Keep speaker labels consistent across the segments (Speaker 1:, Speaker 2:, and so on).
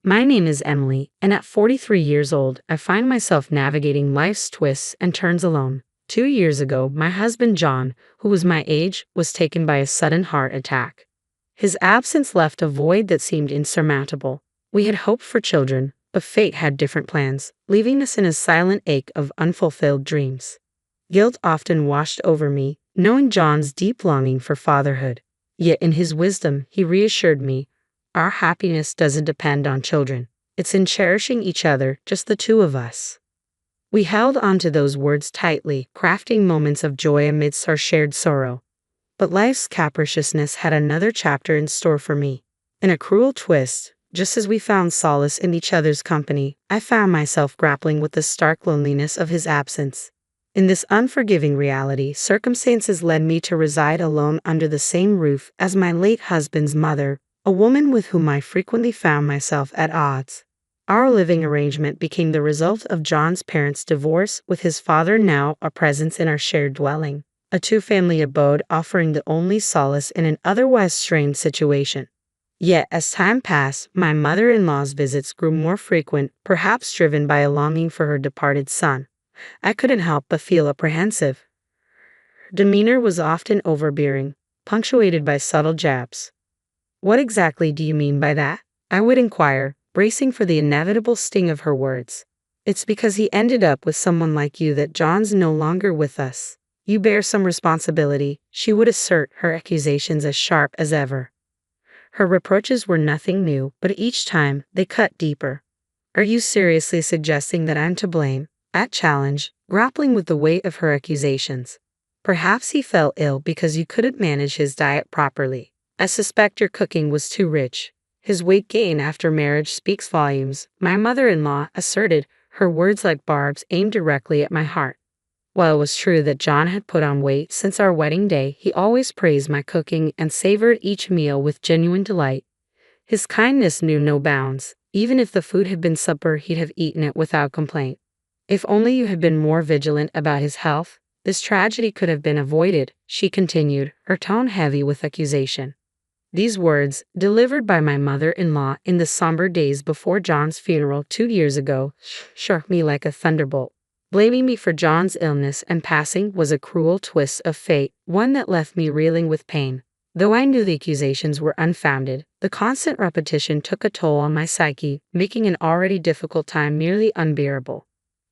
Speaker 1: My name is Emily, and at 43 years old, I find myself navigating life's twists and turns alone. 2 years ago, my husband John, who was my age, was taken by a sudden heart attack. His absence left a void that seemed insurmountable. We had hoped for children, but fate had different plans, leaving us in a silent ache of unfulfilled dreams. Guilt often washed over me, knowing John's deep longing for fatherhood. Yet in his wisdom, he reassured me, our happiness doesn't depend on children. It's in cherishing each other, just the two of us. We held on to those words tightly, crafting moments of joy amidst our shared sorrow. But life's capriciousness had another chapter in store for me. In a cruel twist, just as we found solace in each other's company, I found myself grappling with the stark loneliness of his absence. In this unforgiving reality, circumstances led me to reside alone under the same roof as my late husband's mother, a woman with whom I frequently found myself at odds. Our living arrangement became the result of John's parents' divorce, with his father now a presence in our shared dwelling, a two-family abode offering the only solace in an otherwise strained situation. Yet, as time passed, my mother-in-law's visits grew more frequent, perhaps driven by a longing for her departed son. I couldn't help but feel apprehensive. Her demeanor was often overbearing, punctuated by subtle jabs. "What exactly do you mean by that?" I would inquire, bracing for the inevitable sting of her words. "It's because he ended up with someone like you that John's no longer with us. You bear some responsibility," she would assert, her accusations as sharp as ever. Her reproaches were nothing new, but each time they cut deeper. "Are you seriously suggesting that I'm to blame?" I challenged, grappling with the weight of her accusations. "Perhaps he fell ill because you couldn't manage his diet properly. I suspect your cooking was too rich. His weight gain after marriage speaks volumes," my mother-in-law asserted, her words like barbs aimed directly at my heart. While it was true that John had put on weight since our wedding day, he always praised my cooking and savored each meal with genuine delight. His kindness knew no bounds. Even if the food had been supper, he'd have eaten it without complaint. "If only you had been more vigilant about his health, this tragedy could have been avoided," she continued, her tone heavy with accusation. These words, delivered by my mother-in-law in the somber days before John's funeral 2 years ago, struck me like a thunderbolt. Blaming me for John's illness and passing was a cruel twist of fate, one that left me reeling with pain. Though I knew the accusations were unfounded, the constant repetition took a toll on my psyche, making an already difficult time nearly unbearable.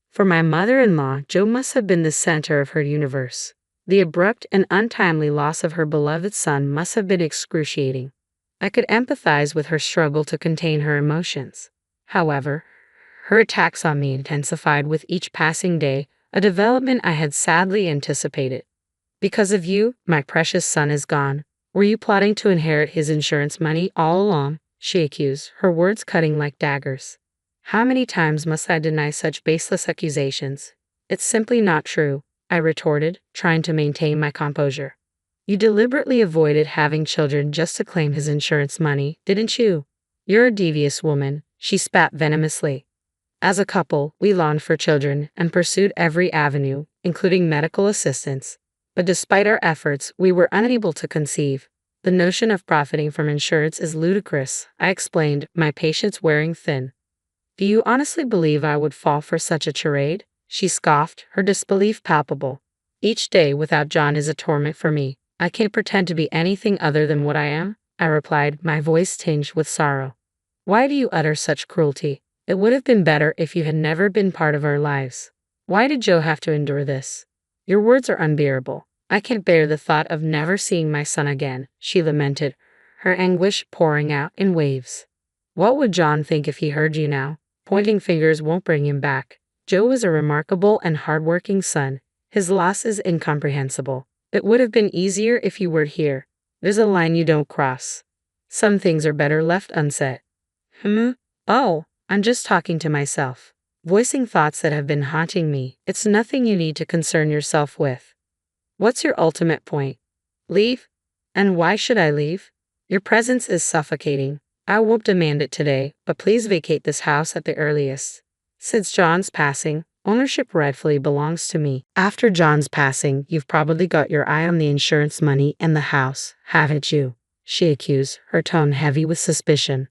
Speaker 1: For my mother-in-law, Joe must have been the center of her universe. The abrupt and untimely loss of her beloved son must have been excruciating. I could empathize with her struggle to contain her emotions. However, her attacks on me intensified with each passing day, a development I had sadly anticipated. "Because of you, my precious son is gone. Were you plotting to inherit his insurance money all along?" she accused, her words cutting like daggers. How many times must I deny such baseless accusations? "It's simply not true," I retorted, trying to maintain my composure. "You deliberately avoided having children just to claim his insurance money, didn't you? You're a devious woman," she spat venomously. As a couple, we longed for children and pursued every avenue, including medical assistance. But despite our efforts, we were unable to conceive. "The notion of profiting from insurance is ludicrous," I explained, my patience wearing thin. "Do you honestly believe I would fall for such a charade?" she scoffed, her disbelief palpable. "Each day without John is a torment for me. I can't pretend to be anything other than what I am," I replied, my voice tinged with sorrow. "Why do you utter such cruelty? It would have been better if you had never been part of our lives. Why did Joe have to endure this? Your words are unbearable. I can't bear the thought of never seeing my son again," she lamented, her anguish pouring out in waves. "What would John think if he heard you now? Pointing fingers won't bring him back. Joe was a remarkable and hardworking son. His loss is incomprehensible. It would have been easier if you were here. There's a line you don't cross. Some things are better left unsaid." Oh, I'm just talking to myself, voicing thoughts that have been haunting me. "It's nothing you need to concern yourself with. What's your ultimate point? Leave? And why should I leave? Your presence is suffocating. I won't demand it today, but please vacate this house at the earliest. Since John's passing, ownership rightfully belongs to me. After John's passing, you've probably got your eye on the insurance money and the house, haven't you?" she accused, her tone heavy with suspicion.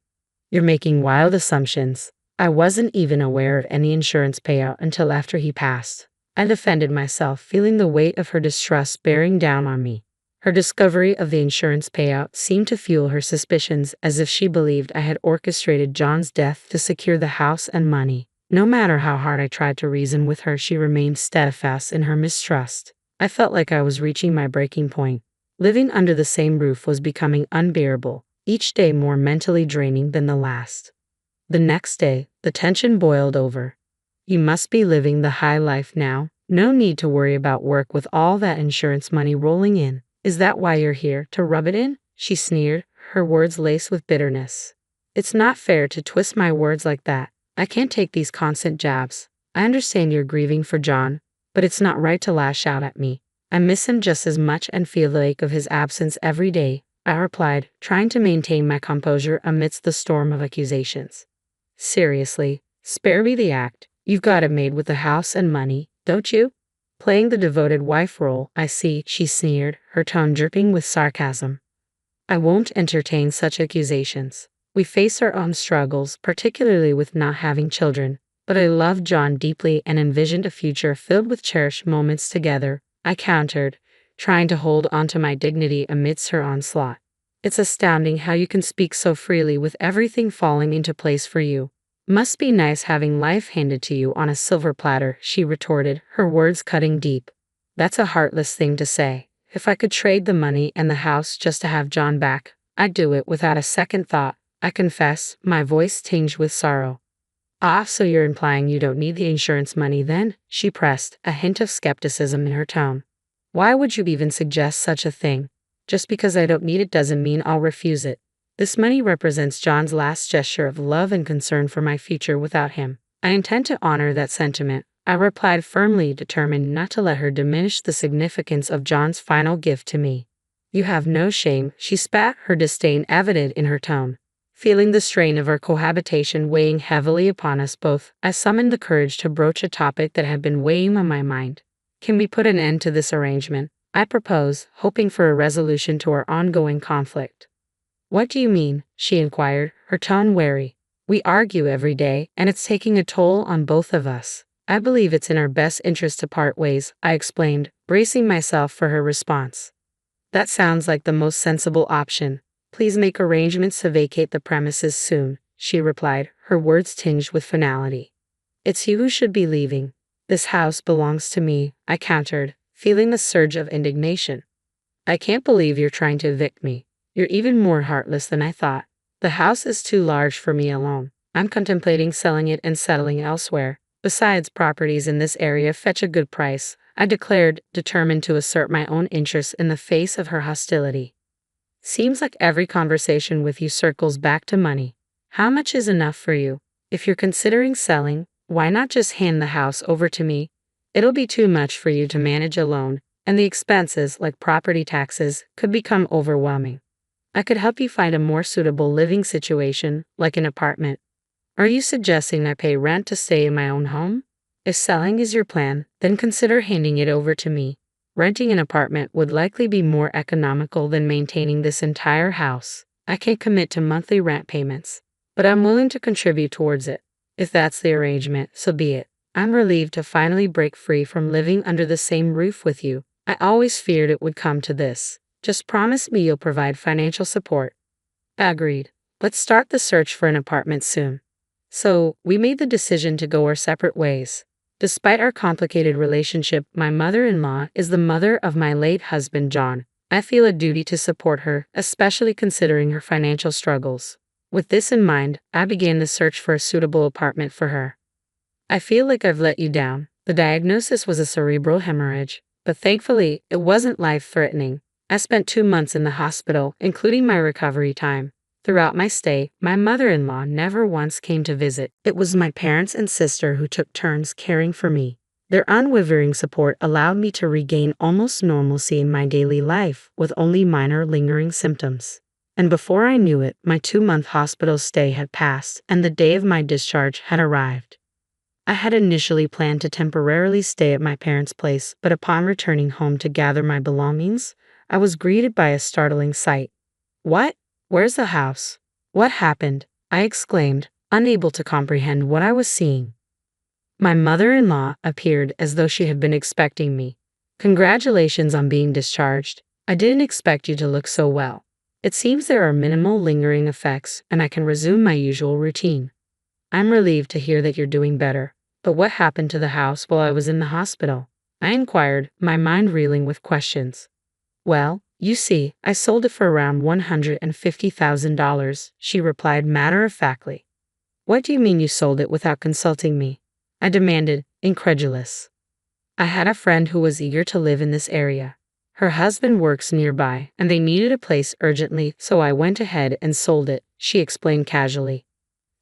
Speaker 1: You're making wild assumptions. I wasn't even aware of any insurance payout until after he passed. I defended myself, feeling the weight of her distrust bearing down on me. Her discovery of the insurance payout seemed to fuel her suspicions, as if she believed I had orchestrated John's death to secure the house and money. No matter how hard I tried to reason with her, she remained steadfast in her mistrust. I felt like I was reaching my breaking point. Living under the same roof was becoming unbearable, each day more mentally draining than the last. The next day, the tension boiled over. You must be living the high life now. No need to worry about work with all that insurance money rolling in. Is that why you're here, to rub it in? She sneered, her words laced with bitterness. It's not fair to twist my words like that. I can't take these constant jabs. I understand you're grieving for John, but it's not right to lash out at me. I miss him just as much and feel the ache of his absence every day, I replied, trying to maintain my composure amidst the storm of accusations. Seriously, spare me the act. You've got it made with the house and money, don't you? Playing the devoted wife role, I see, she sneered, her tone dripping with sarcasm. I won't entertain such accusations. We face our own struggles, particularly with not having children, but I loved John deeply and envisioned a future filled with cherished moments together, I countered, trying to hold onto my dignity amidst her onslaught. It's astounding how you can speak so freely with everything falling into place for you. Must be nice having life handed to you on a silver platter, she retorted, her words cutting deep. That's a heartless thing to say. If I could trade the money and the house just to have John back, I'd do it without a second thought, I confess, my voice tinged with sorrow. Ah, so you're implying you don't need the insurance money then? She pressed, a hint of skepticism in her tone. Why would you even suggest such a thing? Just because I don't need it doesn't mean I'll refuse it. This money represents John's last gesture of love and concern for my future without him. I intend to honor that sentiment, I replied firmly, determined not to let her diminish the significance of John's final gift to me. You have no shame, she spat, her disdain evident in her tone. Feeling the strain of our cohabitation weighing heavily upon us both, I summoned the courage to broach a topic that had been weighing on my mind. Can we put an end to this arrangement? I proposed, hoping for a resolution to our ongoing conflict. What do you mean? She inquired, her tone wary. We argue every day, and it's taking a toll on both of us. I believe it's in our best interest to part ways, I explained, bracing myself for her response. That sounds like the most sensible option. Please make arrangements to vacate the premises soon, she replied, her words tinged with finality. It's you who should be leaving. This house belongs to me, I countered, feeling a surge of indignation. I can't believe you're trying to evict me. You're even more heartless than I thought. The house is too large for me alone. I'm contemplating selling it and settling elsewhere. Besides, properties in this area fetch a good price, I declared, determined to assert my own interests in the face of her hostility. Seems like every conversation with you circles back to money. How much is enough for you? If you're considering selling, why not just hand the house over to me? It'll be too much for you to manage alone, and the expenses, like property taxes, could become overwhelming. I could help you find a more suitable living situation, like an apartment. Are you suggesting I pay rent to stay in my own home? If selling is your plan, then consider handing it over to me. Renting an apartment would likely be more economical than maintaining this entire house. I can't commit to monthly rent payments, but I'm willing to contribute towards it. If that's the arrangement, so be it. I'm relieved to finally break free from living under the same roof with you. I always feared it would come to this. Just promise me you'll provide financial support. Agreed. Let's start the search for an apartment soon. So, we made the decision to go our separate ways. Despite our complicated relationship, my mother-in-law is the mother of my late husband, John. I feel a duty to support her, especially considering her financial struggles. With this in mind, I began the search for a suitable apartment for her. I feel like I've let you down. The diagnosis was a cerebral hemorrhage, but thankfully, it wasn't life-threatening. I spent 2 months in the hospital, including my recovery time. Throughout my stay, my mother-in-law never once came to visit. It was my parents and sister who took turns caring for me. Their unwavering support allowed me to regain almost normalcy in my daily life, with only minor lingering symptoms. And before I knew it, my 2-month hospital stay had passed, and the day of my discharge had arrived. I had initially planned to temporarily stay at my parents' place, but upon returning home to gather my belongings, I was greeted by a startling sight. What? Where's the house? What happened? I exclaimed, unable to comprehend what I was seeing. My mother-in-law appeared as though she had been expecting me. Congratulations on being discharged. I didn't expect you to look so well. It seems there are minimal lingering effects and I can resume my usual routine. I'm relieved to hear that you're doing better. But what happened to the house while I was in the hospital? I inquired, my mind reeling with questions. Well, you see, I sold it for around $150,000, she replied matter-of-factly. What do you mean you sold it without consulting me? I demanded, incredulous. I had a friend who was eager to live in this area. Her husband works nearby, and they needed a place urgently, so I went ahead and sold it, she explained casually.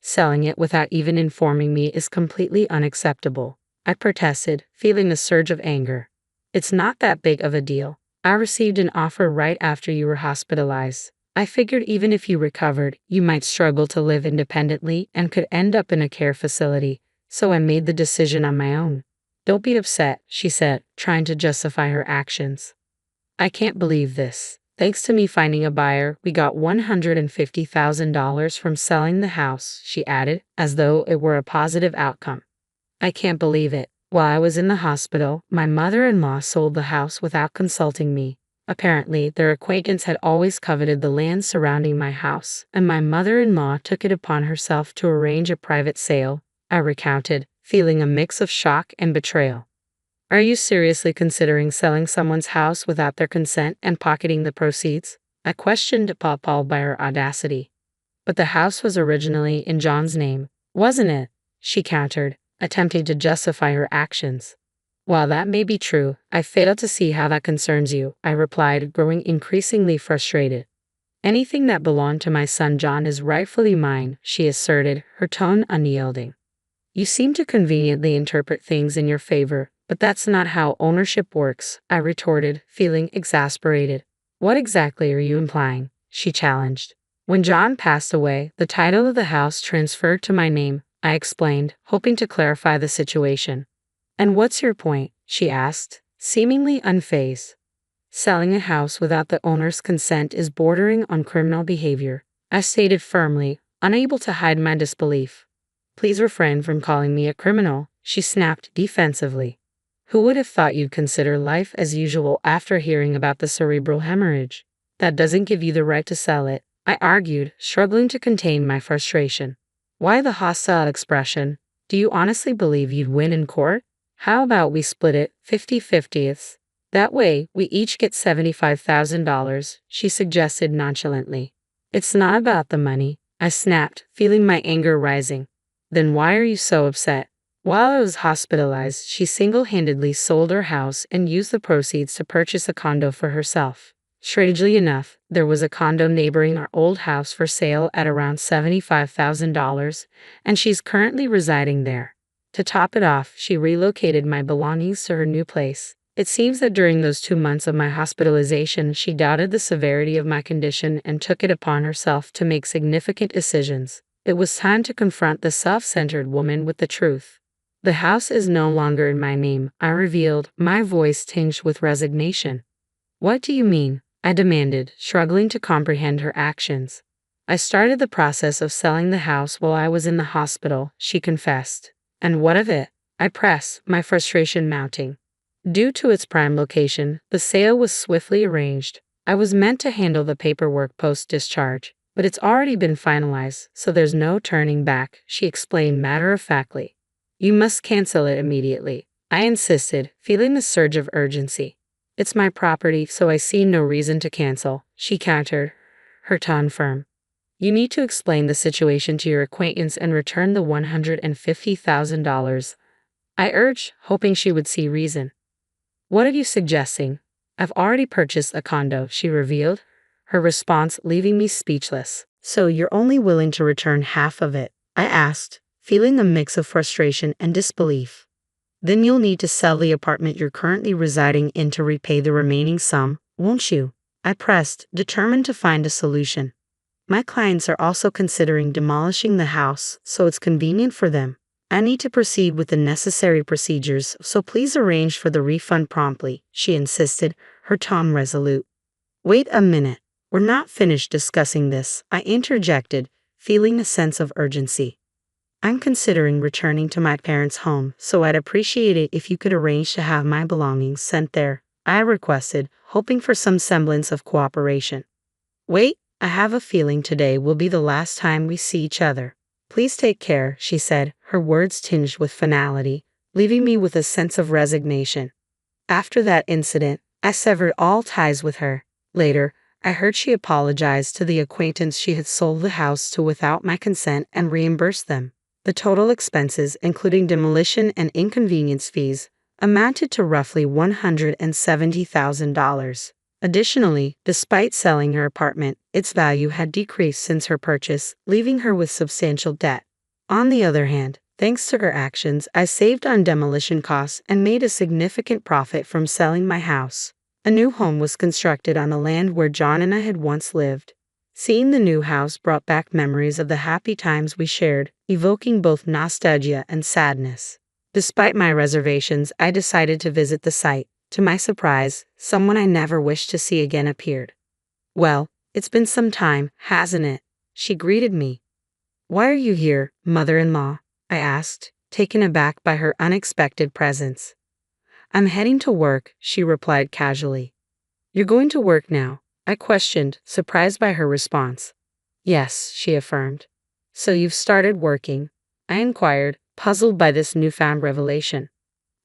Speaker 1: Selling it without even informing me is completely unacceptable, I protested, feeling a surge of anger. It's not that big of a deal. I received an offer right after you were hospitalized. I figured even if you recovered, you might struggle to live independently and could end up in a care facility, so I made the decision on my own. Don't be upset, she said, trying to justify her actions. I can't believe this. Thanks to me finding a buyer, we got $150,000 from selling the house, she added, as though it were a positive outcome. I can't believe it. While I was in the hospital, my mother-in-law sold the house without consulting me. Apparently, their acquaintance had always coveted the land surrounding my house, and my mother-in-law took it upon herself to arrange a private sale, I recounted, feeling a mix of shock and betrayal. Are you seriously considering selling someone's house without their consent and pocketing the proceeds? I questioned, appalled by her audacity. But the house was originally in John's name, wasn't it? She countered, attempting to justify her actions. While that may be true, I fail to see how that concerns you, I replied, growing increasingly frustrated. Anything that belonged to my son John is rightfully mine, she asserted, her tone unyielding. You seem to conveniently interpret things in your favor, but that's not how ownership works, I retorted, feeling exasperated. What exactly are you implying? She challenged. When John passed away, the title of the house transferred to my name, I explained, hoping to clarify the situation. And what's your point? She asked, seemingly unfazed. Selling a house without the owner's consent is bordering on criminal behavior, I stated firmly, unable to hide my disbelief. Please refrain from calling me a criminal, she snapped defensively. Who would have thought you'd consider life as usual after hearing about the cerebral hemorrhage? That doesn't give you the right to sell it, I argued, struggling to contain my frustration. Why the hostile expression? Do you honestly believe you'd win in court? How about we split it 50-50? That way, we each get $75,000, she suggested nonchalantly. It's not about the money, I snapped, feeling my anger rising. Then why are you so upset? While I was hospitalized, she single-handedly sold her house and used the proceeds to purchase a condo for herself. Strangely enough, there was a condo neighboring our old house for sale at around $75,000, and she's currently residing there. To top it off, she relocated my belongings to her new place. It seems that during those 2 months of my hospitalization, she doubted the severity of my condition and took it upon herself to make significant decisions. It was time to confront the self-centered woman with the truth. The house is no longer in my name, I revealed, my voice tinged with resignation. What do you mean? I demanded, struggling to comprehend her actions. I started the process of selling the house while I was in the hospital, she confessed. And what of it? I pressed, my frustration mounting. Due to its prime location, the sale was swiftly arranged. I was meant to handle the paperwork post-discharge, but it's already been finalized, so there's no turning back, she explained matter-of-factly. You must cancel it immediately, I insisted, feeling the surge of urgency. It's my property, so I see no reason to cancel, she countered, her tone firm. You need to explain the situation to your acquaintance and return the $150,000. I urged, hoping she would see reason. What are you suggesting? I've already purchased a condo, she revealed, her response leaving me speechless. So you're only willing to return half of it? I asked, feeling a mix of frustration and disbelief. Then you'll need to sell the apartment you're currently residing in to repay the remaining sum, won't you? I pressed, determined to find a solution. My clients are also considering demolishing the house, so it's convenient for them. I need to proceed with the necessary procedures, so please arrange for the refund promptly, she insisted, her tone resolute. Wait a minute. We're not finished discussing this, I interjected, feeling a sense of urgency. I'm considering returning to my parents' home, so I'd appreciate it if you could arrange to have my belongings sent there, I requested, hoping for some semblance of cooperation. Wait, I have a feeling today will be the last time we see each other. Please take care, she said, her words tinged with finality, leaving me with a sense of resignation. After that incident, I severed all ties with her. Later, I heard she apologized to the acquaintance she had sold the house to without my consent and reimbursed them. The total expenses, including demolition and inconvenience fees, amounted to roughly $170,000. Additionally, despite selling her apartment, its value had decreased since her purchase, leaving her with substantial debt. On the other hand, thanks to her actions, I saved on demolition costs and made a significant profit from selling my house. A new home was constructed on the land where John and I had once lived. Seeing the new house brought back memories of the happy times we shared, evoking both nostalgia and sadness. Despite my reservations, I decided to visit the site. To my surprise, someone I never wished to see again appeared. "Well, it's been some time, hasn't it?" she greeted me. "Why are you here, mother-in-law?" I asked, taken aback by her unexpected presence. "I'm heading to work," she replied casually. "You're going to work now?" I questioned, surprised by her response. "Yes," she affirmed. "So you've started working?" I inquired, puzzled by this newfound revelation.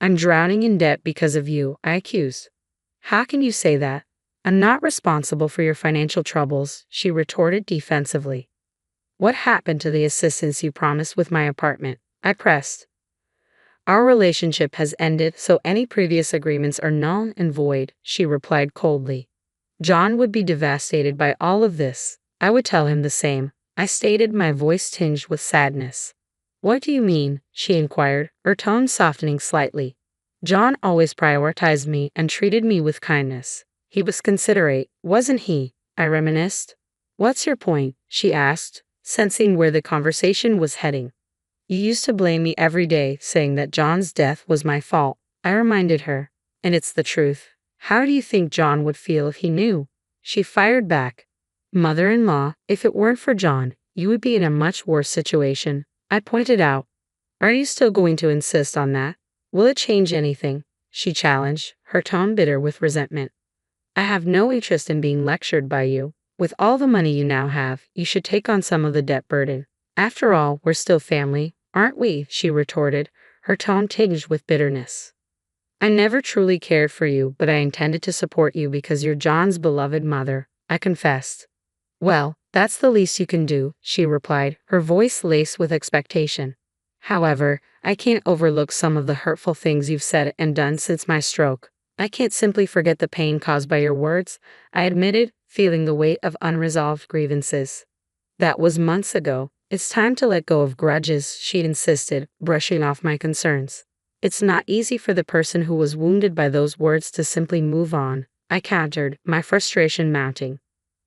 Speaker 1: "I'm drowning in debt because of you," I accused. "How can you say that? I'm not responsible for your financial troubles," she retorted defensively. "What happened to the assistance you promised with my apartment?" I pressed. "Our relationship has ended, so any previous agreements are null and void," she replied coldly. "John would be devastated by all of this. I would tell him the same," I stated, my voice tinged with sadness. "What do you mean?" she inquired, her tone softening slightly. "John always prioritized me and treated me with kindness. He was considerate, wasn't he?" I reminisced. "What's your point?" she asked, sensing where the conversation was heading. "You used to blame me every day, saying that John's death was my fault," I reminded her. "And it's the truth. How do you think John would feel if he knew?" She fired back. "Mother-in-law, if it weren't for John, you would be in a much worse situation," I pointed out. "Are you still going to insist on that? Will it change anything?" she challenged, her tone bitter with resentment. "I have no interest in being lectured by you. With all the money you now have, you should take on some of the debt burden. After all, we're still family, aren't we?" she retorted, her tone tinged with bitterness. "I never truly cared for you, but I intended to support you because you're John's beloved mother," I confessed. "Well, that's the least you can do," she replied, her voice laced with expectation. "However, I can't overlook some of the hurtful things you've said and done since my stroke. I can't simply forget the pain caused by your words," I admitted, feeling the weight of unresolved grievances. "That was months ago. It's time to let go of grudges," she insisted, brushing off my concerns. "It's not easy for the person who was wounded by those words to simply move on," I countered, my frustration mounting.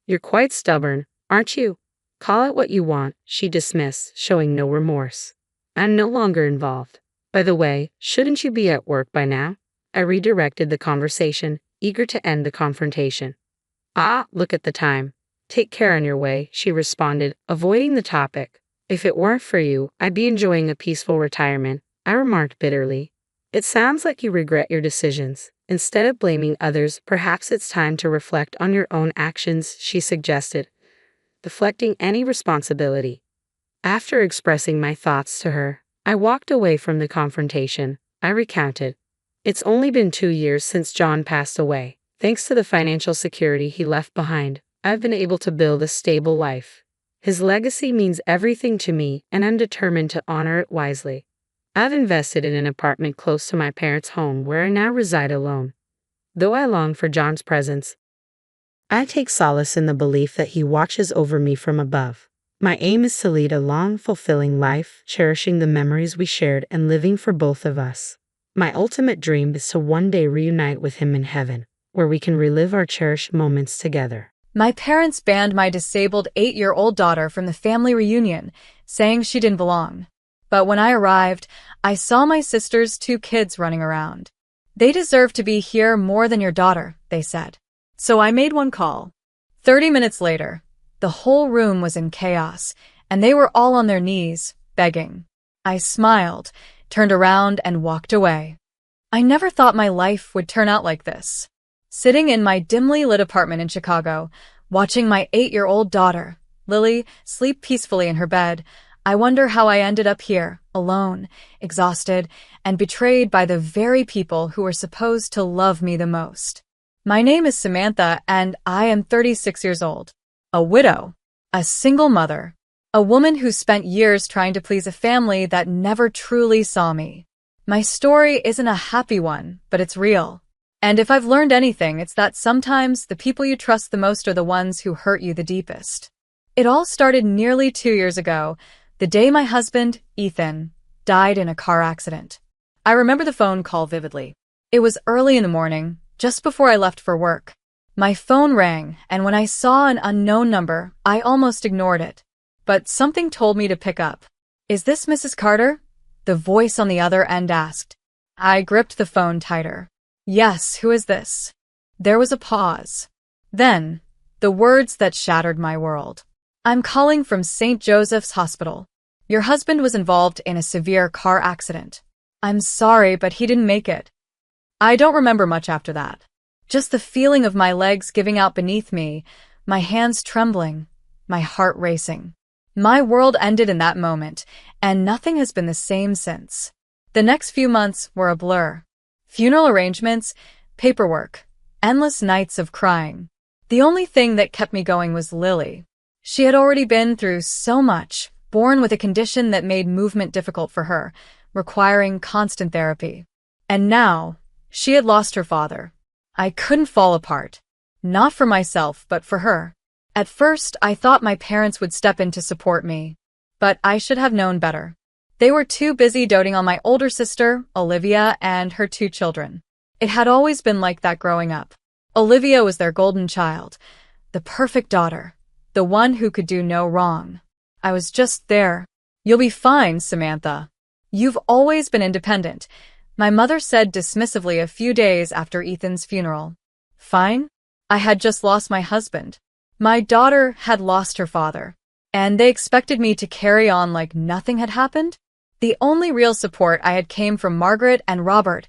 Speaker 1: "You're quite stubborn, aren't you? Call it what you want," she dismissed, showing no remorse. "I'm no longer involved. By the way, shouldn't you be at work by now?" I redirected the conversation, eager to end the confrontation. "Ah, look at the time. Take care on your way," she responded, avoiding the topic. "If it weren't for you, I'd be enjoying a peaceful retirement," I remarked bitterly. "It sounds like you regret your decisions. Instead of blaming others, perhaps it's time to reflect on your own actions," she suggested, deflecting any responsibility. After expressing my thoughts to her, I walked away from the confrontation. I recounted. "It's only been 2 years since John passed away. Thanks to the financial security he left behind, I've been able to build a stable life. His legacy means everything to me, and I'm determined to honor it wisely. I've invested in an apartment close to my parents' home where I now reside alone. Though I long for John's presence, I take solace in the belief that he watches over me from above. My aim is to lead a long, fulfilling life, cherishing the memories we shared and living for both of us. My ultimate dream is to one day reunite with him in heaven, where we can relive our cherished moments together."
Speaker 2: My parents banned my disabled 8-year-old daughter from the family reunion, saying she didn't belong. But when I arrived, I saw my sister's 2 kids running around. "They deserve to be here more than your daughter," they said. So I made one call. 30 minutes later, the whole room was in chaos, and they were all on their knees, begging. I smiled, turned around, and walked away. I never thought my life would turn out like this. Sitting in my dimly lit apartment in Chicago, watching my 8-year-old daughter, Lily, sleep peacefully in her bed, I wonder how I ended up here, alone, exhausted, and betrayed by the very people who were supposed to love me the most. My name is Samantha, and I am 36 years old. A widow. A single mother. A woman who spent years trying to please a family that never truly saw me. My story isn't a happy one, but it's real. And if I've learned anything, it's that sometimes the people you trust the most are the ones who hurt you the deepest. It all started nearly 2 years ago, the day my husband, Ethan, died in a car accident. I remember the phone call vividly. It was early in the morning, just before I left for work. My phone rang, and when I saw an unknown number, I almost ignored it. But something told me to pick up. "Is this Mrs. Carter?" the voice on the other end asked. I gripped the phone tighter. "Yes, who is this?" There was a pause. Then, the words that shattered my world. "I'm calling from St. Joseph's Hospital. Your husband was involved in a severe car accident. I'm sorry, but he didn't make it." I don't remember much after that. Just the feeling of my legs giving out beneath me, my hands trembling, my heart racing. My world ended in that moment, and nothing has been the same since. The next few months were a blur. Funeral arrangements, paperwork, endless nights of crying. The only thing that kept me going was Lily. She had already been through so much, born with a condition that made movement difficult for her, requiring constant therapy. And now, she had lost her father. I couldn't fall apart. Not for myself, but for her. At first, I thought my parents would step in to support me. But I should have known better. They were too busy doting on my older sister, Olivia, and her 2 children. It had always been like that growing up. Olivia was their golden child, the perfect daughter, the one who could do no wrong. I was just there. "You'll be fine, Samantha. You've always been independent," my mother said dismissively a few days after Ethan's funeral. Fine? I had just lost my husband. My daughter had lost her father. And they expected me to carry on like nothing had happened? The only real support I had came from Margaret and Robert,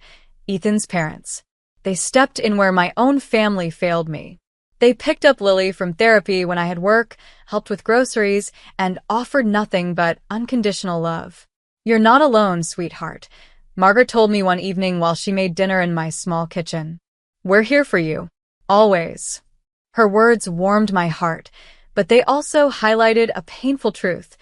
Speaker 2: Ethan's parents. They stepped in where my own family failed me. They picked up Lily from therapy when I had work, helped with groceries, and offered nothing but unconditional love. "You're not alone, sweetheart," Margaret told me one evening while she made dinner in my small kitchen. "We're here for you. Always." Her words warmed my heart, but they also highlighted a painful truth.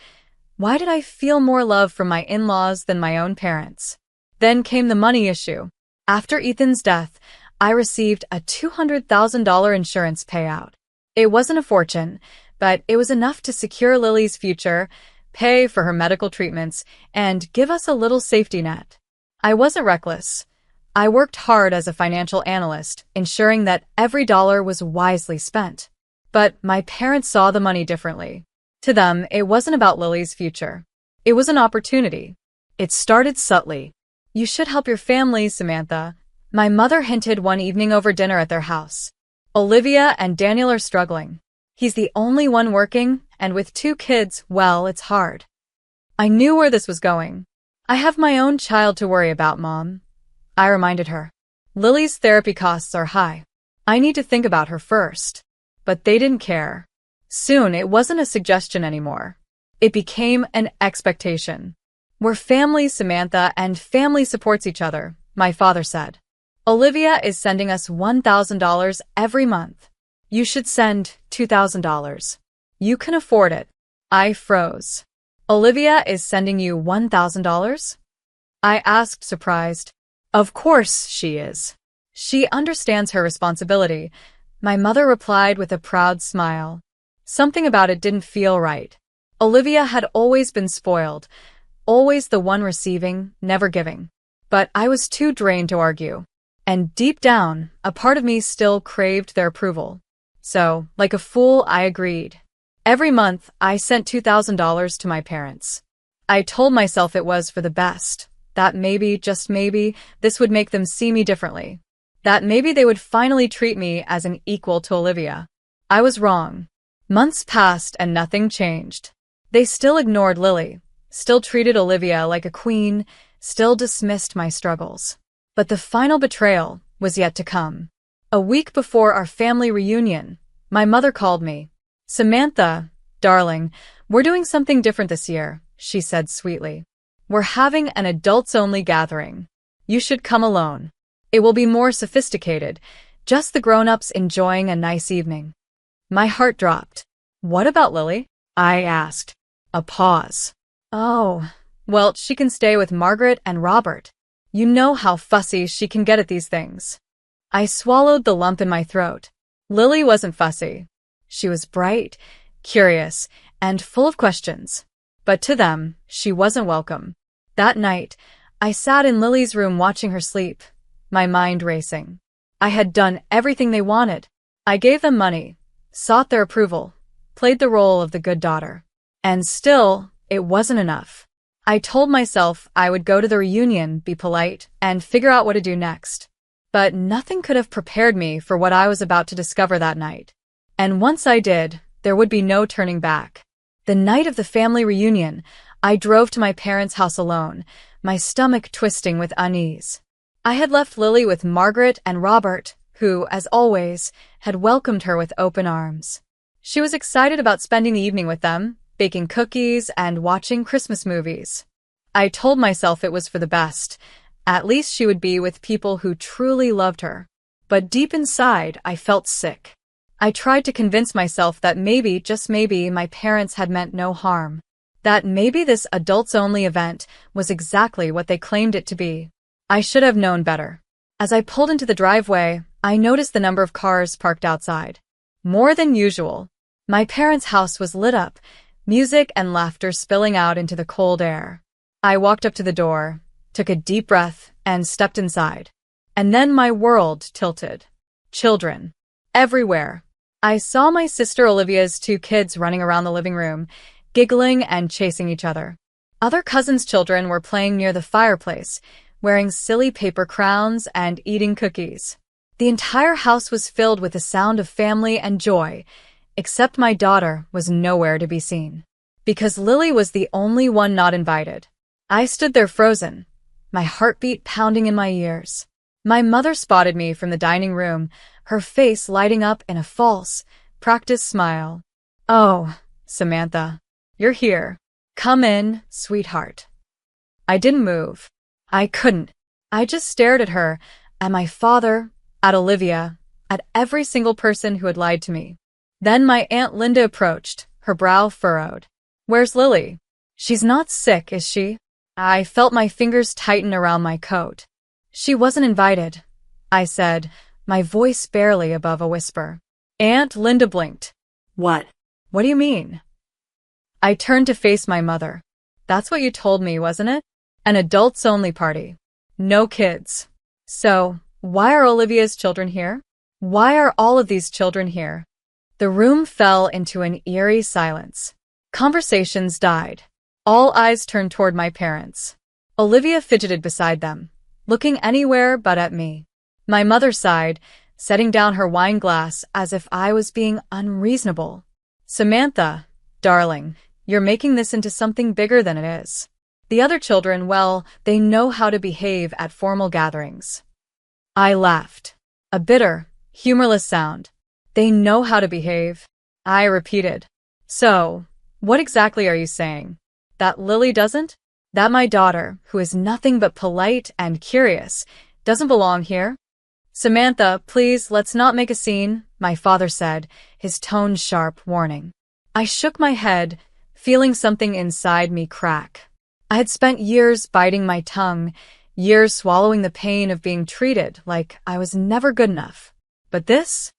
Speaker 2: Why did I feel more love from my in-laws than my own parents? Then came the money issue. After Ethan's death, I received a $200,000 insurance payout. It wasn't a fortune, but it was enough to secure Lily's future, pay for her medical treatments, and give us a little safety net. I wasn't reckless. I worked hard as a financial analyst, ensuring that every dollar was wisely spent. But my parents saw the money differently. To them, it wasn't about Lily's future. It was an opportunity. It started subtly. "You should help your family, Samantha," my mother hinted one evening over dinner at their house. "Olivia and Daniel are struggling. He's the only one working, and with 2 kids, well, it's hard." I knew where this was going. "I have my own child to worry about, Mom," I reminded her. "Lily's therapy costs are high. I need to think about her first." But they didn't care. Soon, it wasn't a suggestion anymore. It became an expectation. "We're family, Samantha, and family supports each other," my father said. "Olivia is sending us $1,000 every month. You should send $2,000. You can afford it." I froze. "Olivia is sending you $1,000? I asked, surprised. "Of course she is. She understands her responsibility," my mother replied with a proud smile. Something about it didn't feel right. Olivia had always been spoiled, always the one receiving, never giving. But I was too drained to argue. And deep down, a part of me still craved their approval. So, like a fool, I agreed. Every month, I sent $2,000 to my parents. I told myself it was for the best, that maybe, just maybe, this would make them see me differently. That maybe they would finally treat me as an equal to Olivia. I was wrong. Months passed and nothing changed. They still ignored Lily, still treated Olivia like a queen, still dismissed my struggles. But the final betrayal was yet to come. A week before our family reunion, my mother called me. "Samantha, darling, we're doing something different this year," she said sweetly. "We're having an adults-only gathering. You should come alone. It will be more sophisticated, just the grown-ups enjoying a nice evening." My heart dropped. "What about Lily?" I asked. A pause. "Oh, well, she can stay with Margaret and Robert. You know how fussy she can get at these things." I swallowed the lump in my throat. Lily wasn't fussy. She was bright, curious, and full of questions. But to them, she wasn't welcome. That night, I sat in Lily's room watching her sleep, my mind racing. I had done everything they wanted. I gave them money, sought their approval, played the role of the good daughter. And still, it wasn't enough. I told myself I would go to the reunion, be polite, and figure out what to do next. But nothing could have prepared me for what I was about to discover that night. And once I did, there would be no turning back. The night of the family reunion, I drove to my parents' house alone, my stomach twisting with unease. I had left Lily with Margaret and Robert, who, as always, had welcomed her with open arms. She was excited about spending the evening with them, baking cookies and watching Christmas movies. I told myself it was for the best. At least she would be with people who truly loved her. But deep inside, I felt sick. I tried to convince myself that maybe, just maybe, my parents had meant no harm. That maybe this adults-only event was exactly what they claimed it to be. I should have known better. As I pulled into the driveway, I noticed the number of cars parked outside. More than usual. My parents' house was lit up, music and laughter spilling out into the cold air. I walked up to the door, took a deep breath, and stepped inside. And then my world tilted. Children. Everywhere. I saw my sister Olivia's 2 kids running around the living room, giggling and chasing each other. Other cousins' children were playing near the fireplace, wearing silly paper crowns and eating cookies. The entire house was filled with the sound of family and joy, except my daughter was nowhere to be seen. Because Lily was the only one not invited. I stood there frozen, my heartbeat pounding in my ears. My mother spotted me from the dining room, her face lighting up in a false, practiced smile. "Oh, Samantha, you're here. Come in, sweetheart." I didn't move. I couldn't. I just stared at her, at my father, at Olivia, at every single person who had lied to me. Then my Aunt Linda approached, her brow furrowed. "Where's Lily? She's not sick, is she?" I felt my fingers tighten around my coat. "She wasn't invited," I said, my voice barely above a whisper. Aunt Linda blinked. "What? What do you mean?" I turned to face my mother. "That's what you told me, wasn't it? An adults-only party. No kids. So, why are Olivia's children here? Why are all of these children here?" The room fell into an eerie silence. Conversations died. All eyes turned toward my parents. Olivia fidgeted beside them, looking anywhere but at me. My mother sighed, setting down her wine glass as if I was being unreasonable. "Samantha, darling, you're making this into something bigger than it is. The other children, well, they know how to behave at formal gatherings." I laughed. A bitter, humorless sound. "They know how to behave," I repeated. "So, what exactly are you saying? That Lily doesn't? That my daughter, who is nothing but polite and curious, doesn't belong here?" "Samantha, please, let's not make a scene," my father said, his tone sharp, warning. I shook my head, feeling something inside me crack. I had spent years biting my tongue, years swallowing the pain of being treated like I was never good enough. But this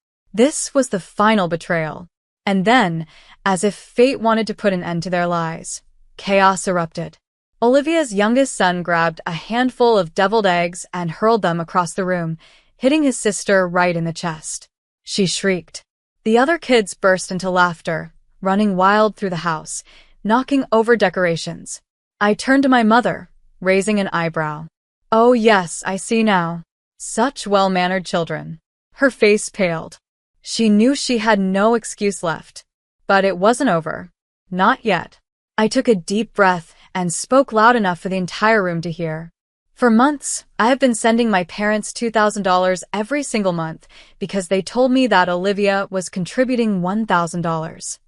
Speaker 2: was the final betrayal. And then, as if fate wanted to put an end to their lies, chaos erupted. Olivia's youngest son grabbed a handful of deviled eggs and hurled them across the room, hitting his sister right in the chest. She shrieked. The other kids burst into laughter, running wild through the house, knocking over decorations. I turned to my mother, raising an eyebrow. "Oh yes, I see now. Such well-mannered children." Her face paled. She knew she had no excuse left. But it wasn't over. Not yet. I took a deep breath and spoke loud enough for the entire room to hear. For months, I have been sending my parents $2,000 every single month because they told me that Olivia was contributing $1,000.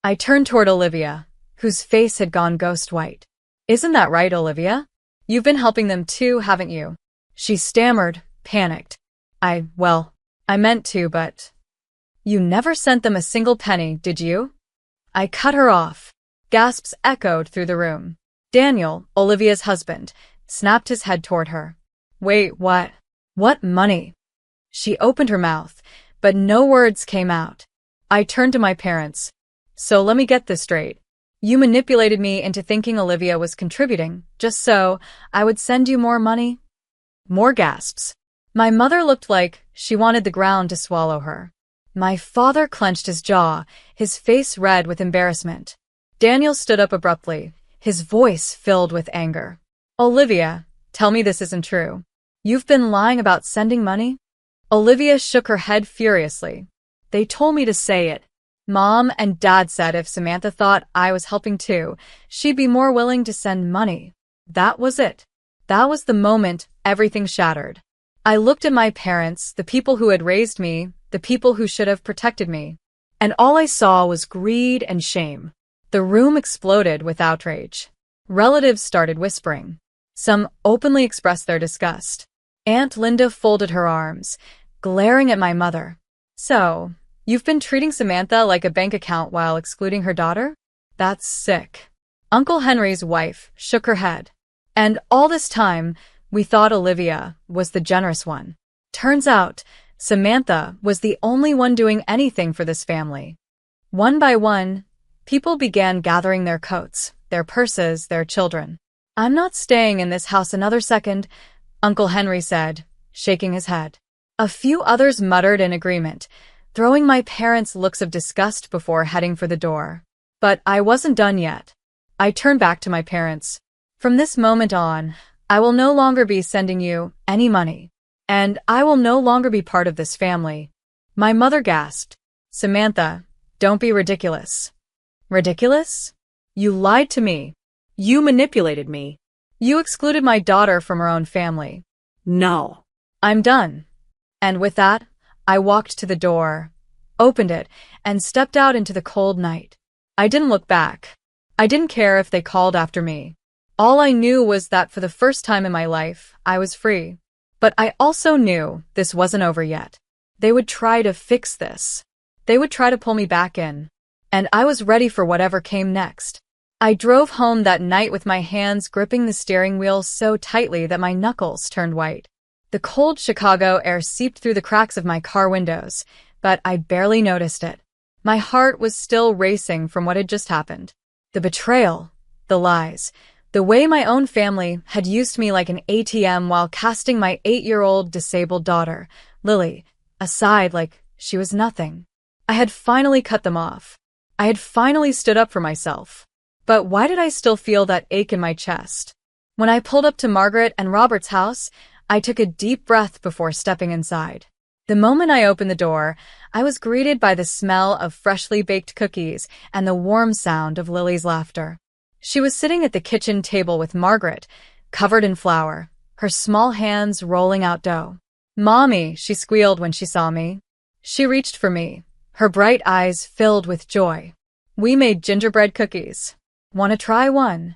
Speaker 2: I turned toward Olivia, whose face had gone ghost white. Isn't that right, Olivia? You've been helping them too, haven't you? She stammered, panicked. I meant to, but... You never sent them a single penny, did you? I cut her off. Gasps echoed through the room. Daniel, Olivia's husband, snapped his head toward her. Wait, what? What money? She opened her mouth, but no words came out. I turned to my parents. So let me get this straight. You manipulated me into thinking Olivia was contributing, just so I would send you more money? More gasps. My mother looked like she wanted the ground to swallow her. My father clenched his jaw, his face red with embarrassment. Daniel stood up abruptly, his voice filled with anger. Olivia, tell me this isn't true. You've been lying about sending money? Olivia shook her head furiously. They told me to say it. Mom and Dad said if Samantha thought I was helping too, she'd be more willing to send money. That was it. That was the moment everything shattered. I looked at my parents, the people who had raised me, the people who should have protected me, and all I saw was greed and shame. The room exploded with outrage. Relatives started whispering. Some openly expressed their disgust. Aunt Linda folded her arms, glaring at my mother. So, you've been treating Samantha like a bank account while excluding her daughter? That's sick. Uncle Henry's wife shook her head. And all this time, we thought Olivia was the generous one. Turns out, Samantha was the only one doing anything for this family. One by one, people began gathering their coats, their purses, their children. I'm not staying in this house another second, Uncle Henry said, shaking his head. A few others muttered in agreement, throwing my parents looks of disgust before heading for the door. But I wasn't done yet. I turned back to my parents. From this moment on, I will no longer be sending you any money, and I will no longer be part of this family. My mother gasped. Samantha, don't be ridiculous. Ridiculous? You lied to me. You manipulated me. You excluded my daughter from her own family. No. I'm done. And with that, I walked to the door, opened it, and stepped out into the cold night. I didn't look back. I didn't care if they called after me. All I knew was that for the first time in my life, I was free. But I also knew this wasn't over yet. They would try to fix this. They would try to pull me back in. And I was ready for whatever came next. I drove home that night with my hands gripping the steering wheel so tightly that my knuckles turned white. The cold Chicago air seeped through the cracks of my car windows, but I barely noticed it. My heart was still racing from what had just happened. The betrayal, the lies, the way my own family had used me like an ATM while casting my 8-year-old disabled daughter, Lily, aside like she was nothing. I had finally cut them off. I had finally stood up for myself. But why did I still feel that ache in my chest? When I pulled up to Margaret and Robert's house, I took a deep breath before stepping inside. The moment I opened the door, I was greeted by the smell of freshly baked cookies and the warm sound of Lily's laughter. She was sitting at the kitchen table with Margaret, covered in flour, her small hands rolling out dough. Mommy, she squealed when she saw me. She reached for me, her bright eyes filled with joy. We made gingerbread cookies. Want to try one?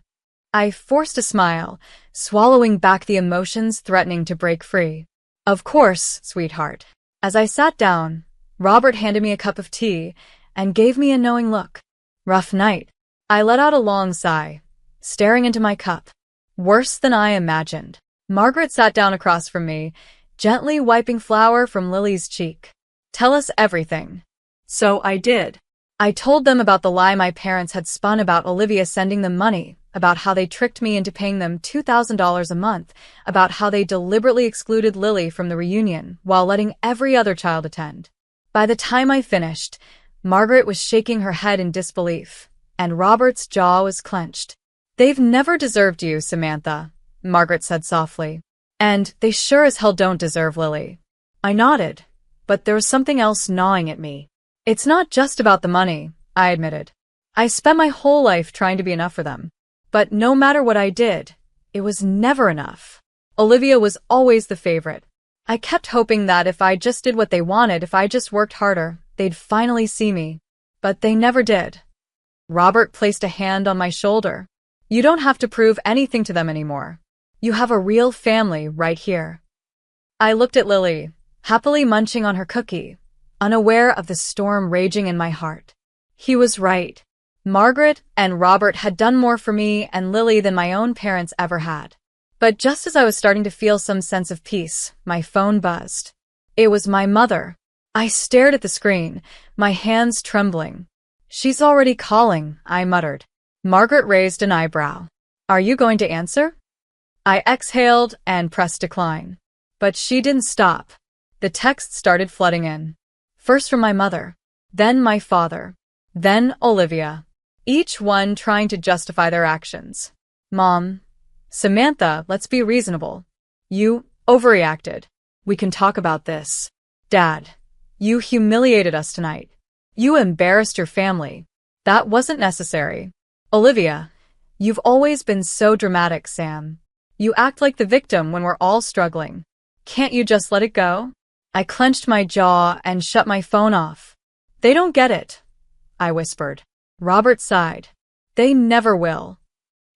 Speaker 2: I forced a smile, swallowing back the emotions threatening to break free. Of course, sweetheart. As I sat down, Robert handed me a cup of tea and gave me a knowing look. Rough night. I let out a long sigh, staring into my cup. Worse than I imagined. Margaret sat down across from me, gently wiping flour from Lily's cheek. Tell us everything. So I did. I told them about the lie my parents had spun about Olivia sending them money, about how they tricked me into paying them $2,000 a month, about how they deliberately excluded Lily from the reunion while letting every other child attend. By the time I finished, Margaret was shaking her head in disbelief, and Robert's jaw was clenched. They've never deserved you, Samantha, Margaret said softly. And they sure as hell don't deserve Lily. I nodded, but there was something else gnawing at me. It's not just about the money, I admitted. I spent my whole life trying to be enough for them. But no matter what I did, it was never enough. Olivia was always the favorite. I kept hoping that if I just did what they wanted, if I just worked harder, they'd finally see me. But they never did. Robert placed a hand on my shoulder. You don't have to prove anything to them anymore. You have a real family right here. I looked at Lily, happily munching on her cookie, unaware of the storm raging in my heart. He was right. Margaret and Robert had done more for me and Lily than my own parents ever had. But just as I was starting to feel some sense of peace, my phone buzzed. It was my mother. I stared at the screen, my hands trembling. She's already calling, I muttered. Margaret raised an eyebrow. Are you going to answer? I exhaled and pressed decline. But she didn't stop. The texts started flooding in. First from my mother, then my father, then Olivia. Each one trying to justify their actions. Mom, Samantha, let's be reasonable. You overreacted. We can talk about this. Dad, you humiliated us tonight. You embarrassed your family. That wasn't necessary. Olivia, you've always been so dramatic, Sam. You act like the victim when we're all struggling. Can't you just let it go? I clenched my jaw and shut my phone off. They don't get it, I whispered. Robert sighed. They never will.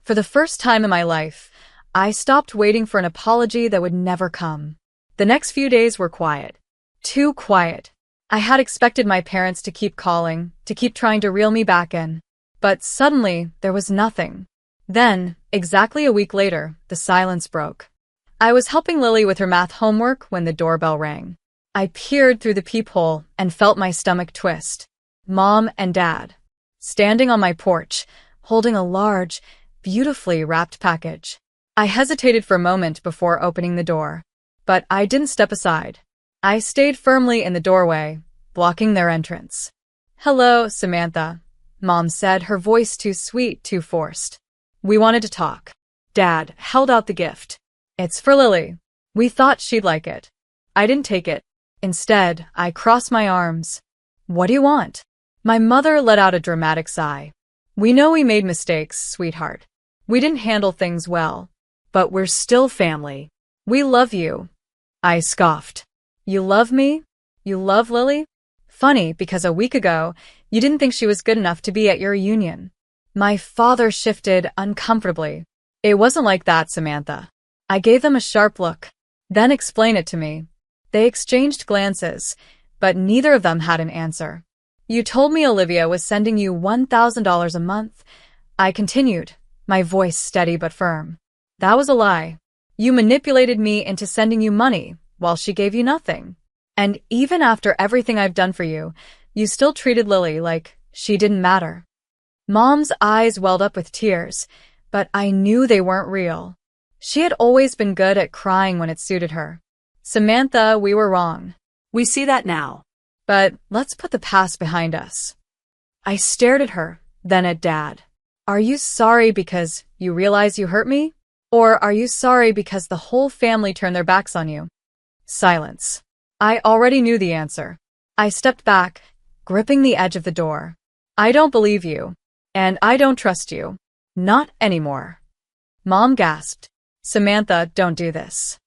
Speaker 2: For the first time in my life, I stopped waiting for an apology that would never come. The next few days were quiet. Too quiet. I had expected my parents to keep calling, to keep trying to reel me back in. But suddenly, there was nothing. Then, exactly a week later, the silence broke. I was helping Lily with her math homework when the doorbell rang. I peered through the peephole and felt my stomach twist. Mom and Dad, standing on my porch, holding a large, beautifully wrapped package. I hesitated for a moment before opening the door. But I didn't step aside. I stayed firmly in the doorway, blocking their entrance. Hello, Samantha, Mom said, her voice too sweet, too forced. We wanted to talk. Dad held out the gift. It's for Lily. We thought she'd like it. I didn't take it. Instead, I crossed my arms. What do you want? My mother let out a dramatic sigh. We know we made mistakes, sweetheart. We didn't handle things well. But we're still family. We love you. I scoffed. You love me? You love Lily? Funny, because a week ago, you didn't think she was good enough to be at your reunion. My father shifted uncomfortably. It wasn't like that, Samantha. I gave them a sharp look. Then explain it to me. They exchanged glances, but neither of them had an answer. You told me Olivia was sending you $1,000 a month. I continued, my voice steady but firm. That was a lie. You manipulated me into sending you money while she gave you nothing. And even after everything I've done for you, you still treated Lily like she didn't matter. Mom's eyes welled up with tears, but I knew they weren't real. She had always been good at crying when it suited her. Samantha, we were wrong.
Speaker 1: We see that now.
Speaker 2: But let's put the past behind us. I stared at her, then at Dad. Are you sorry because you realize you hurt me? Or are you sorry because the whole family turned their backs on you? Silence. I already knew the answer. I stepped back, gripping the edge of the door. I don't believe you. And I don't trust you. Not anymore. Mom gasped. Samantha, don't do this.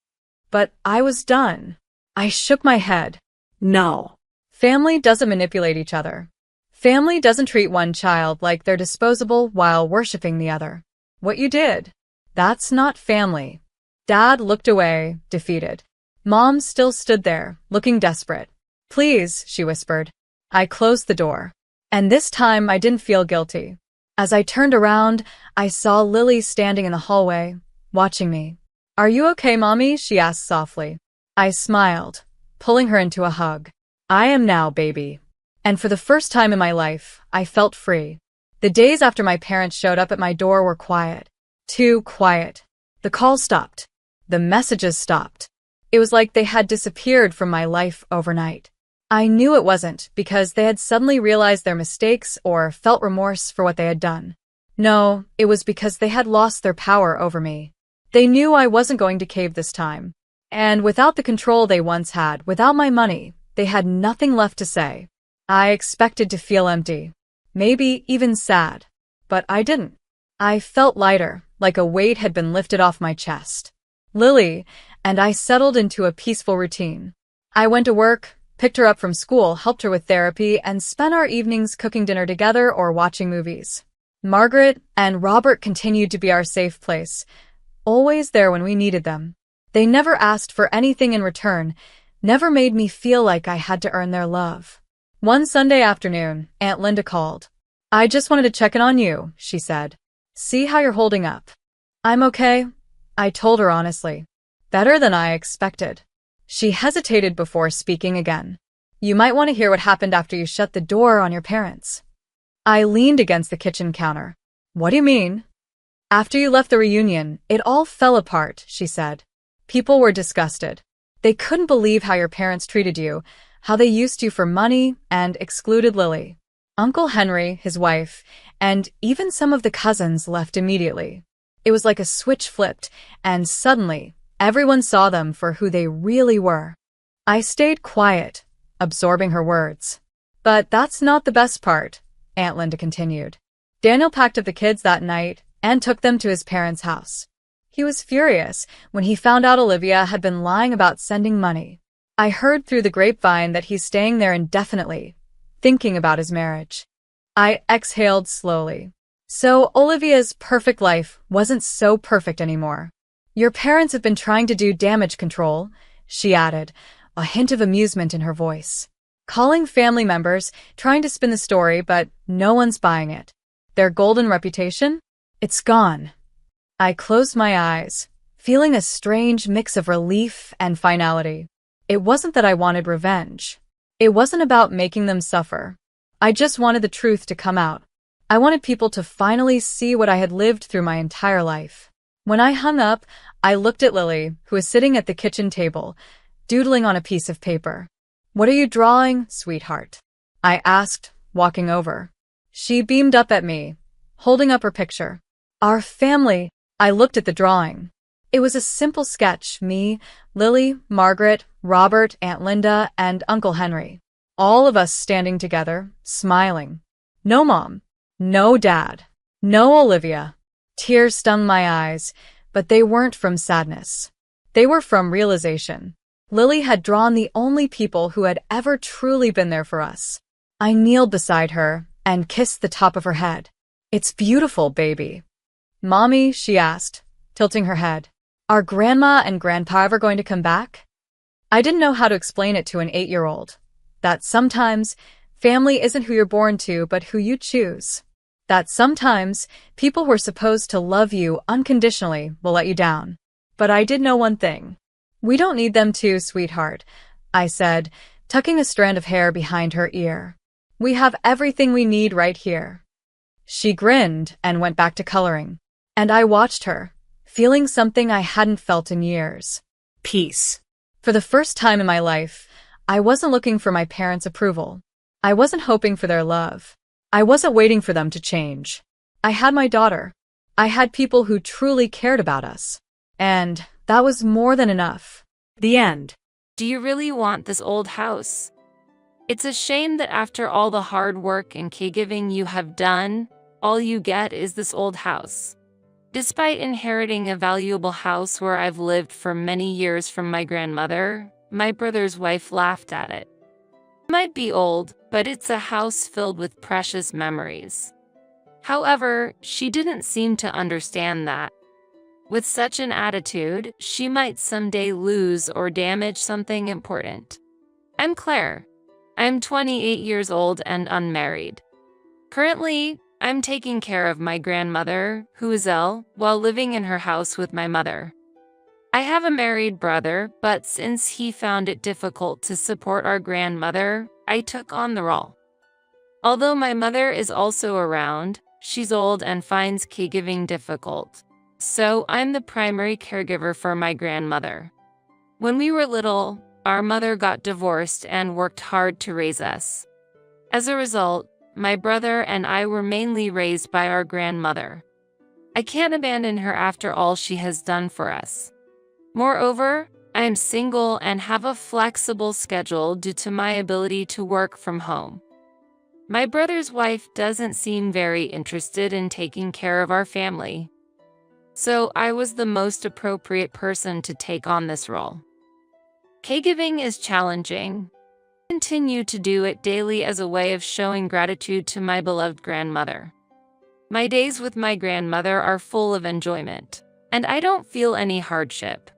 Speaker 2: But I was done. I shook my head. No. Family doesn't manipulate each other. Family doesn't treat one child like they're disposable while worshiping the other. What you did, that's not family. Dad looked away, defeated. Mom still stood there, looking desperate. Please, she whispered. I closed the door. And this time I didn't feel guilty. As I turned around, I saw Lily standing in the hallway, watching me. Are you okay, Mommy? She asked softly. I smiled, pulling her into a hug. I am now, baby. And for the first time in my life, I felt free. The days after my parents showed up at my door were quiet. Too quiet. The calls stopped. The messages stopped. It was like they had disappeared from my life overnight. I knew it wasn't because they had suddenly realized their mistakes or felt remorse for what they had done. No, it was because they had lost their power over me. They knew I wasn't going to cave this time. And without the control they once had, without my money, they had nothing left to say. I expected to feel empty. maybe even sad. But I didn't. I felt lighter, like a weight had been lifted off my chest. Lily and I settled into a peaceful routine. I went to work, picked her up from school, helped her with therapy, and spent our evenings cooking dinner together or watching movies. Margaret and Robert continued to be our safe place, always there when we needed them. They never asked for anything in return, never made me feel like I had to earn their love. One Sunday afternoon, Aunt Linda called. "I just wanted to check in on you," she said. "See how you're holding up." "I'm okay," I told her honestly. "Better than I expected." She hesitated before speaking again. "You might want to hear what happened after you shut the door on your parents." I leaned against the kitchen counter. "What do you mean?" "After you left the reunion, it all fell apart," she said. "People were disgusted. They couldn't believe how your parents treated you, how they used you for money and excluded Lily. Uncle Henry, his wife, and even some of the cousins left immediately. It was like a switch flipped, and suddenly, everyone saw them for who they really were." I stayed quiet, absorbing her words. "But that's not the best part," Aunt Linda continued. "Daniel packed up the kids that night and took them to his parents' house. He was furious when he found out Olivia had been lying about sending money. I heard through the grapevine that he's staying there indefinitely, thinking about his marriage." I exhaled slowly. So Olivia's perfect life wasn't so perfect anymore. "Your parents have been trying to do damage control," she added, a hint of amusement in her voice. "Calling family members, trying to spin the story, but no one's buying it. Their golden reputation? It's gone." I closed my eyes, feeling a strange mix of relief and finality. It wasn't that I wanted revenge. It wasn't about making them suffer. I just wanted the truth to come out. I wanted people to finally see what I had lived through my entire life. When I hung up, I looked at Lily, who was sitting at the kitchen table, doodling on a piece of paper. "What are you drawing, sweetheart?" I asked, walking over. She beamed up at me, holding up her picture. "Our family." I looked at the drawing. It was a simple sketch, me, Lily, Margaret, Robert, Aunt Linda, and Uncle Henry. All of us standing together, smiling. No mom, no dad, no Olivia. Tears stung my eyes, but they weren't from sadness. They were from realization. Lily had drawn the only people who had ever truly been there for us. I kneeled beside her and kissed the top of her head. "It's beautiful, baby." "Mommy," she asked, tilting her head, "are Grandma and Grandpa ever going to come back?" I didn't know how to explain it to an 8-year-old. That sometimes family isn't who you're born to, but who you choose. That sometimes people who are supposed to love you unconditionally will let you down. But I did know one thing. "We don't need them to, sweetheart," I said, tucking a strand of hair behind her ear. "We have everything we need right here." She grinned and went back to coloring. And I watched her, feeling something I hadn't felt in years. Peace. For the first time in my life, I wasn't looking for my parents' approval. I wasn't hoping for their love. I wasn't waiting for them to change. I had my daughter. I had people who truly cared about us. And that was more than enough. The end.
Speaker 3: Do you really want this old house? It's a shame that after all the hard work and caregiving you have done, all you get is this old house. Despite inheriting a valuable house where I've lived for many years from my grandmother, my brother's wife laughed at it. It might be old, but it's a house filled with precious memories. However, she didn't seem to understand that. With such an attitude, she might someday lose or damage something important. I'm Claire. I'm 28 years old and unmarried. Currently, I'm taking care of my grandmother, who is ill, while living in her house with my mother. I have a married brother, but since he found it difficult to support our grandmother, I took on the role. Although my mother is also around, she's old and finds caregiving difficult. So I'm the primary caregiver for my grandmother. When we were little, our mother got divorced and worked hard to raise us. As a result, my brother and I were mainly raised by our grandmother. I can't abandon her after all she has done for us. Moreover, I am single and have a flexible schedule due to my ability to work from home. My brother's wife doesn't seem very interested in taking care of our family. So I was the most appropriate person to take on this role. Caregiving is challenging. I continue to do it daily as a way of showing gratitude to my beloved grandmother. My days with my grandmother are full of enjoyment, and I don't feel any hardship.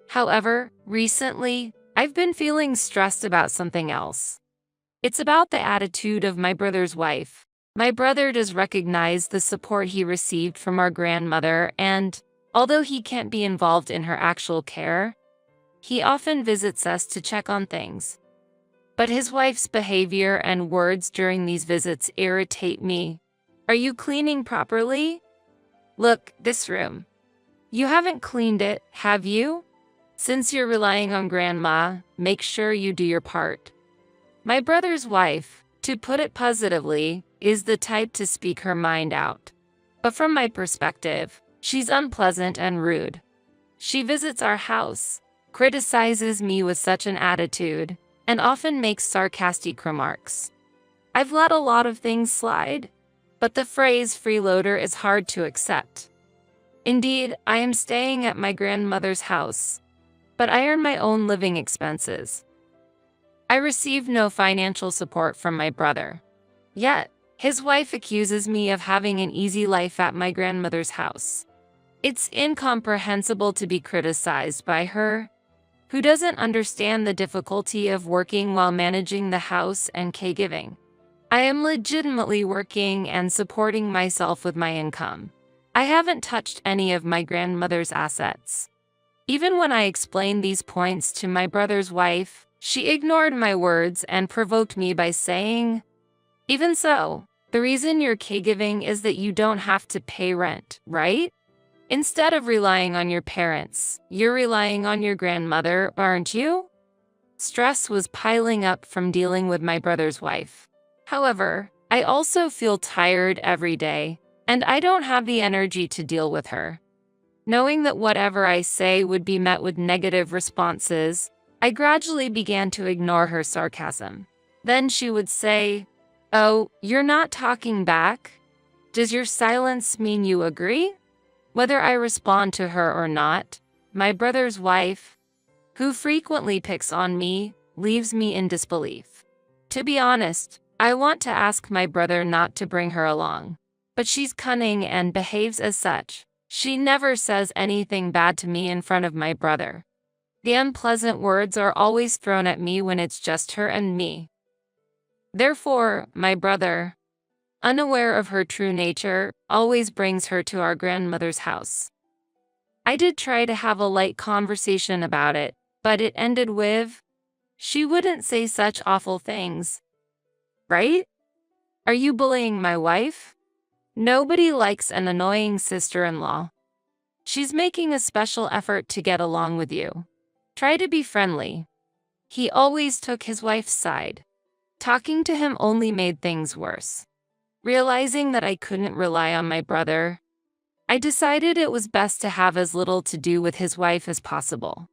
Speaker 3: However, recently, I've been feeling stressed about something else. It's about the attitude of my brother's wife. My brother does recognize the support he received from our grandmother, and although he can't be involved in her actual care, he often visits us to check on things. But his wife's behavior and words during these visits irritate me. Are you cleaning properly? Look, this room. You haven't cleaned it, have you? Since you're relying on Grandma, make sure you do your part. My brother's wife, to put it positively, is the type to speak her mind out. But from my perspective, she's unpleasant and rude. She visits our house, criticizes me with such an attitude, and often makes sarcastic remarks. I've let a lot of things slide, but the phrase freeloader is hard to accept. Indeed, I am staying at my grandmother's house, but I earn my own living expenses. I receive no financial support from my brother. Yet, his wife accuses me of having an easy life at my grandmother's house. It's incomprehensible to be criticized by her, who doesn't understand the difficulty of working while managing the house and caregiving. I am legitimately working and supporting myself with my income. I haven't touched any of my grandmother's assets. Even when I explained these points to my brother's wife, she ignored my words and provoked me by saying, "Even so, the reason you're caregiving is that you don't have to pay rent, right? Instead of relying on your parents, you're relying on your grandmother, aren't you?" Stress was piling up from dealing with my brother's wife. However, I also feel tired every day, and I don't have the energy to deal with her. Knowing that whatever I say would be met with negative responses, I gradually began to ignore her sarcasm. Then she would say, "Oh, you're not talking back? Does your silence mean you agree?" Whether I respond to her or not, my brother's wife, who frequently picks on me, leaves me in disbelief. To be honest, I want to ask my brother not to bring her along, but she's cunning and behaves as such. She never says anything bad to me in front of my brother. The unpleasant words are always thrown at me when it's just her and me. Therefore, my brother, unaware of her true nature, always brings her to our grandmother's house. I did try to have a light conversation about it, but it ended with, "She wouldn't say such awful things. Right? Are you bullying my wife? Nobody likes an annoying sister-in-law. She's making a special effort to get along with you. Try to be friendly." He always took his wife's side. Talking to him only made things worse. Realizing that I couldn't rely on my brother, I decided it was best to have as little to do with his wife as possible.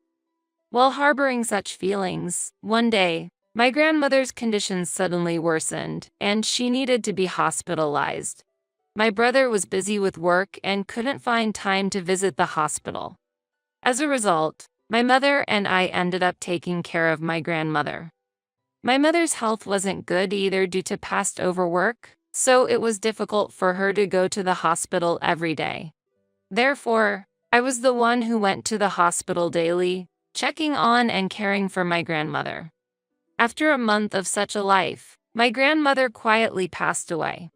Speaker 3: While harboring such feelings, one day, my grandmother's condition suddenly worsened, and she needed to be hospitalized. My brother was busy with work and couldn't find time to visit the hospital. As a result, my mother and I ended up taking care of my grandmother. My mother's health wasn't good either due to past overwork, so it was difficult for her to go to the hospital every day. Therefore, I was the one who went to the hospital daily, checking on and caring for my grandmother. After a month of such a life, my grandmother quietly passed away.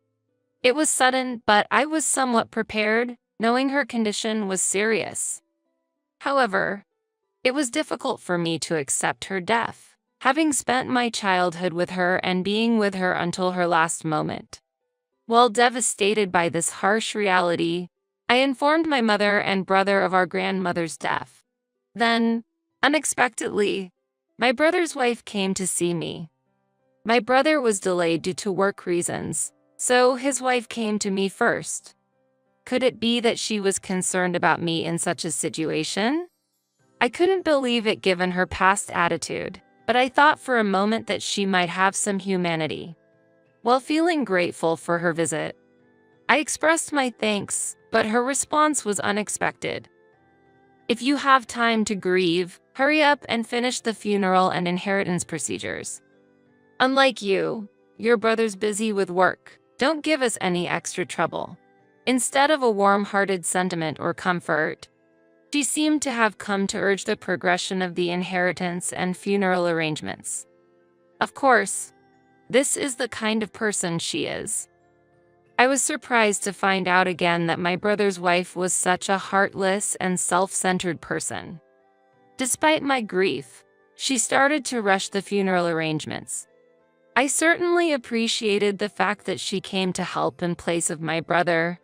Speaker 3: It was sudden, but I was somewhat prepared, knowing her condition was serious. However, it was difficult for me to accept her death, having spent my childhood with her and being with her until her last moment. While devastated by this harsh reality, I informed my mother and brother of our grandmother's death. Then, unexpectedly, my brother's wife came to see me. My brother was delayed due to work reasons, so his wife came to me first. Could it be that she was concerned about me in such a situation? I couldn't believe it given her past attitude, but I thought for a moment that she might have some humanity. While feeling grateful for her visit, I expressed my thanks, but her response was unexpected. "If you have time to grieve, hurry up and finish the funeral and inheritance procedures. Unlike you, your brother's busy with work. Don't give us any extra trouble." Instead of a warm-hearted sentiment or comfort, she seemed to have come to urge the progression of the inheritance and funeral arrangements. Of course, this is the kind of person she is. I was surprised to find out again that my brother's wife was such a heartless and self-centered person. Despite my grief, she started to rush the funeral arrangements. I certainly appreciated the fact that she came to help in place of my brother,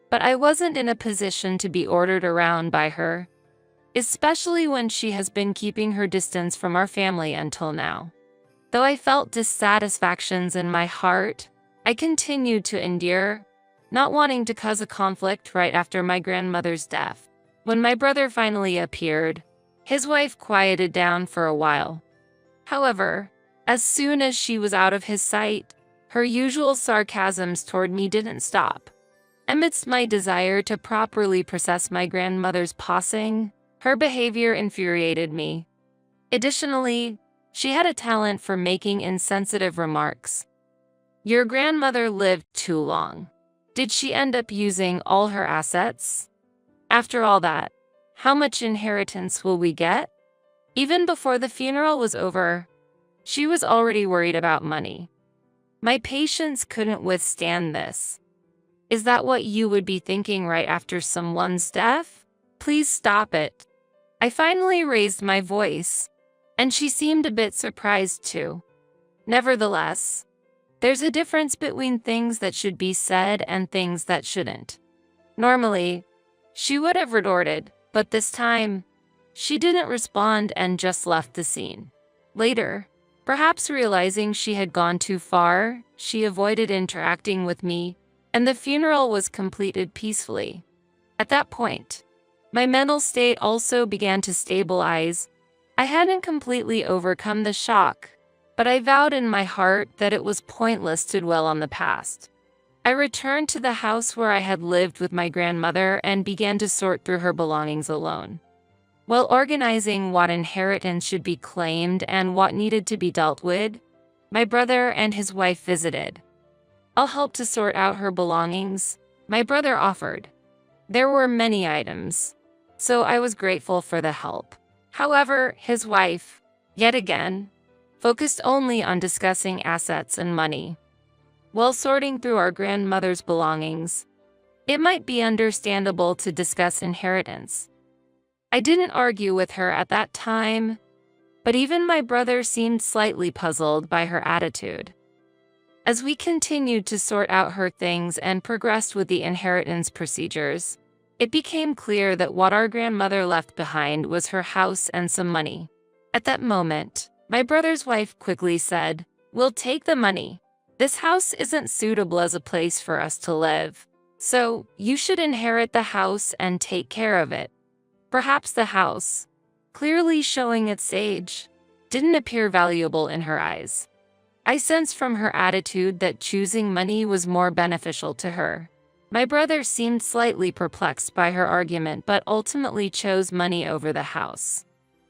Speaker 3: but I wasn't in a position to be ordered around by her, especially when she has been keeping her distance from our family until now. Though I felt dissatisfactions in my heart, I continued to endure, not wanting to cause a conflict right after my grandmother's death. When my brother finally appeared, his wife quieted down for a while. However, as soon as she was out of his sight, her usual sarcasms toward me didn't stop. Amidst my desire to properly process my grandmother's passing, her behavior infuriated me. Additionally, she had a talent for making insensitive remarks. "Your grandmother lived too long. Did she end up using all her assets? After all that, how much inheritance will we get?" Even before the funeral was over, she was already worried about money. My patience couldn't withstand this. "Is that what you would be thinking right after someone's death? Please stop it." I finally raised my voice, and she seemed a bit surprised too. Nevertheless, there's a difference between things that should be said and things that shouldn't. Normally, she would have retorted, but this time, she didn't respond and just left the scene. Later, perhaps realizing she had gone too far, she avoided interacting with me, and the funeral was completed peacefully. At that point, my mental state also began to stabilize. I hadn't completely overcome the shock, but I vowed in my heart that it was pointless to dwell on the past. I returned to the house where I had lived with my grandmother and began to sort through her belongings alone. While organizing what inheritance should be claimed and what needed to be dealt with, my brother and his wife visited. "I'll help to sort out her belongings," my brother offered. There were many items, so I was grateful for the help. However, his wife, yet again, focused only on discussing assets and money. While sorting through our grandmother's belongings, it might be understandable to discuss inheritance. I didn't argue with her at that time, but even my brother seemed slightly puzzled by her attitude. As we continued to sort out her things and progressed with the inheritance procedures, it became clear that what our grandmother left behind was her house and some money. At that moment, my brother's wife quickly said, "We'll take the money. This house isn't suitable as a place for us to live, so you should inherit the house and take care of it." Perhaps the house, clearly showing its age, didn't appear valuable in her eyes. I sensed from her attitude that choosing money was more beneficial to her. My brother seemed slightly perplexed by her argument but ultimately chose money over the house.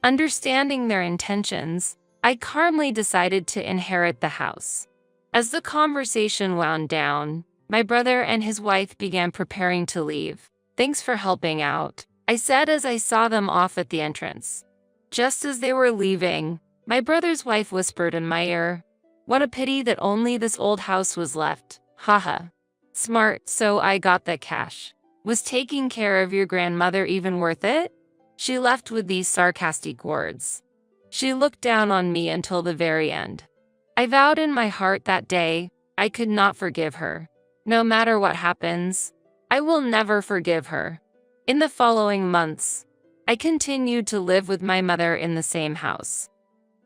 Speaker 3: Understanding their intentions, I calmly decided to inherit the house. As the conversation wound down, my brother and his wife began preparing to leave. "Thanks for helping out," I said as I saw them off at the entrance. Just as they were leaving, my brother's wife whispered in my ear, "What a pity that only this old house was left. Haha. Smart, so I got that cash. Was taking care of your grandmother even worth it?" She left with these sarcastic words. She looked down on me until the very end. I vowed in my heart that day I could not forgive her. No matter what happens, I will never forgive her. In the following months, I continued to live with my mother in the same house.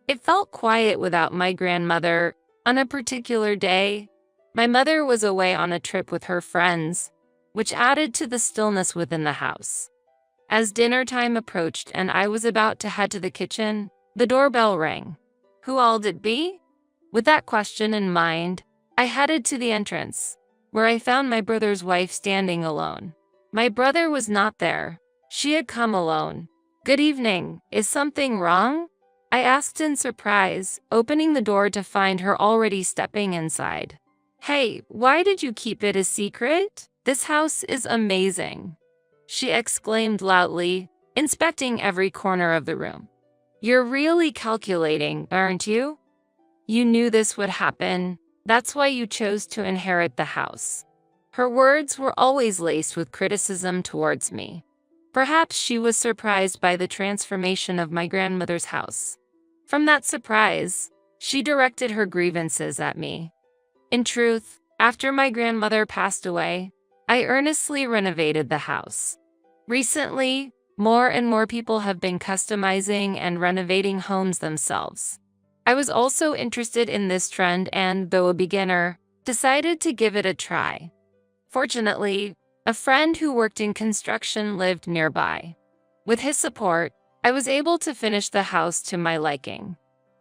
Speaker 3: It felt quiet without my grandmother. On a particular day, my mother was away on a trip with her friends, which added to the stillness within the house. As dinner time approached and I was about to head to the kitchen, the doorbell rang. Who all'd it be? With that question in mind, I headed to the entrance, where I found my brother's wife standing alone. My brother was not there. She had come alone. "Good evening. Is something wrong?" I asked in surprise, opening the door to find her already stepping inside. "Hey, why did you keep it a secret? This house is amazing," she exclaimed loudly, inspecting every corner of the room. "You're really calculating, aren't you? You knew this would happen. That's why you chose to inherit the house." Her words were always laced with criticism towards me. Perhaps she was surprised by the transformation of my grandmother's house. From that surprise, she directed her grievances at me. In truth, after my grandmother passed away, I earnestly renovated the house. Recently, more and more people have been customizing and renovating homes themselves. I was also interested in this trend and, though a beginner, decided to give it a try. Fortunately, a friend who worked in construction lived nearby. With his support, I was able to finish the house to my liking.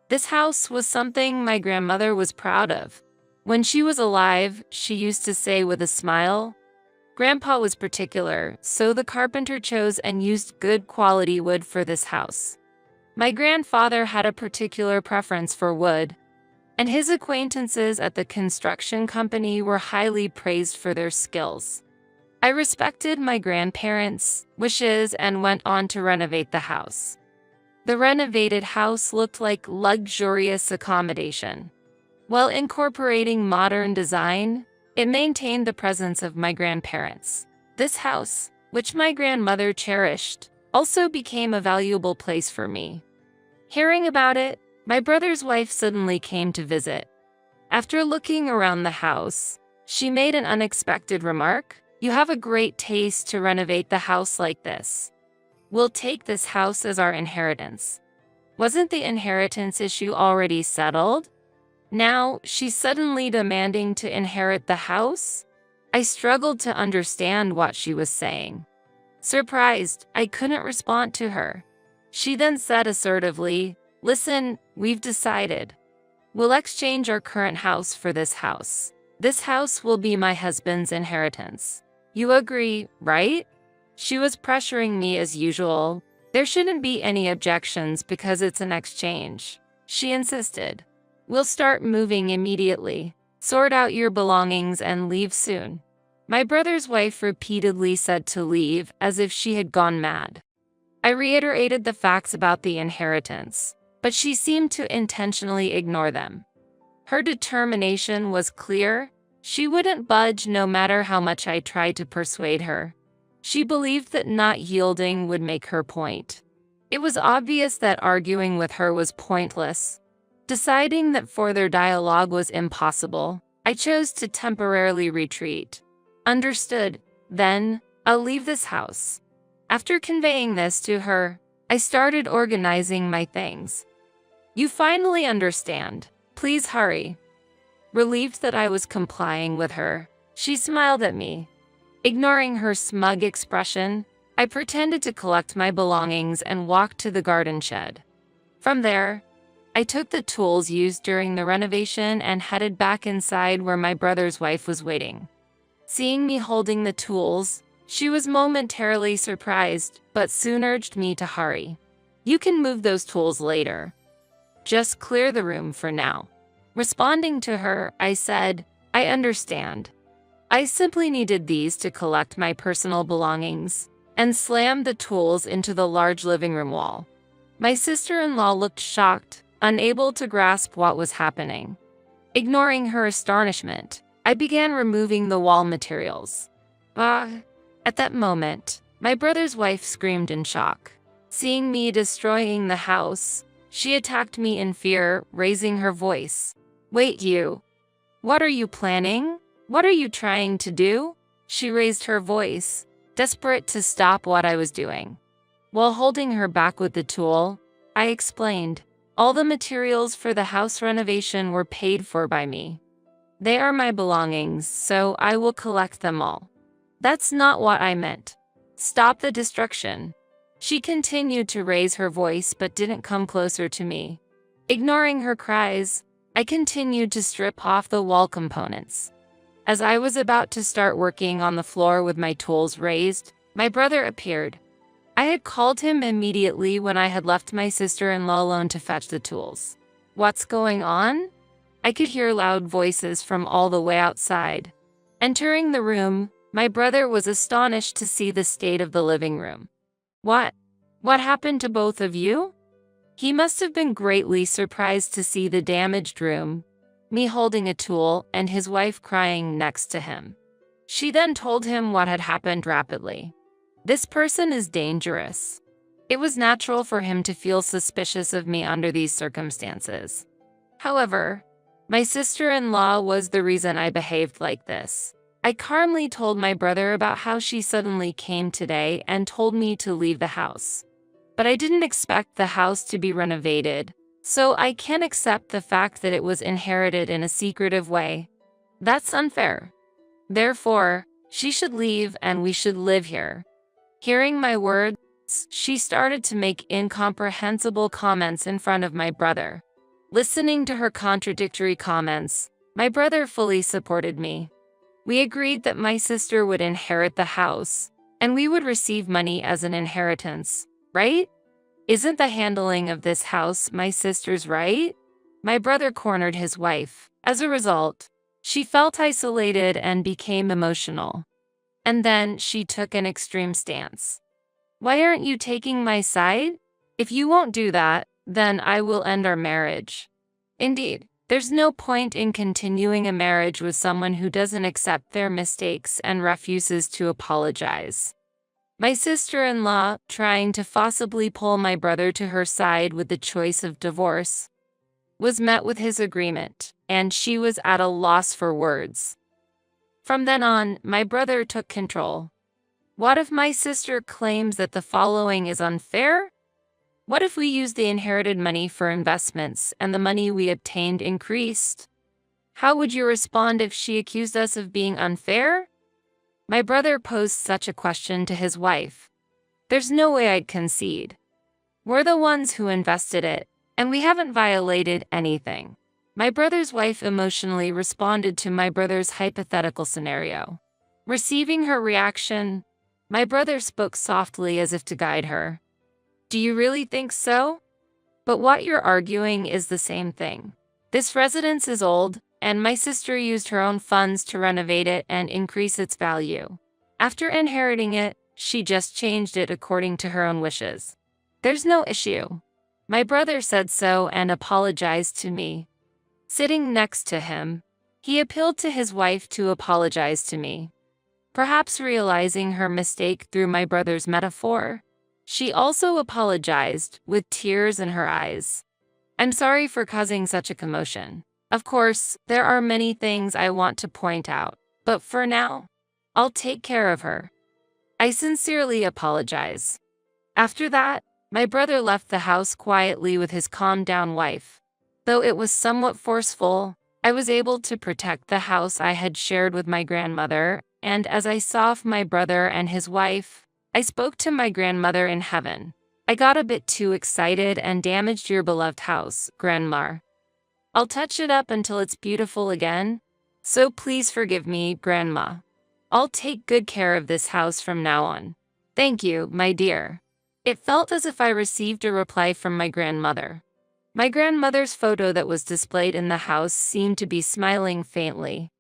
Speaker 3: This house was something my grandmother was proud of. When she was alive, she used to say with a smile, "Grandpa was particular, so the carpenter chose and used good quality wood for this house." My grandfather had a particular preference for wood, and his acquaintances at the construction company were highly praised for their skills. I respected my grandparents' wishes and went on to renovate the house. The renovated house looked like luxurious accommodation. While incorporating modern design, it maintained the presence of my grandparents. This house, which my grandmother cherished, also became a valuable place for me. Hearing about it, my brother's wife suddenly came to visit. After looking around the house, she made an unexpected remark. "You have a great taste to renovate the house like this. We'll take this house as our inheritance." Wasn't the inheritance issue already settled? Now, she's suddenly demanding to inherit the house? I struggled to understand what she was saying. Surprised, I couldn't respond to her. She then said assertively, "Listen, we've decided. We'll exchange our current house for this house. This house will be my husband's inheritance. You agree, right?" She was pressuring me as usual. "There shouldn't be any objections because it's an exchange," she insisted. "We'll start moving immediately. Sort out your belongings and leave soon." My brother's wife repeatedly said to leave as if she had gone mad. I reiterated the facts about the inheritance, but she seemed to intentionally ignore them. Her determination was clear. She wouldn't budge no matter how much I tried to persuade her. She believed that not yielding would make her point. It was obvious that arguing with her was pointless. Deciding that further dialogue was impossible, I chose to temporarily retreat. "Understood. Then, I'll leave this house." After conveying this to her, I started organizing my things. "You finally understand. Please hurry." Relieved that I was complying with her, she smiled at me. Ignoring her smug expression, I pretended to collect my belongings and walked to the garden shed. From there, I took the tools used during the renovation and headed back inside where my brother's wife was waiting. Seeing me holding the tools, she was momentarily surprised, but soon urged me to hurry. "You can move those tools later. Just clear the room for now." Responding to her, I said, "I understand. I simply needed these to collect my personal belongings," and slammed the tools into the large living room wall. My sister-in-law looked shocked, unable to grasp what was happening. Ignoring her astonishment, I began removing the wall materials. At that moment, my brother's wife screamed in shock. Seeing me destroying the house, she attacked me in fear, raising her voice. "Wait, you! What are you planning? What are you trying to do?" She raised her voice, desperate to stop what I was doing. While holding her back with the tool, I explained, "All the materials for the house renovation were paid for by me. They are my belongings, so I will collect them all." "That's not what I meant. Stop the destruction." She continued to raise her voice but didn't come closer to me. Ignoring her cries, I continued to strip off the wall components. As I was about to start working on the floor with my tools raised, my brother appeared. I had called him immediately when I had left my sister-in-law alone to fetch the tools. "What's going on?" I could hear loud voices from all the way outside. Entering the room, my brother was astonished to see the state of the living room. What happened to both of you?" He must have been greatly surprised to see the damaged room, me holding a tool, and his wife crying next to him. She then told him what had happened rapidly. "This person is dangerous." It was natural for him to feel suspicious of me under these circumstances. However, my sister-in-law was the reason I behaved like this. I calmly told my brother about how she suddenly came today and told me to leave the house. But I didn't expect the house to be renovated, so I can't accept the fact that it was inherited in a secretive way. That's unfair. Therefore, she should leave and we should live here. Hearing my words, she started to make incomprehensible comments in front of my brother. Listening to her contradictory comments, my brother fully supported me. We agreed that my sister would inherit the house, and we would receive money as an inheritance, right? Isn't the handling of this house my sister's right? My brother cornered his wife. As a result, she felt isolated and became emotional. And then she took an extreme stance. "Why aren't you taking my side? If you won't do that, then I will end our marriage." Indeed, there's no point in continuing a marriage with someone who doesn't accept their mistakes and refuses to apologize. My sister-in-law, trying to forcibly pull my brother to her side with the choice of divorce, was met with his agreement, and she was at a loss for words. From then on, my brother took control. What if my sister claims that the following is unfair? What if we used the inherited money for investments and the money we obtained increased? How would you respond if she accused us of being unfair? My brother posed such a question to his wife. There's no way I'd concede. We're the ones who invested it, and we haven't violated anything. My brother's wife emotionally responded to my brother's hypothetical scenario. Receiving her reaction, my brother spoke softly as if to guide her. "Do you really think so? But what you're arguing is the same thing. This residence is old, and my sister used her own funds to renovate it and increase its value. After inheriting it, she just changed it according to her own wishes. There's no issue." My brother said so and apologized to me. Sitting next to him, he appealed to his wife to apologize to me. Perhaps realizing her mistake through my brother's metaphor, she also apologized with tears in her eyes. "I'm sorry for causing such a commotion. Of course, there are many things I want to point out, but for now, I'll take care of her. I sincerely apologize." After that, my brother left the house quietly with his calmed-down wife. Though it was somewhat forceful, I was able to protect the house I had shared with my grandmother, and as I saw my brother and his wife, I spoke to my grandmother in heaven. "I got a bit too excited and damaged your beloved house, Grandma. I'll touch it up until it's beautiful again, so please forgive me, Grandma. I'll take good care of this house from now on. Thank you, my dear." It felt as if I received a reply from my grandmother. My grandmother's photo that was displayed in the house seemed to be smiling faintly.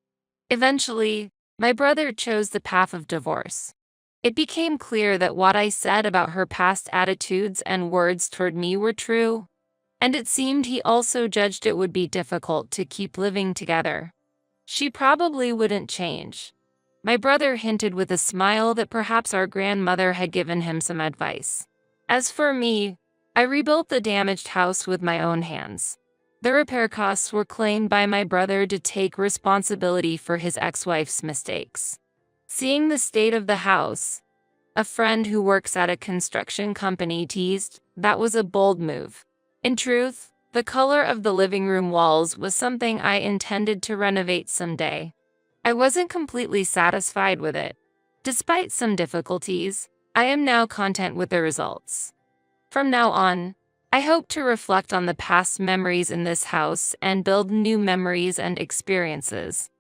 Speaker 3: Eventually, my brother chose the path of divorce. It became clear that what I said about her past attitudes and words toward me were true, and it seemed he also judged it would be difficult to keep living together. She probably wouldn't change. My brother hinted with a smile that perhaps our grandmother had given him some advice. As for me, I rebuilt the damaged house with my own hands. The repair costs were claimed by my brother to take responsibility for his ex-wife's mistakes. Seeing the state of the house, a friend who works at a construction company teased, that was a bold move. In truth, the color of the living room walls was something I intended to renovate someday. I wasn't completely satisfied with it. Despite some difficulties, I am now content with the results. From now on, I hope to reflect on the past memories in this house and build new memories and experiences.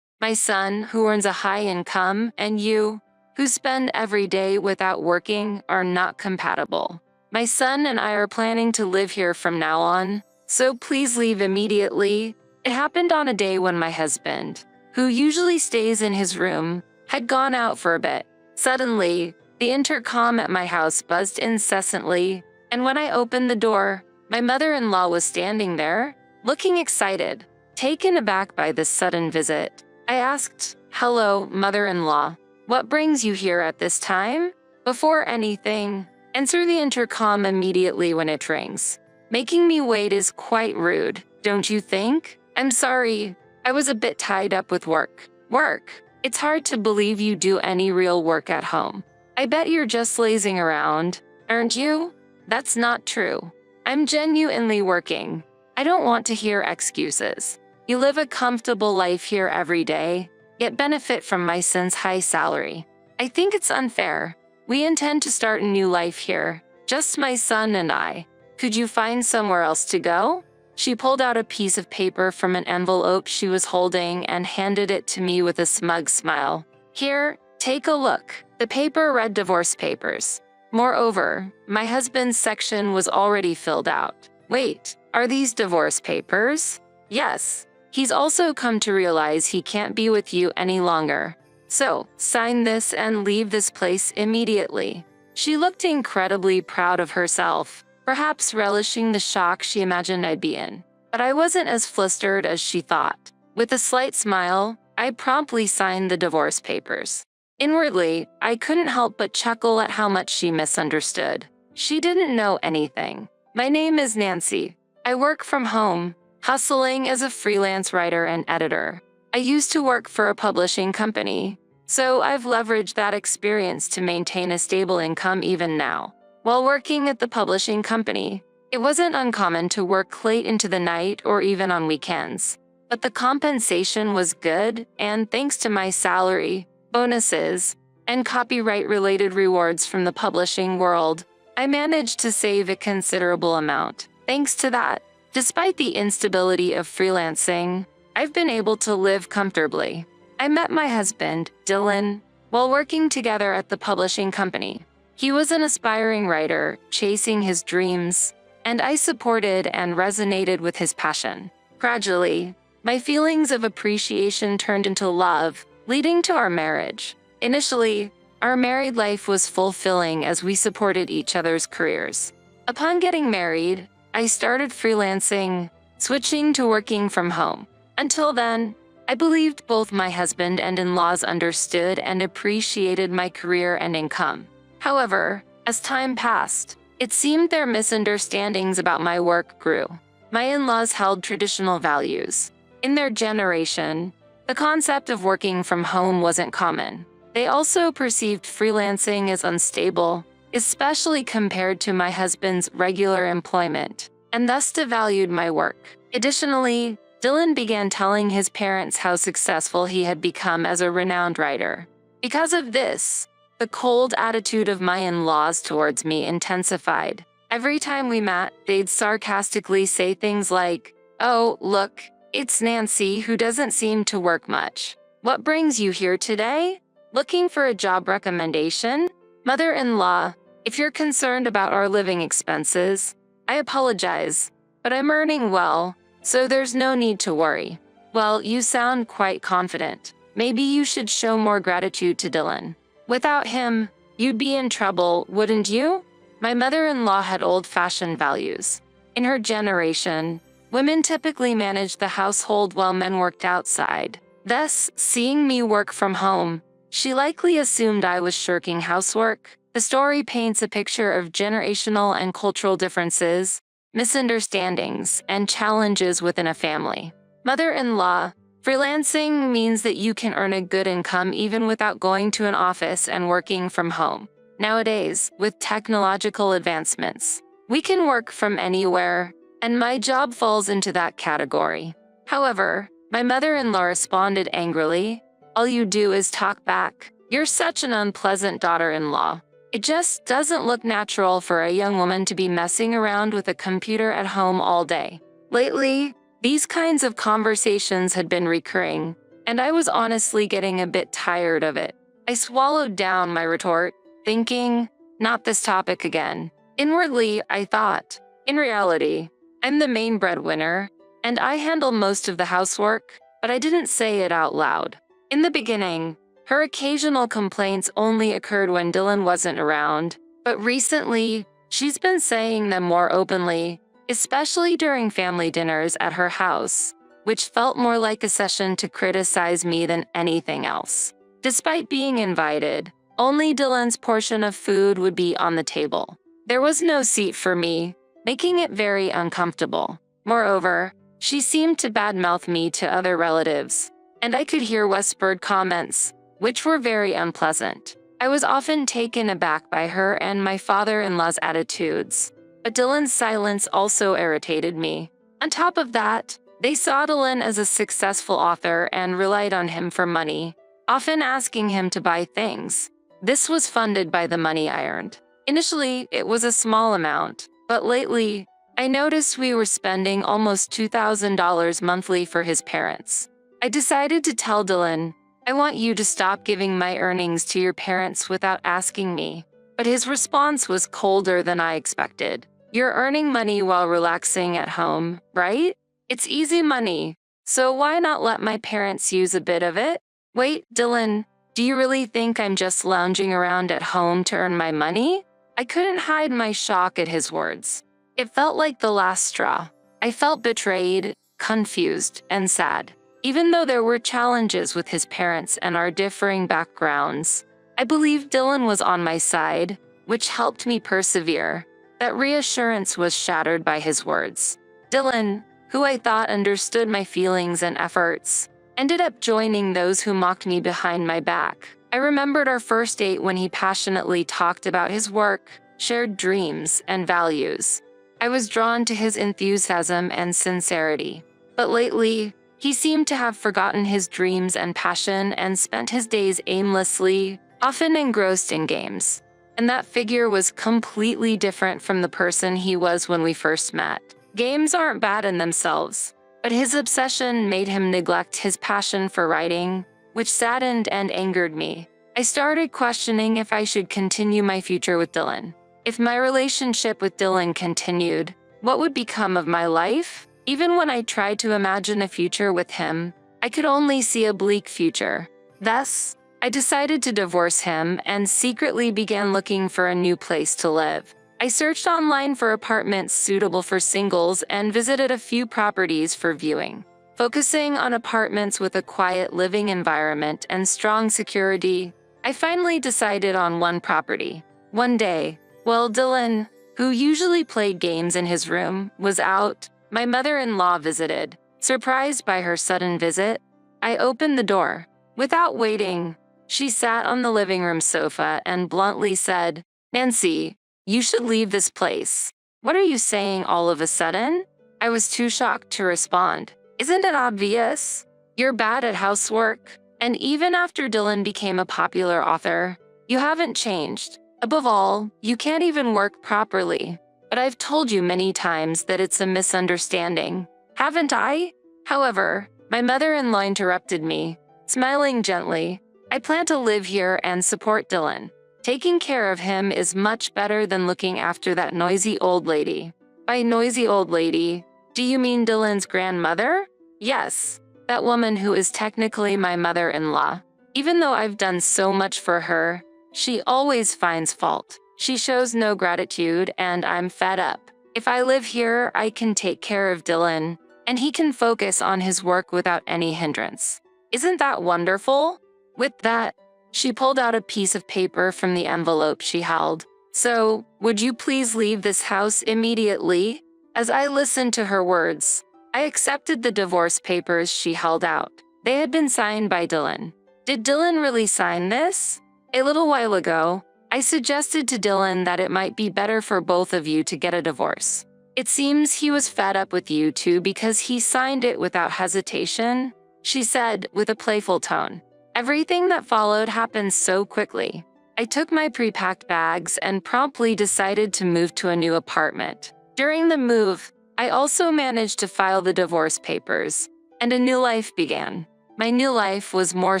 Speaker 3: My son, who earns a high income, and you, who spend every day without working, are not compatible. My son and I are planning to live here from now on, so please leave immediately. It happened on a day when my husband, who usually stays in his room, had gone out for a bit. Suddenly, the intercom at my house buzzed incessantly, and when I opened the door, my mother-in-law was standing there, looking excited. Taken aback by this sudden visit, I asked, "Hello, mother-in-law. What brings you here at this time?" "Before anything, answer the intercom immediately when it rings. Making me wait is quite rude, don't you think?" "I'm sorry, I was a bit tied up with work." "Work? It's hard to believe you do any real work at home. I bet you're just lazing around, aren't you?" "That's not true. I'm genuinely working. I don't want to hear excuses. You live a comfortable life here every day, yet benefit from my son's high salary. I think it's unfair. We intend to start a new life here, just my son and I. Could you find somewhere else to go?" She pulled out a piece of paper from an envelope she was holding and handed it to me with a smug smile. "Here, take a look." The paper read divorce papers. Moreover, my husband's section was already filled out. "Wait, are these divorce papers?" "Yes. He's also come to realize he can't be with you any longer. So, sign this and leave this place immediately." She looked incredibly proud of herself, perhaps relishing the shock she imagined I'd be in. But I wasn't as flustered as she thought. With a slight smile, I promptly signed the divorce papers. Inwardly, I couldn't help but chuckle at how much she misunderstood. She didn't know anything. "My name is Nancy. I work from home, hustling as a freelance writer and editor. I used to work for a publishing company, so I've leveraged that experience to maintain a stable income even now. While working at the publishing company, it wasn't uncommon to work late into the night or even on weekends. But the compensation was good, and thanks to my salary, bonuses, and copyright-related rewards from the publishing world, I managed to save a considerable amount. Thanks to that, despite the instability of freelancing, I've been able to live comfortably. I met my husband, Dylan, while working together at the publishing company. He was an aspiring writer, chasing his dreams, and I supported and resonated with his passion. Gradually, my feelings of appreciation turned into love, leading to our marriage. Initially, our married life was fulfilling as we supported each other's careers. Upon getting married, I started freelancing, switching to working from home. Until then, I believed both my husband and in-laws understood and appreciated my career and income. However, as time passed, it seemed their misunderstandings about my work grew. My in-laws held traditional values. In their generation, the concept of working from home wasn't common. They also perceived freelancing as unstable, especially compared to my husband's regular employment, and thus devalued my work. Additionally, Dylan began telling his parents how successful he had become as a renowned writer. Because of this, the cold attitude of my in-laws towards me intensified. Every time we met, they'd sarcastically say things like, "Oh, look, it's Nancy who doesn't seem to work much. What brings you here today? Looking for a job recommendation? Mother-in-law, if you're concerned about our living expenses, I apologize, but I'm earning well, so there's no need to worry." "Well, you sound quite confident. Maybe you should show more gratitude to Dylan. Without him, you'd be in trouble, wouldn't you?" My mother-in-law had old-fashioned values. In her generation, women typically managed the household while men worked outside. Thus, seeing me work from home, she likely assumed I was shirking housework. The story paints a picture of generational and cultural differences, misunderstandings, and challenges within a family. Mother-in-law, freelancing means that you can earn a good income even without going to an office and working from home. Nowadays, with technological advancements, we can work from anywhere, and my job falls into that category. However, my mother-in-law responded angrily, "All you do is talk back. You're such an unpleasant daughter-in-law. It just doesn't look natural for a young woman to be messing around with a computer at home all day. Lately, these kinds of conversations had been recurring, and I was honestly getting a bit tired of it. I swallowed down my retort, thinking, not this topic again. Inwardly, I thought, in reality, I'm the main breadwinner, and I handle most of the housework, but I didn't say it out loud. In the beginning, her occasional complaints only occurred when Dylan wasn't around, but recently, she's been saying them more openly, especially during family dinners at her house, which felt more like a session to criticize me than anything else. Despite being invited, only Dylan's portion of food would be on the table. There was no seat for me, making it very uncomfortable. Moreover, she seemed to badmouth me to other relatives, and I could hear whispered comments, which were very unpleasant. I was often taken aback by her and my father-in-law's attitudes, but Dylan's silence also irritated me. On top of that, they saw Dylan as a successful author and relied on him for money, often asking him to buy things. This was funded by the money I earned. Initially, it was a small amount, but lately, I noticed we were spending almost $2,000 monthly for his parents. I decided to tell Dylan, I want you to stop giving my earnings to your parents without asking me. But his response was colder than I expected. You're earning money while relaxing at home, right? It's easy money, so why not let my parents use a bit of it? Wait, Dylan, do you really think I'm just lounging around at home to earn my money? I couldn't hide my shock at his words. It felt like the last straw. I felt betrayed, confused, and sad. Even though there were challenges with his parents and our differing backgrounds, I believed Dylan was on my side, which helped me persevere. That reassurance was shattered by his words. Dylan, who I thought understood my feelings and efforts, ended up joining those who mocked me behind my back. I remembered our first date when he passionately talked about his work, shared dreams, and values. I was drawn to his enthusiasm and sincerity. But lately, he seemed to have forgotten his dreams and passion and spent his days aimlessly, often engrossed in games. And that figure was completely different from the person he was when we first met. Games aren't bad in themselves, but his obsession made him neglect his passion for writing, which saddened and angered me. I started questioning if I should continue my future with Dylan. If my relationship with Dylan continued, what would become of my life? Even when I tried to imagine a future with him, I could only see a bleak future. Thus, I decided to divorce him and secretly began looking for a new place to live. I searched online for apartments suitable for singles and visited a few properties for viewing. Focusing on apartments with a quiet living environment and strong security, I finally decided on one property. One day, while Dylan, who usually played games in his room, was out, my mother-in-law visited. Surprised by her sudden visit, I opened the door. Without waiting, she sat on the living room sofa and bluntly said, "Nancy, you should leave this place. What are you saying all of a sudden?" I was too shocked to respond. "Isn't it obvious? You're bad at housework, and even after Dylan became a popular author, you haven't changed. Above all, you can't even work properly. But I've told you many times that it's a misunderstanding, haven't I?" However, my mother-in-law interrupted me, smiling gently. "I plan to live here and support Dylan. Taking care of him is much better than looking after that noisy old lady." By noisy old lady, do you mean Dylan's grandmother? Yes, that woman who is technically my mother-in-law. Even though I've done so much for her, she always finds fault. She shows no gratitude, and I'm fed up. If I live here, I can take care of Dylan, and he can focus on his work without any hindrance. Isn't that wonderful? With that, she pulled out a piece of paper from the envelope she held. "So, would you please leave this house immediately?" As I listened to her words, I accepted the divorce papers she held out. They had been signed by Dylan. Did Dylan really sign this? A little while ago, I suggested to Dylan that it might be better for both of you to get a divorce. It seems he was fed up with you two because he signed it without hesitation, she said with a playful tone. Everything that followed happened so quickly. I took my pre-packed bags and promptly decided to move to a new apartment. During the move, I also managed to file the divorce papers, and a new life began. My new life was more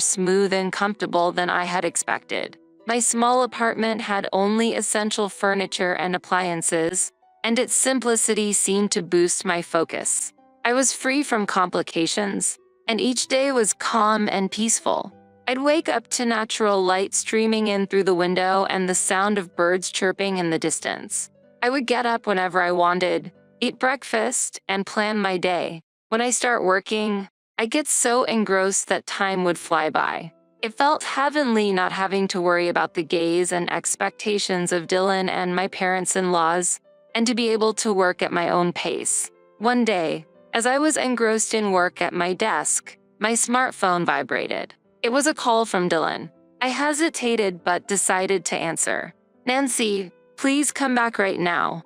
Speaker 3: smooth and comfortable than I had expected. My small apartment had only essential furniture and appliances, and its simplicity seemed to boost my focus. I was free from complications, and each day was calm and peaceful. I'd wake up to natural light streaming in through the window and the sound of birds chirping in the distance. I would get up whenever I wanted, eat breakfast, and plan my day. When I start working, I get so engrossed that time would fly by. It felt heavenly not having to worry about the gaze and expectations of Dylan and my parents-in-laws, and to be able to work at my own pace. One day, as I was engrossed in work at my desk, my smartphone vibrated. It was a call from Dylan. I hesitated but decided to answer. "Nancy, please come back right now."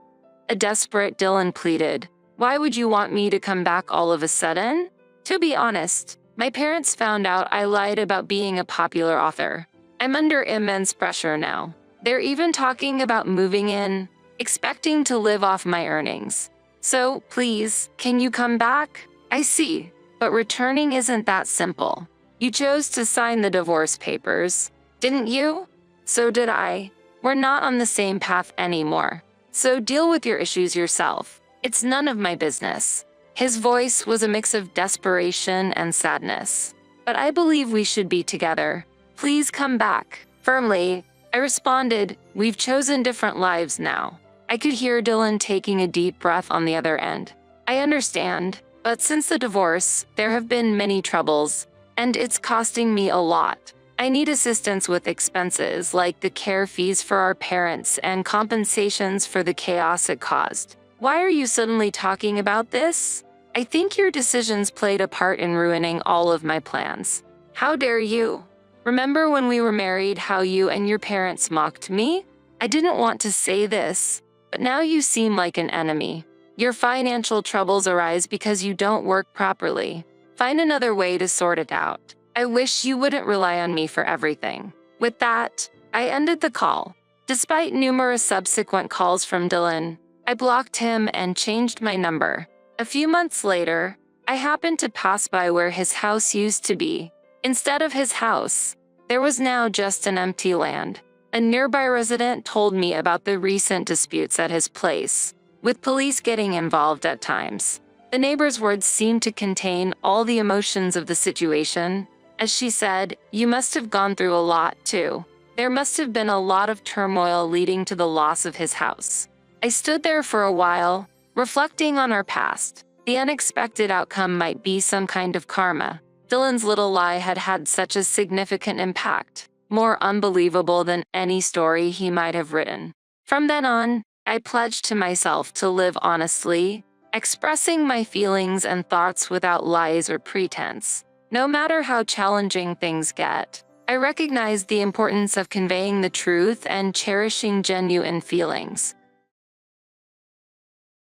Speaker 3: A desperate Dylan pleaded. "Why would you want me to come back all of a sudden?" To be honest, my parents found out I lied about being a popular author. I'm under immense pressure now. They're even talking about moving in, expecting to live off my earnings. So, please, can you come back? I see, but returning isn't that simple. You chose to sign the divorce papers, didn't you? So did I. We're not on the same path anymore. So deal with your issues yourself. It's none of my business. His voice was a mix of desperation and sadness. But I believe we should be together. Please come back. Firmly, I responded, "We've chosen different lives now." I could hear Dylan taking a deep breath on the other end. "I understand, but since the divorce, there have been many troubles, and it's costing me a lot. I need assistance with expenses like the care fees for our parents and compensations for the chaos it caused. Why are you suddenly talking about this? I think your decisions played a part in ruining all of my plans. How dare you? Remember when we were married how you and your parents mocked me? I didn't want to say this, but now you seem like an enemy. Your financial troubles arise because you don't work properly. Find another way to sort it out. I wish you wouldn't rely on me for everything." With that, I ended the call. Despite numerous subsequent calls from Dylan, I blocked him and changed my number. A few months later, I happened to pass by where his house used to be. Instead of his house, there was now just an empty land. A nearby resident told me about the recent disputes at his place, with police getting involved at times. The neighbor's words seemed to contain all the emotions of the situation. As she said, "You must have gone through a lot, too. There must have been a lot of turmoil leading to the loss of his house." I stood there for a while, reflecting on our past. The unexpected outcome might be some kind of karma. Dylan's little lie had had such a significant impact, more unbelievable than any story he might have written. From then on, I pledged to myself to live honestly, expressing my feelings and thoughts without lies or pretense. No matter how challenging things get, I recognize the importance of conveying the truth and cherishing genuine feelings.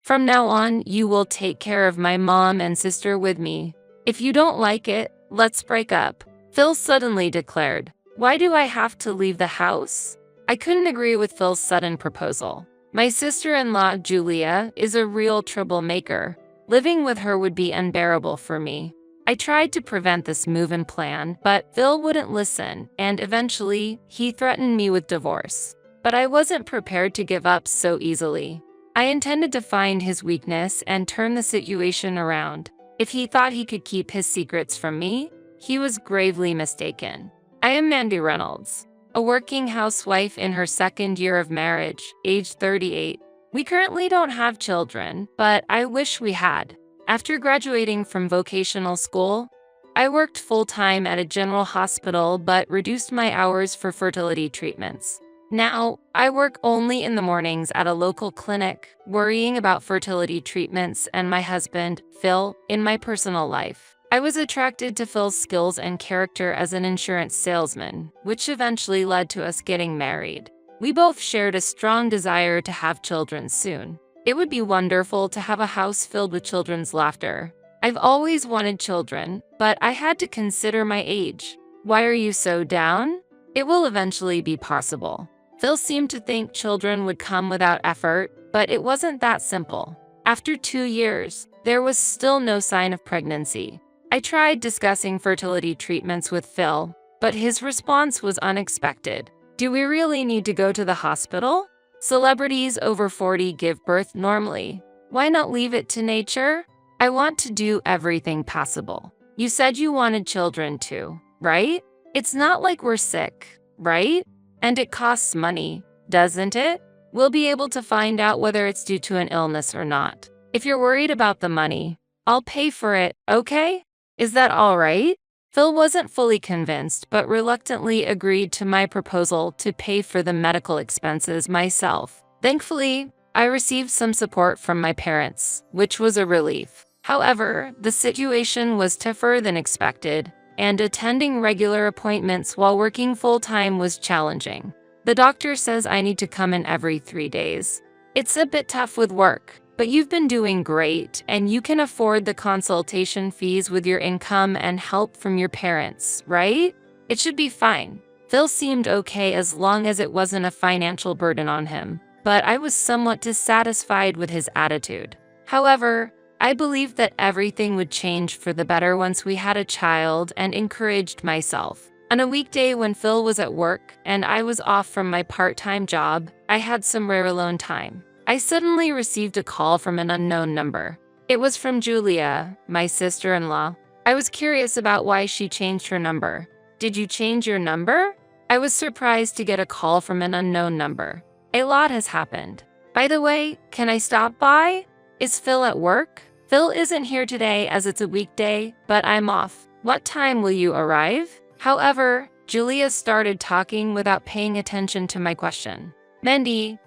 Speaker 3: From now on, you will take care of my mom and sister with me. If you don't like it, let's break up, Phil suddenly declared. Why do I have to leave the house? I couldn't agree with Phil's sudden proposal. My sister-in-law, Julia, is a real troublemaker. Living with her would be unbearable for me. I tried to prevent this move-in plan, but Phil wouldn't listen, and eventually, he threatened me with divorce. But I wasn't prepared to give up so easily. I intended to find his weakness and turn the situation around. If he thought he could keep his secrets from me, he was gravely mistaken. I am Mandy Reynolds, a working housewife in her second year of marriage, aged 38. We currently don't have children, but I wish we had. After graduating from vocational school, I worked full-time at a general hospital but reduced my hours for fertility treatments. Now, I work only in the mornings at a local clinic, worrying about fertility treatments and my husband, Phil, in my personal life. I was attracted to Phil's skills and character as an insurance salesman, which eventually led to us getting married. We both shared a strong desire to have children soon. It would be wonderful to have a house filled with children's laughter. I've always wanted children, but I had to consider my age. Why are you so down? It will eventually be possible. Phil seemed to think children would come without effort, but it wasn't that simple. After 2 years, there was still no sign of pregnancy. I tried discussing fertility treatments with Phil, but his response was unexpected. Do we really need to go to the hospital? Celebrities over 40 give birth normally. Why not leave it to nature? I want to do everything possible. You said you wanted children too, right? It's not like we're sick, right? And it costs money, doesn't it? We'll be able to find out whether it's due to an illness or not. If you're worried about the money, I'll pay for it, okay? Is that all right? Phil wasn't fully convinced, but reluctantly agreed to my proposal to pay for the medical expenses myself. Thankfully, I received some support from my parents, which was a relief. However, the situation was tougher than expected, and attending regular appointments while working full-time was challenging. The doctor says I need to come in every 3 days. It's a bit tough with work, but you've been doing great, and you can afford the consultation fees with your income and help from your parents, right? It should be fine. Phil seemed okay as long as it wasn't a financial burden on him, but I was somewhat dissatisfied with his attitude. However, I believed that everything would change for the better once we had a child and encouraged myself. On a weekday when Phil was at work and I was off from my part-time job, I had some rare alone time. I suddenly received a call from an unknown number. It was from Julia, my sister-in-law. I was curious about why she changed her number. Did you change your number? I was surprised to get a call from an unknown number. A lot has happened. By the way, can I stop by? Is Phil at work? Phil isn't here today as it's a weekday, but I'm off. What time will you arrive? However, Julia started talking without paying attention to my question. Mandy,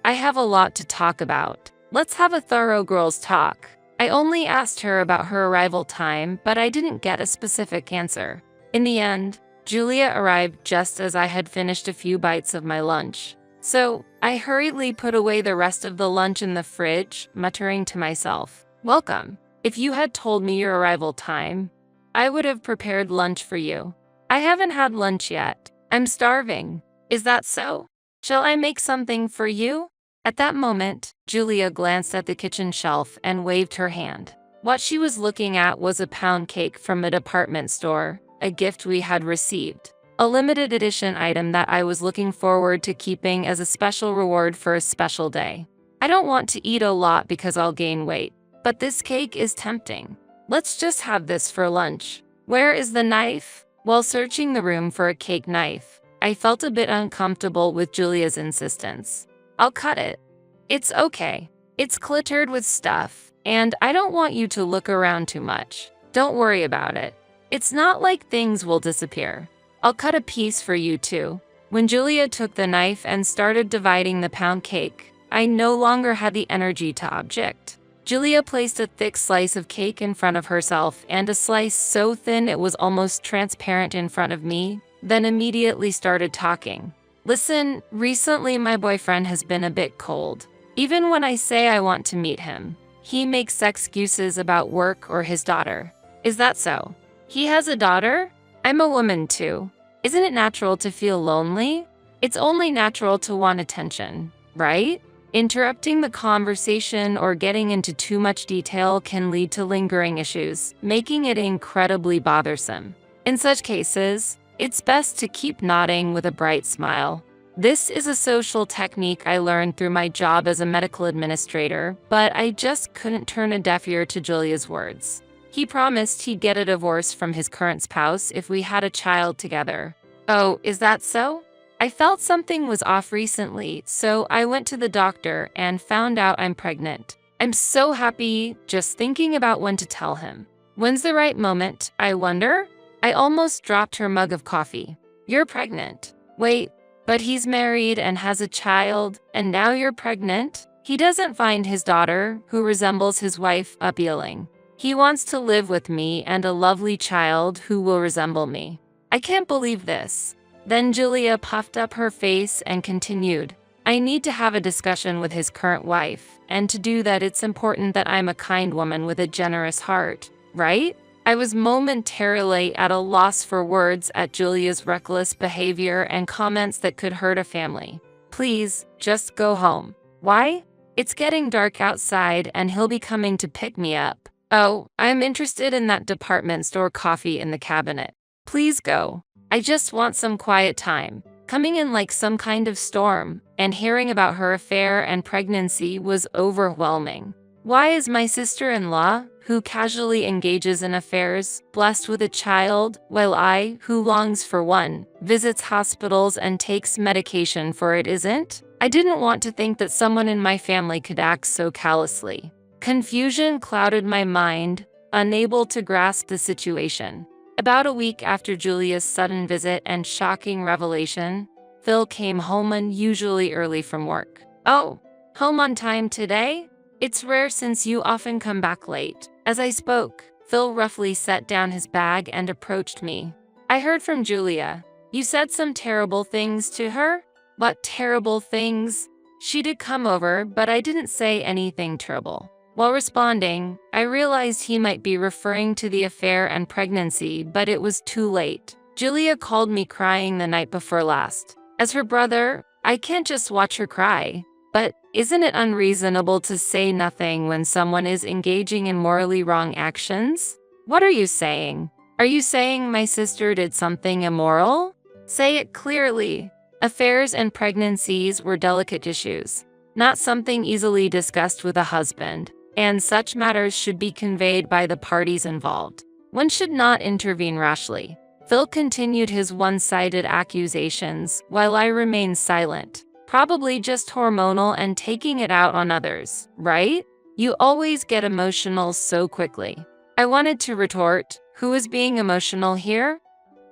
Speaker 3: I have a lot to talk about. Let's have a thorough girls' talk. I only asked her about her arrival time, but I didn't get a specific answer. In the end, Julia arrived just as I had finished a few bites of my lunch. So, I hurriedly put away the rest of the lunch in the fridge, muttering to myself, "Welcome. If you had told me your arrival time, I would have prepared lunch for you. I haven't had lunch yet. I'm starving. Is that so? Shall I make something for you?" At that moment, Julia glanced at the kitchen shelf and waved her hand. What she was looking at was a pound cake from a department store, a gift we had received. A limited edition item that I was looking forward to keeping as a special reward for a special day. I don't want to eat a lot because I'll gain weight, but this cake is tempting. Let's just have this for lunch. Where is the knife? While searching the room for a cake knife, I felt a bit uncomfortable with Julia's insistence. I'll cut it. It's okay. It's cluttered with stuff, and I don't want you to look around too much. Don't worry about it. It's not like things will disappear. I'll cut a piece for you too. When Julia took the knife and started dividing the pound cake, I no longer had the energy to object. Julia placed a thick slice of cake in front of herself and a slice so thin it was almost transparent in front of me, then immediately started talking. Listen, recently my boyfriend has been a bit cold. Even when I say I want to meet him, he makes excuses about work or his daughter. Is that so? He has a daughter? I'm a woman too. Isn't it natural to feel lonely? It's only natural to want attention, right? Interrupting the conversation or getting into too much detail can lead to lingering issues, making it incredibly bothersome. In such cases, it's best to keep nodding with a bright smile. This is a social technique I learned through my job as a medical administrator, but I just couldn't turn a deaf ear to Julia's words. He promised he'd get a divorce from his current spouse if we had a child together. Oh, is that so? I felt something was off recently, so I went to the doctor and found out I'm pregnant. I'm so happy just thinking about when to tell him. When's the right moment, I wonder? I almost dropped her mug of coffee. You're pregnant. Wait, but he's married and has a child, and now you're pregnant? He doesn't find his daughter, who resembles his wife, appealing. He wants to live with me and a lovely child who will resemble me. I can't believe this. Then Julia puffed up her face and continued, I need to have a discussion with his current wife, and to do that it's important that I'm a kind woman with a generous heart, right? I was momentarily at a loss for words at Julia's reckless behavior and comments that could hurt a family. Please, just go home. Why? It's getting dark outside and he'll be coming to pick me up. Oh, I'm interested in that department store coffee in the cabinet. Please go. I just want some quiet time. Coming in like some kind of storm, and hearing about her affair and pregnancy was overwhelming. Why is my sister-in-law, who casually engages in affairs, blessed with a child, while I, who longs for one, visits hospitals and takes medication for it isn't? I didn't want to think that someone in my family could act so callously. Confusion clouded my mind, unable to grasp the situation. About a week after Julia's sudden visit and shocking revelation, Phil came home unusually early from work. Oh, home on time today? It's rare since you often come back late. As I spoke, Phil roughly set down his bag and approached me. I heard from Julia. You said some terrible things to her? What terrible things? She did come over, but I didn't say anything terrible. While responding, I realized he might be referring to the affair and pregnancy, but it was too late. Julia called me crying the night before last. As her brother, I can't just watch her cry. But isn't it unreasonable to say nothing when someone is engaging in morally wrong actions? What are you saying? Are you saying my sister did something immoral? Say it clearly. Affairs and pregnancies were delicate issues, not something easily discussed with a husband, and such matters should be conveyed by the parties involved. One should not intervene rashly. Phil continued his one-sided accusations while I remained silent. Probably just hormonal and taking it out on others, right? You always get emotional so quickly. I wanted to retort, who is being emotional here?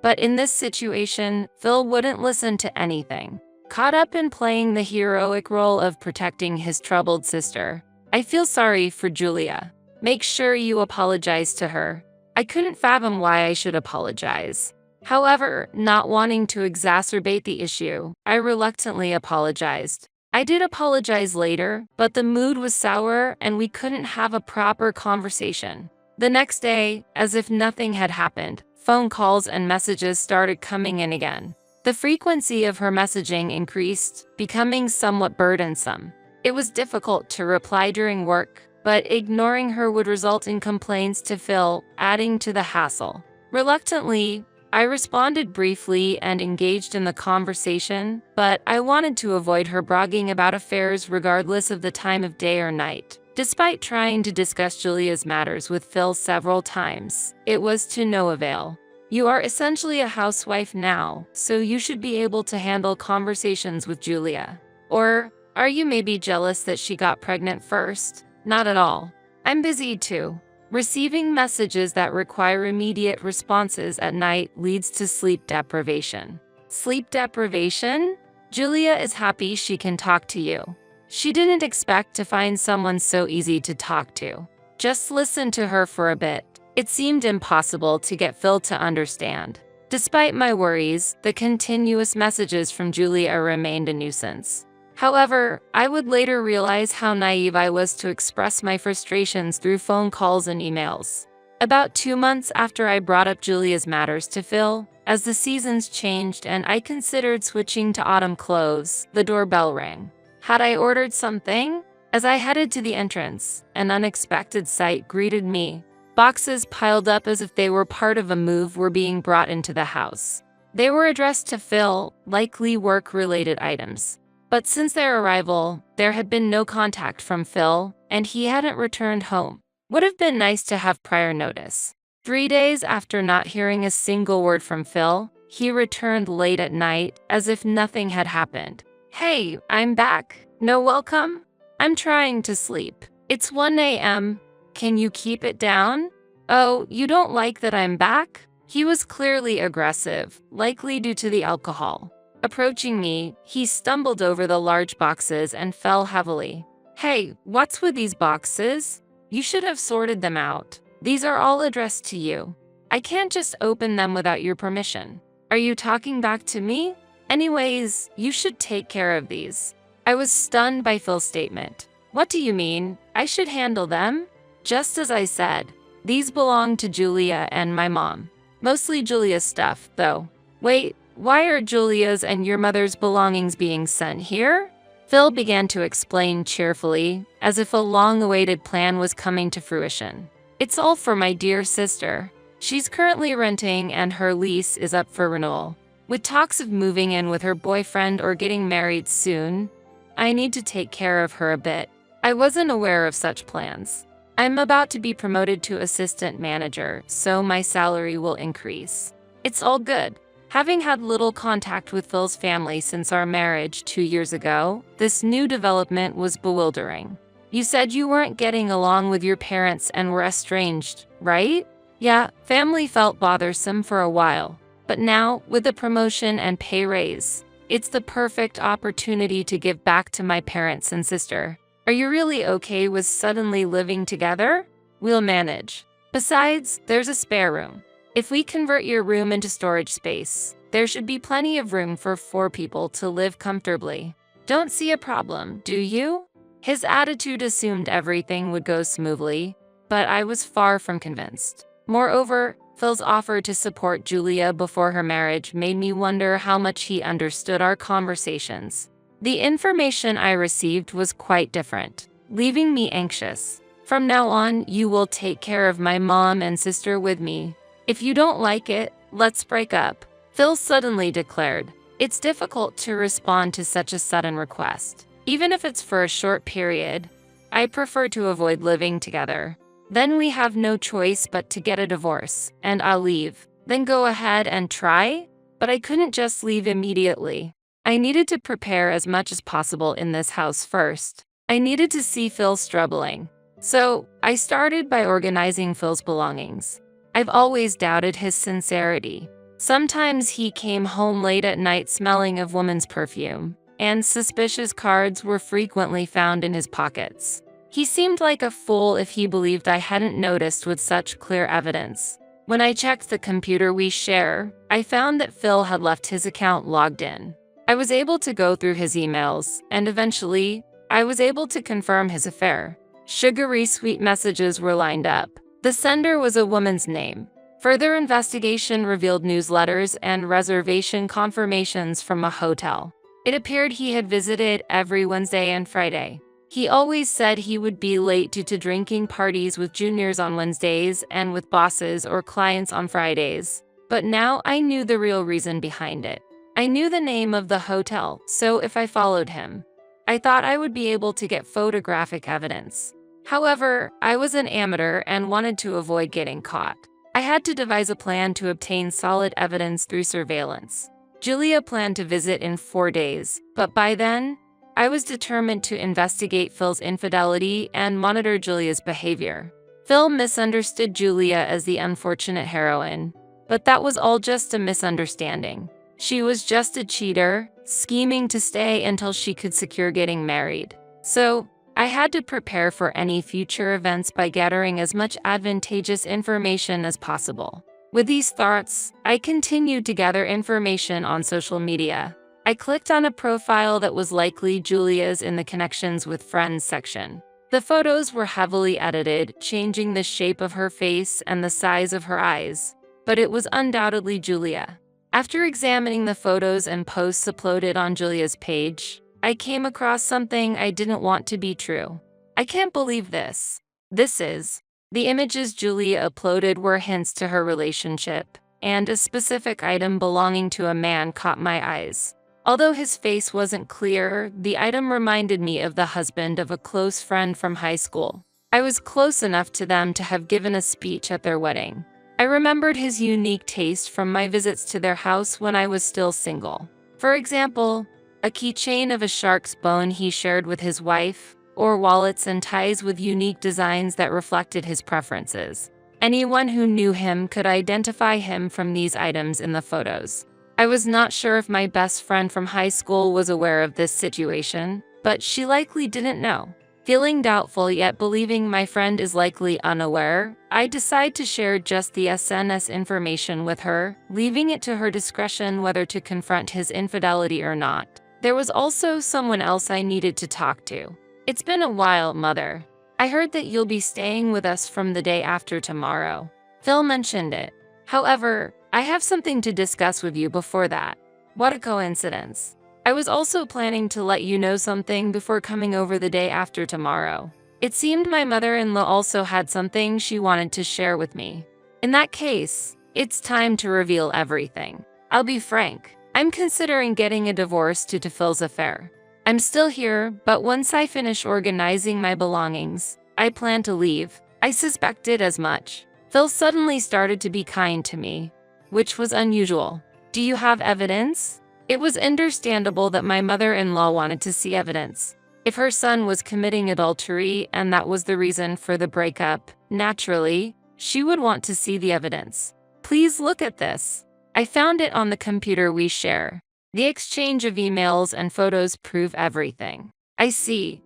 Speaker 3: But in this situation, Phil wouldn't listen to anything. Caught up in playing the heroic role of protecting his troubled sister, I feel sorry for Julia. Make sure you apologize to her. I couldn't fathom why I should apologize. However, not wanting to exacerbate the issue, I reluctantly apologized. I did apologize later, but the mood was sour and we couldn't have a proper conversation. The next day, as if nothing had happened, phone calls and messages started coming in again. The frequency of her messaging increased, becoming somewhat burdensome. It was difficult to reply during work, but ignoring her would result in complaints to Phil, adding to the hassle. Reluctantly, I responded briefly and engaged in the conversation, but I wanted to avoid her bragging about affairs regardless of the time of day or night. Despite trying to discuss Julia's matters with Phil several times, it was to no avail. You are essentially a housewife now, so you should be able to handle conversations with Julia. Or are you maybe jealous that she got pregnant first? Not at all. I'm busy too. Receiving messages that require immediate responses at night leads to sleep deprivation. Sleep deprivation? Julia is happy she can talk to you. She didn't expect to find someone so easy to talk to. Just listen to her for a bit. It seemed impossible to get Phil to understand. Despite my worries, the continuous messages from Julia remained a nuisance. However, I would later realize how naive I was to express my frustrations through phone calls and emails. About 2 months after I brought up Julia's matters to Phil, as the seasons changed and I considered switching to autumn clothes, the doorbell rang. Had I ordered something? As I headed to the entrance, an unexpected sight greeted me. Boxes piled up as if they were part of a move were being brought into the house. They were addressed to Phil, likely work-related items. But since their arrival, there had been no contact from Phil, and he hadn't returned home. Would have been nice to have prior notice. 3 days after not hearing a single word from Phil, he returned late at night, as if nothing had happened. Hey, I'm back. No welcome? I'm trying to sleep. It's 1 a.m. Can you keep it down? Oh, you don't like that I'm back? He was clearly aggressive, likely due to the alcohol. Approaching me, he stumbled over the large boxes and fell heavily. Hey, what's with these boxes? You should have sorted them out. These are all addressed to you. I can't just open them without your permission. Are you talking back to me? Anyways, you should take care of these. I was stunned by Phil's statement. What do you mean? I should handle them? Just as I said. These belong to Julia and my mom. Mostly Julia's stuff, though. Wait, why are Julia's and your mother's belongings being sent here? Phil began to explain cheerfully, as if a long-awaited plan was coming to fruition. It's all for my dear sister. She's currently renting and her lease is up for renewal. With talks of moving in with her boyfriend or getting married soon, I need to take care of her a bit. I wasn't aware of such plans. I'm about to be promoted to assistant manager, so my salary will increase. It's all good. Having had little contact with Phil's family since our marriage 2 years ago, this new development was bewildering. You said you weren't getting along with your parents and were estranged, right? Yeah, family felt bothersome for a while. But now, with the promotion and pay raise, it's the perfect opportunity to give back to my parents and sister. Are you really okay with suddenly living together? We'll manage. Besides, there's a spare room. If we convert your room into storage space, there should be plenty of room for 4 people to live comfortably. Don't see a problem, do you? His attitude assumed everything would go smoothly, but I was far from convinced. Moreover, Phil's offer to support Julia before her marriage made me wonder how much he understood our conversations. The information I received was quite different, leaving me anxious. From now on, you will take care of my mom and sister with me. If you don't like it, let's break up, Phil suddenly declared. It's difficult to respond to such a sudden request. Even if it's for a short period, I prefer to avoid living together. Then we have no choice but to get a divorce, and I'll leave. Then go ahead and try? But I couldn't just leave immediately. I needed to prepare as much as possible in this house first. I needed to see Phil struggling. So, I started by organizing Phil's belongings. I've always doubted his sincerity. Sometimes he came home late at night smelling of woman's perfume, and suspicious cards were frequently found in his pockets. He seemed like a fool if he believed I hadn't noticed with such clear evidence. When I checked the computer we share, I found that Phil had left his account logged in. I was able to go through his emails, and eventually, I was able to confirm his affair. Sugary sweet messages were lined up. The sender was a woman's name. Further investigation revealed newsletters and reservation confirmations from a hotel. It appeared he had visited every Wednesday and Friday. He always said he would be late due to drinking parties with juniors on Wednesdays and with bosses or clients on Fridays. But now I knew the real reason behind it. I knew the name of the hotel, so if I followed him, I thought I would be able to get photographic evidence. However, I was an amateur and wanted to avoid getting caught. I had to devise a plan to obtain solid evidence through surveillance. Julia planned to visit in 4 days, but by then, I was determined to investigate Phil's infidelity and monitor Julia's behavior. Phil misunderstood Julia as the unfortunate heroine, but that was all just a misunderstanding. She was just a cheater, scheming to stay until she could secure getting married. So, I had to prepare for any future events by gathering as much advantageous information as possible. With these thoughts, I continued to gather information on social media. I clicked on a profile that was likely Julia's in the Connections with Friends section. The photos were heavily edited, changing the shape of her face and the size of her eyes, but it was undoubtedly Julia. After examining the photos and posts uploaded on Julia's page, I came across something I didn't want to be true. I can't believe this. The images Julia uploaded were hints to her relationship, and a specific item belonging to a man caught my eyes. Although his face wasn't clear, the item reminded me of the husband of a close friend from high school. I was close enough to them to have given a speech at their wedding. I remembered his unique taste from my visits to their house when I was still single. For example, a keychain of a shark's bone he shared with his wife, or wallets and ties with unique designs that reflected his preferences. Anyone who knew him could identify him from these items in the photos. I was not sure if my best friend from high school was aware of this situation, but she likely didn't know. Feeling doubtful yet believing my friend is likely unaware, I decide to share just the SNS information with her, leaving it to her discretion whether to confront his infidelity or not. There was also someone else I needed to talk to. It's been a while, Mother. I heard that you'll be staying with us from the day after tomorrow. Phil mentioned it. However, I have something to discuss with you before that. What a coincidence. I was also planning to let you know something before coming over the day after tomorrow. It seemed my mother-in-law also had something she wanted to share with me. In that case, it's time to reveal everything. I'll be frank. I'm considering getting a divorce due to Phil's affair. I'm still here, but once I finish organizing my belongings, I plan to leave. I suspected as much. Phil suddenly started to be kind to me, which was unusual. Do you have evidence? It was understandable that my mother-in-law wanted to see evidence. If her son was committing adultery and that was the reason for the breakup, naturally, she would want to see the evidence. Please look at this. I found it on the computer we share. The exchange of emails and photos prove everything. I see.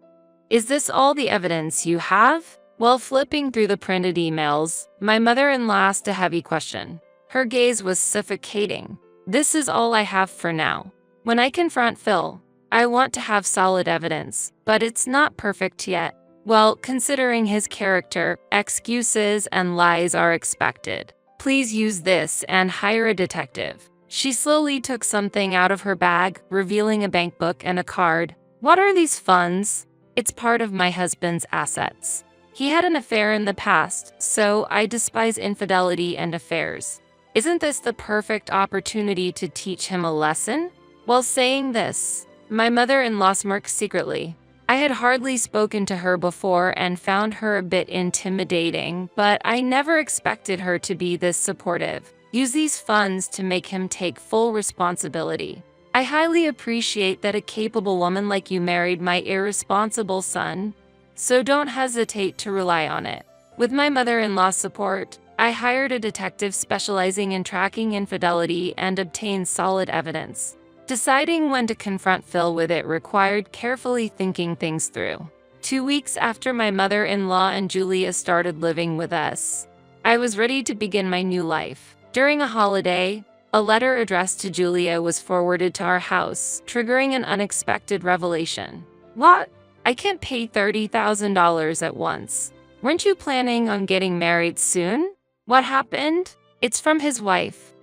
Speaker 3: Is this all the evidence you have? While flipping through the printed emails, my mother-in-law asked a heavy question. Her gaze was suffocating. This is all I have for now. When I confront Phil, I want to have solid evidence, but it's not perfect yet. Well, considering his character, excuses and lies are expected. Please use this and hire a detective. She slowly took something out of her bag, revealing a bank book and a card. What are these funds? It's part of my husband's assets. He had an affair in the past, so I despise infidelity and affairs. Isn't this the perfect opportunity to teach him a lesson? While saying this, my mother-in-law smirked secretly. I had hardly spoken to her before and found her a bit intimidating, but I never expected her to be this supportive. Use these funds to make him take full responsibility. I highly appreciate that a capable woman like you married my irresponsible son, so don't hesitate to rely on it. With my mother-in-law's support, I hired a detective specializing in tracking infidelity and obtained solid evidence. Deciding when to confront Phil with it required carefully thinking things through. 2 weeks after my mother-in-law and Julia started living with us, I was ready to begin my new life. During a holiday, a letter addressed to Julia was forwarded to our house, triggering an unexpected revelation. What? I can't pay $30,000 at once. Weren't you planning on getting married soon? What happened? It's from his wife,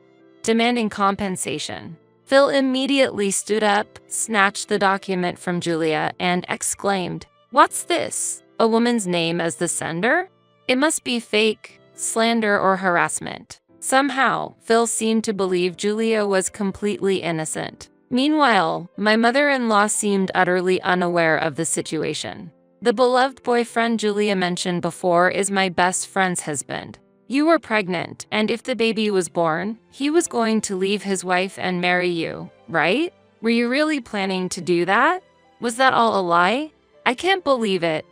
Speaker 3: demanding compensation. Phil immediately stood up, snatched the document from Julia, and exclaimed, "What's this? A woman's name as the sender? It must be fake, slander, or harassment." Somehow, Phil seemed to believe Julia was completely innocent. Meanwhile, my mother-in-law seemed utterly unaware of the situation. The beloved boyfriend Julia mentioned before is my best friend's husband. You were pregnant, and if the baby was born, he was going to leave his wife and marry you, right? Were you really planning to do that? Was that all a lie? I can't believe it.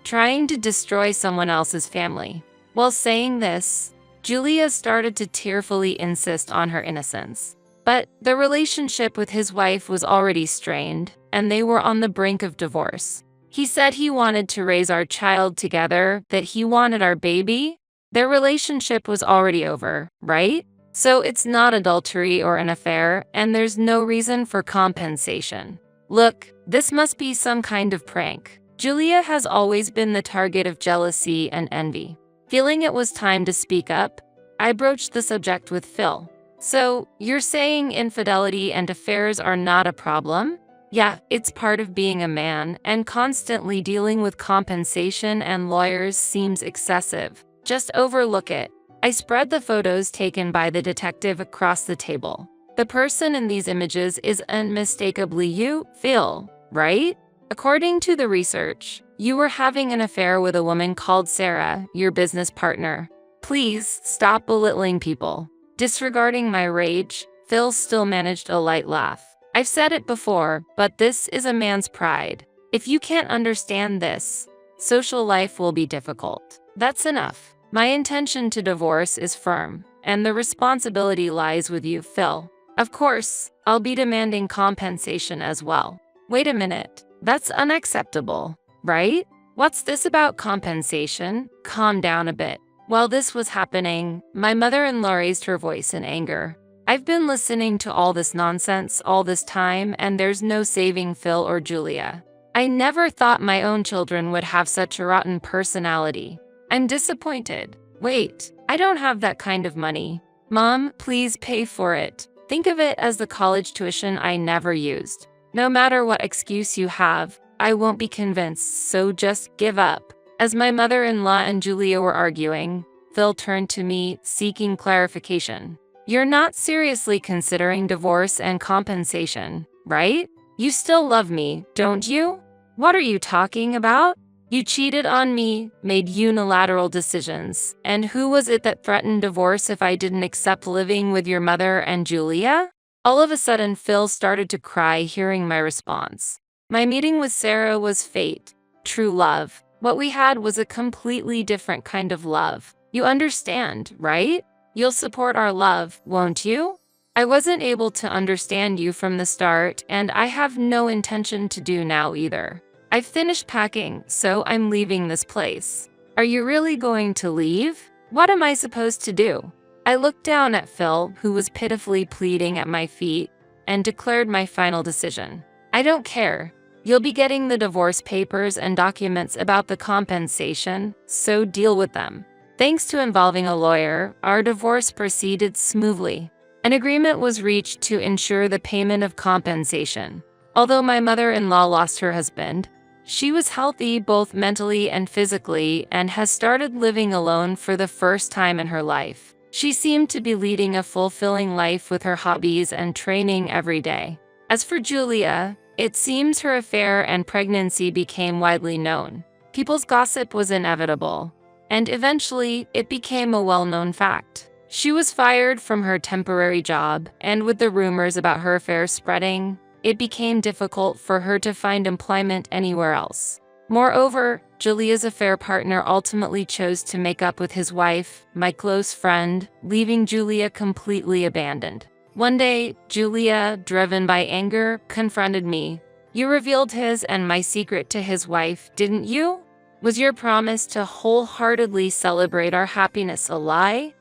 Speaker 3: Trying to destroy someone else's family. While saying this, Julia started to tearfully insist on her innocence. But the relationship with his wife was already strained, and they were on the brink of divorce. He said he wanted to raise our child together, that he wanted our baby. Their relationship was already over, right? So it's not adultery or an affair, and there's no reason for compensation. Look, this must be some kind of prank. Julia has always been the target of jealousy and envy. Feeling it was time to speak up, I broached the subject with Phil. So, you're saying infidelity and affairs are not a problem? Yeah, it's part of being a man, and constantly dealing with compensation and lawyers seems excessive. Just overlook it. I spread the photos taken by the detective across the table. The person in these images is unmistakably you, Phil, right? According to the research, you were having an affair with a woman called Sarah, your business partner. Please stop belittling people. Disregarding my rage, Phil still managed a light laugh. I've said it before, but this is a man's pride. If you can't understand this, social life will be difficult. That's enough. My intention to divorce is firm, and the responsibility lies with you, Phil. Of course, I'll be demanding compensation as well. Wait a minute. That's unacceptable, right? What's this about compensation? Calm down a bit. While this was happening, my mother-in-law raised her voice in anger. I've been listening to all this nonsense all this time, and there's no saving Phil or Julia. I never thought my own children would have such a rotten personality. I'm disappointed. Wait, I don't have that kind of money. Mom, please pay for it. Think of it as the college tuition I never used. No matter what excuse you have, I won't be convinced, so just give up. As my mother-in-law and Julia were arguing, Phil turned to me, seeking clarification. You're not seriously considering divorce and compensation, right? You still love me, don't you? What are you talking about? You cheated on me, made unilateral decisions, and who was it that threatened divorce if I didn't accept living with your mother and Julia? All of a sudden, Phil started to cry hearing my response. My meeting with Sarah was fate, true love. What we had was a completely different kind of love. You understand, right? You'll support our love, won't you? I wasn't able to understand you from the start, and I have no intention to do now either. I've finished packing, so I'm leaving this place. Are you really going to leave? What am I supposed to do? I looked down at Phil, who was pitifully pleading at my feet, and declared my final decision. I don't care. You'll be getting the divorce papers and documents about the compensation, so deal with them. Thanks to involving a lawyer, our divorce proceeded smoothly. An agreement was reached to ensure the payment of compensation. Although my mother-in-law lost her husband, she was healthy both mentally and physically and has started living alone for the first time in her life. She seemed to be leading a fulfilling life with her hobbies and training every day. As for Julia, it seems her affair and pregnancy became widely known. People's gossip was inevitable, and eventually it became a well-known fact. She was fired from her temporary job, and with the rumors about her affair spreading, it became difficult for her to find employment anywhere else. Moreover, Julia's affair partner ultimately chose to make up with his wife, my close friend, leaving Julia completely abandoned. One day, Julia, driven by anger, confronted me. You revealed his and my secret to his wife, didn't you? Was your promise to wholeheartedly celebrate our happiness a lie?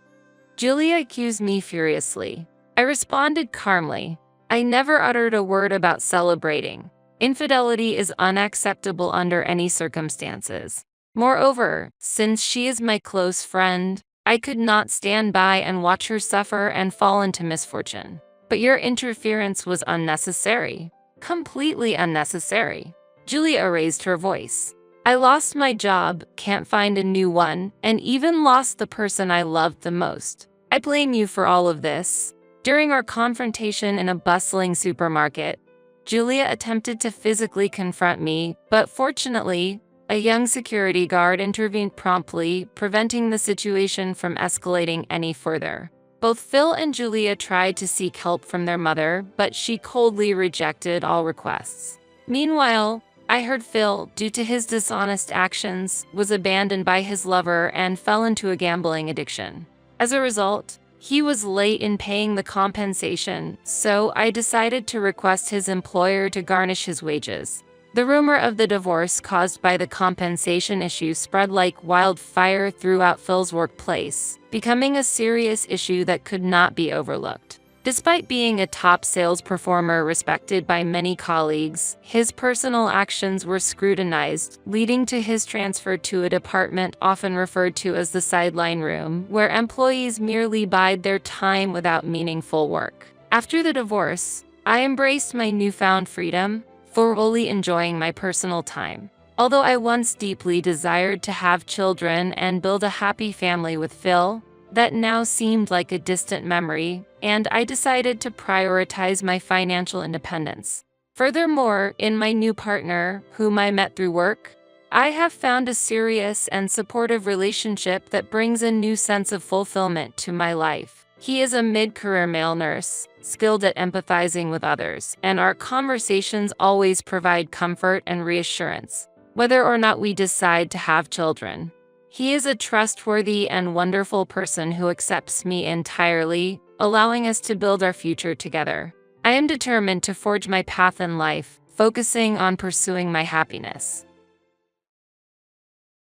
Speaker 3: Julia accused me furiously. I responded calmly. I never uttered a word about celebrating. Infidelity is unacceptable under any circumstances. Moreover, since she is my close friend, I could not stand by and watch her suffer and fall into misfortune. But your interference was unnecessary. Completely unnecessary. Julia raised her voice. I lost my job, can't find a new one, and even lost the person I loved the most. I blame you for all of this. During our confrontation in a bustling supermarket, Julia attempted to physically confront me, but fortunately, a young security guard intervened promptly, preventing the situation from escalating any further. Both Phil and Julia tried to seek help from their mother, but she coldly rejected all requests. Meanwhile, I heard Phil, due to his dishonest actions, was abandoned by his lover and fell into a gambling addiction. As a result, he was late in paying the compensation, so I decided to request his employer to garnish his wages. The rumor of the divorce caused by the compensation issue spread like wildfire throughout Phil's workplace, becoming a serious issue that could not be overlooked. Despite being a top sales performer respected by many colleagues, his personal actions were scrutinized, leading to his transfer to a department often referred to as the sideline room, where employees merely bide their time without meaningful work. After the divorce, I embraced my newfound freedom, fully enjoying my personal time. Although I once deeply desired to have children and build a happy family with Phil, that now seemed like a distant memory, and I decided to prioritize my financial independence. Furthermore, in my new partner, whom I met through work, I have found a serious and supportive relationship that brings a new sense of fulfillment to my life. He is a mid-career male nurse, skilled at empathizing with others, and our conversations always provide comfort and reassurance, whether or not we decide to have children. He is a trustworthy and wonderful person who accepts me entirely, allowing us to build our future together. I am determined to forge my path in life, focusing on pursuing my happiness.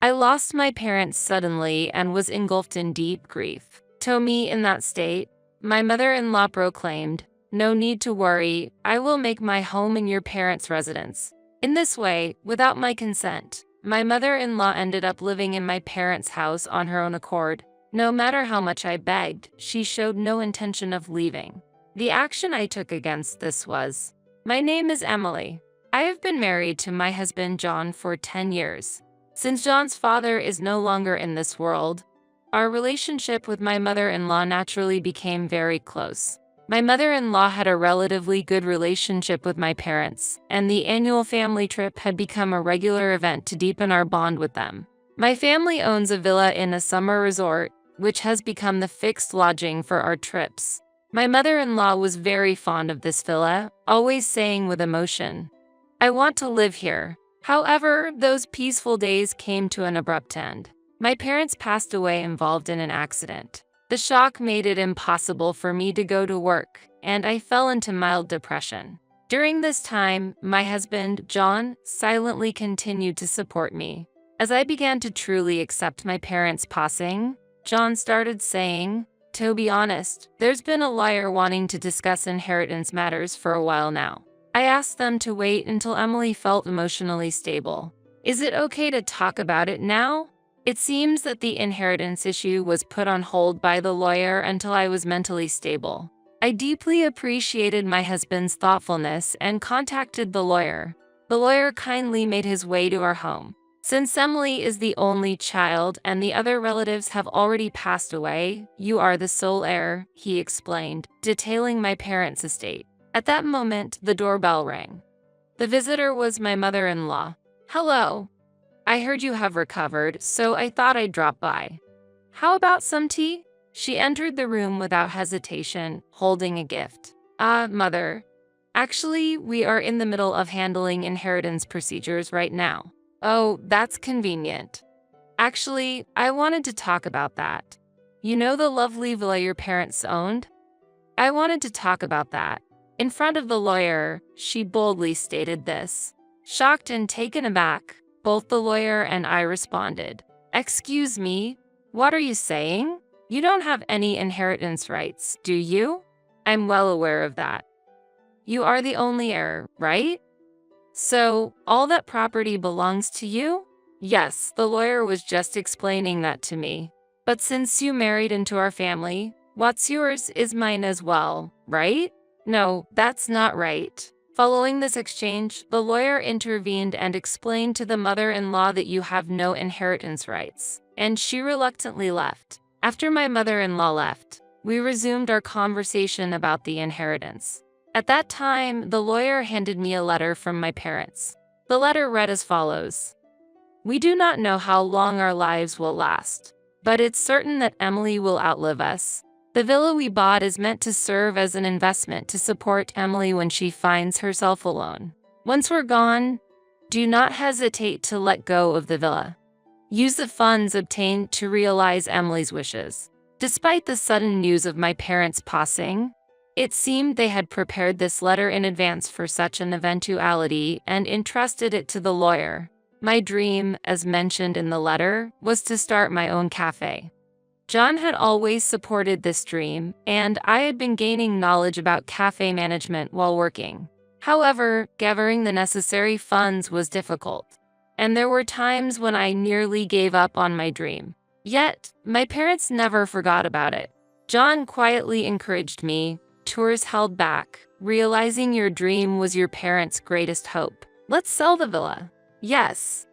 Speaker 3: I lost my parents suddenly and was engulfed in deep grief. To me, in that state, my mother-in-law proclaimed, "No need to worry, I will make my home in your parents' residence. In this way, without my consent, my mother-in-law ended up living in my parents' house on her own accord. No matter how much I begged, she showed no intention of leaving. The action I took against this was, my name is Emily. I have been married to my husband John for 10 years. Since John's father is no longer in this world, our relationship with my mother-in-law naturally became very close. My mother-in-law had a relatively good relationship with my parents, and the annual family trip had become a regular event to deepen our bond with them. My family owns a villa in a summer resort, which has become the fixed lodging for our trips. My mother-in-law was very fond of this villa, always saying with emotion, "I want to live here." However, those peaceful days came to an abrupt end. My parents passed away involved in an accident. The shock made it impossible for me to go to work, and I fell into mild depression. During this time, my husband, John, silently continued to support me. As I began to truly accept my parents' passing, John started saying, "To be honest, there's been a lawyer wanting to discuss inheritance matters for a while now. I asked them to wait until Emily felt emotionally stable. Is it okay to talk about it now?" It seems that the inheritance issue was put on hold by the lawyer until I was mentally stable. I deeply appreciated my husband's thoughtfulness and contacted the lawyer. The lawyer kindly made his way to our home. Since Emily is the only child and the other relatives have already passed away, you are the sole heir, he explained, detailing my parents' estate. At that moment, the doorbell rang. The visitor was my mother-in-law. "Hello. I heard you have recovered, so I thought I'd drop by. How about some tea?" She entered the room without hesitation, holding a gift. Mother. Actually, we are in the middle of handling inheritance procedures right now." "Oh, that's convenient. Actually, I wanted to talk about that. You know the lovely villa your parents owned? I wanted to talk about that." In front of the lawyer, she boldly stated this. Shocked and taken aback, both the lawyer and I responded, "Excuse me, what are you saying? You don't have any inheritance rights, do you?" "I'm well aware of that. You are the only heir, right? So, all that property belongs to you?" "Yes, the lawyer was just explaining that to me. But since you married into our family, what's yours is mine as well, right?" "No, that's not right." Following this exchange, the lawyer intervened and explained to the mother-in-law that you have no inheritance rights, and she reluctantly left. After my mother-in-law left, we resumed our conversation about the inheritance. At that time, the lawyer handed me a letter from my parents. The letter read as follows. "We do not know how long our lives will last, but it's certain that Emily will outlive us. The villa we bought is meant to serve as an investment to support Emily when she finds herself alone. Once we're gone, do not hesitate to let go of the villa. Use the funds obtained to realize Emily's wishes." Despite the sudden news of my parents' passing, it seemed they had prepared this letter in advance for such an eventuality and entrusted it to the lawyer. My dream, as mentioned in the letter, was to start my own cafe. John had always supported this dream, and I had been gaining knowledge about cafe management while working. However, gathering the necessary funds was difficult, and there were times when I nearly gave up on my dream. Yet, my parents never forgot about it. John quietly encouraged me, tours held back, realizing your dream was your parents' greatest hope. "Let's sell the villa." "Yes,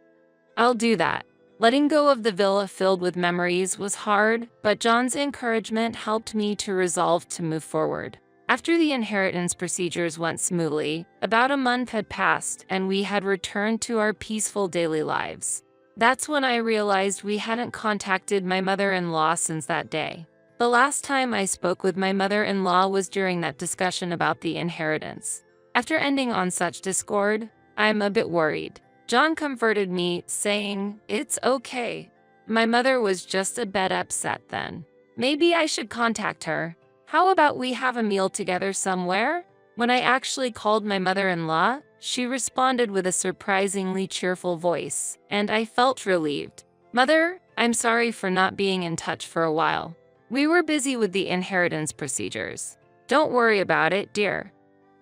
Speaker 3: I'll do that." Letting go of the villa filled with memories was hard, but John's encouragement helped me to resolve to move forward. After the inheritance procedures went smoothly, about a month had passed and we had returned to our peaceful daily lives. That's when I realized we hadn't contacted my mother-in-law since that day. The last time I spoke with my mother-in-law was during that discussion about the inheritance. After ending on such discord, I'm a bit worried. John comforted me, saying, "It's okay. My mother was just a bit upset then. Maybe I should contact her. How about we have a meal together somewhere?" When I actually called my mother-in-law, she responded with a surprisingly cheerful voice, and I felt relieved. "Mother, I'm sorry for not being in touch for a while. We were busy with the inheritance procedures." "Don't worry about it, dear."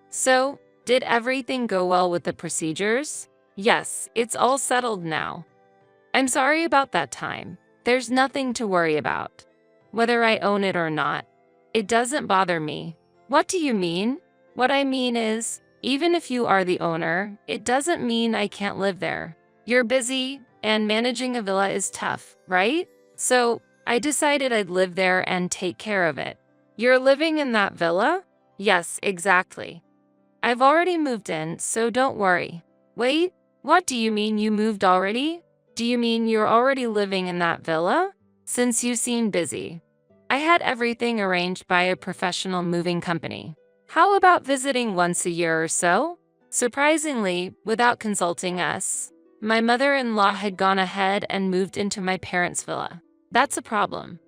Speaker 3: "So, did everything go well with the procedures?" Yes, it's all settled now. I'm sorry about that time. There's nothing to worry about. Whether I own it or not, it doesn't bother me. What do you mean? What I mean is, even if you are the owner, it doesn't mean I can't live there. You're busy, and managing a villa is tough, right? So, I decided I'd live there and take care of it. You're living in that villa? Yes, exactly. I've already moved in, so don't worry. Wait, what do you mean you moved already? Do you mean you're already living in that villa? Since you seem busy. I had everything arranged by a professional moving company. How about visiting once a year or so? Surprisingly, without consulting us, my mother-in-law had gone ahead and moved into my parents' villa. That's a problem.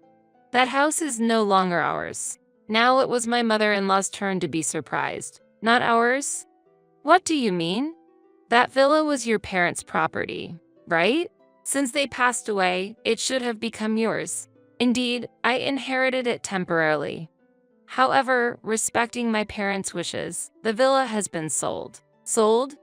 Speaker 3: That house is no longer ours. Now it was my mother-in-law's turn to be surprised, not ours. What do you mean? That villa was your parents' property, right? Since they passed away, it should have become yours. Indeed, I inherited it temporarily. However, respecting my parents' wishes, the villa has been sold. Sold?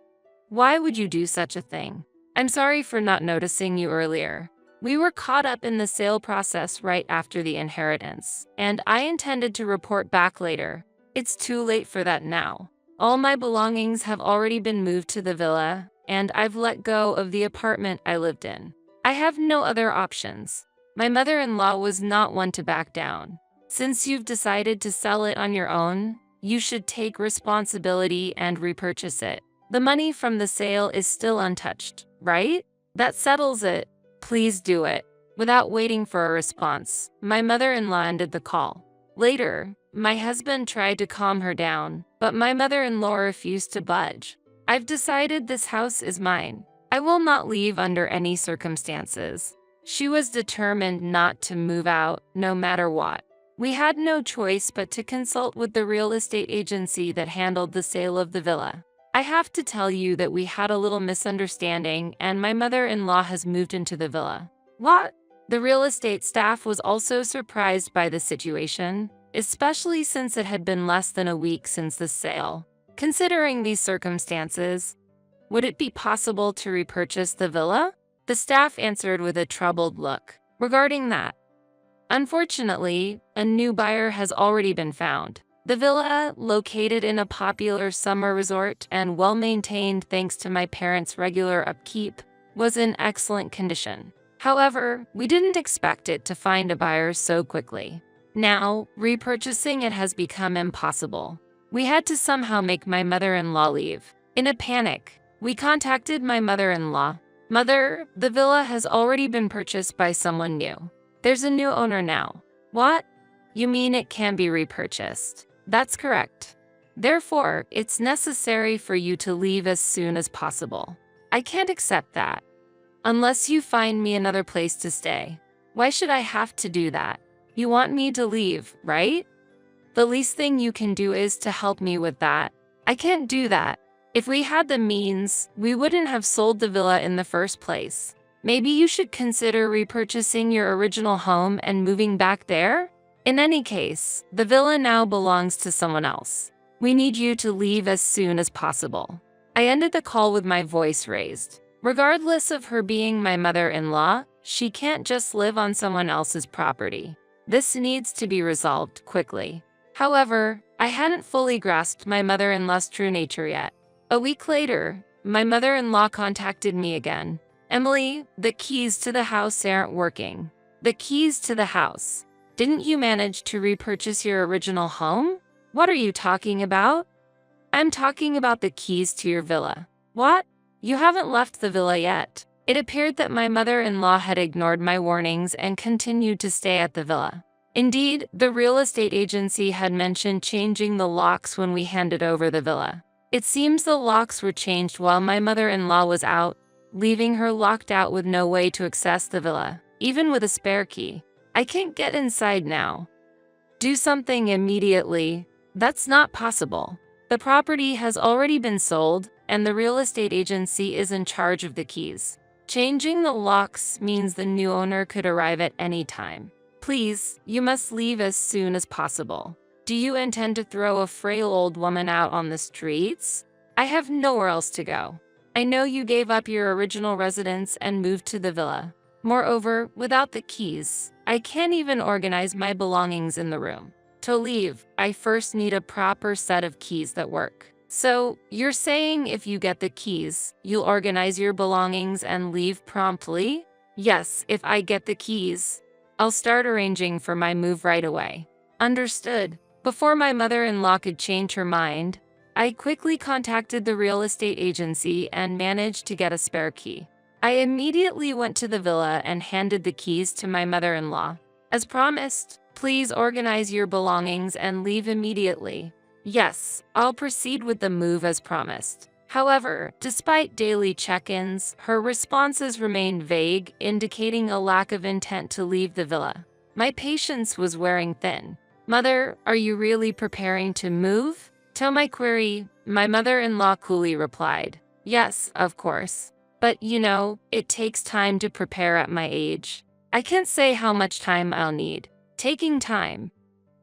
Speaker 3: Why would you do such a thing? I'm sorry for not noticing you earlier. We were caught up in the sale process right after the inheritance, and I intended to report back later. It's too late for that now. All my belongings have already been moved to the villa, and I've let go of the apartment I lived in. I have no other options. My mother-in-law was not one to back down. Since you've decided to sell it on your own, you should take responsibility and repurchase it. The money from the sale is still untouched, right? That settles it. Please do it. Without waiting for a response, my mother-in-law ended the call. Later, my husband tried to calm her down, but my mother-in-law refused to budge. I've decided this house is mine. I will not leave under any circumstances. She was determined not to move out, no matter what. We had no choice but to consult with the real estate agency that handled the sale of the villa. I have to tell you that we had a little misunderstanding and my mother-in-law has moved into the villa. What? The real estate staff was also surprised by the situation, especially since it had been less than a week since the sale. Considering these circumstances, would it be possible to repurchase the villa? The staff answered with a troubled look. Regarding that, unfortunately, a new buyer has already been found. The villa, located in a popular summer resort and well-maintained thanks to my parents' regular upkeep, was in excellent condition. However, we didn't expect it to find a buyer so quickly. Now, repurchasing it has become impossible. We had to somehow make my mother-in-law leave. In a panic, we contacted my mother-in-law. Mother, the villa has already been purchased by someone new. There's a new owner now. What? You mean it can be repurchased? That's correct. Therefore, it's necessary for you to leave as soon as possible. I can't accept that. Unless you find me another place to stay. Why should I have to do that? You want me to leave, right? The least thing you can do is to help me with that. I can't do that. If we had the means, we wouldn't have sold the villa in the first place. Maybe you should consider repurchasing your original home and moving back there? In any case, the villa now belongs to someone else. We need you to leave as soon as possible. I ended the call with my voice raised. Regardless of her being my mother-in-law, she can't just live on someone else's property. This needs to be resolved quickly. However, I hadn't fully grasped my mother-in-law's true nature yet. A week later, my mother-in-law contacted me again. Emily, the keys to the house aren't working. The keys to the house. Didn't you manage to repurchase your original home? What are you talking about? I'm talking about the keys to your villa. What? You haven't left the villa yet. It appeared that my mother-in-law had ignored my warnings and continued to stay at the villa. Indeed, the real estate agency had mentioned changing the locks when we handed over the villa. It seems the locks were changed while my mother-in-law was out, leaving her locked out with no way to access the villa, even with a spare key. I can't get inside now. Do something immediately. That's not possible. The property has already been sold, and the real estate agency is in charge of the keys. Changing the locks means the new owner could arrive at any time. Please, you must leave as soon as possible. Do you intend to throw a frail old woman out on the streets? I have nowhere else to go. I know you gave up your original residence and moved to the villa. Moreover, without the keys, I can't even organize my belongings in the room. To leave, I first need a proper set of keys that work. So, you're saying if you get the keys, you'll organize your belongings and leave promptly? Yes, if I get the keys, I'll start arranging for my move right away. Understood. Before my mother-in-law could change her mind, I quickly contacted the real estate agency and managed to get a spare key. I immediately went to the villa and handed the keys to my mother-in-law. As promised, please organize your belongings and leave immediately. Yes, I'll proceed with the move as promised. However, despite daily check-ins, her responses remained vague, indicating a lack of intent to leave the villa. My patience was wearing thin. Mother, are you really preparing to move? To my query, my mother-in-law coolly replied, yes, of course. But it takes time to prepare at my age. I can't say how much time I'll need. Taking time.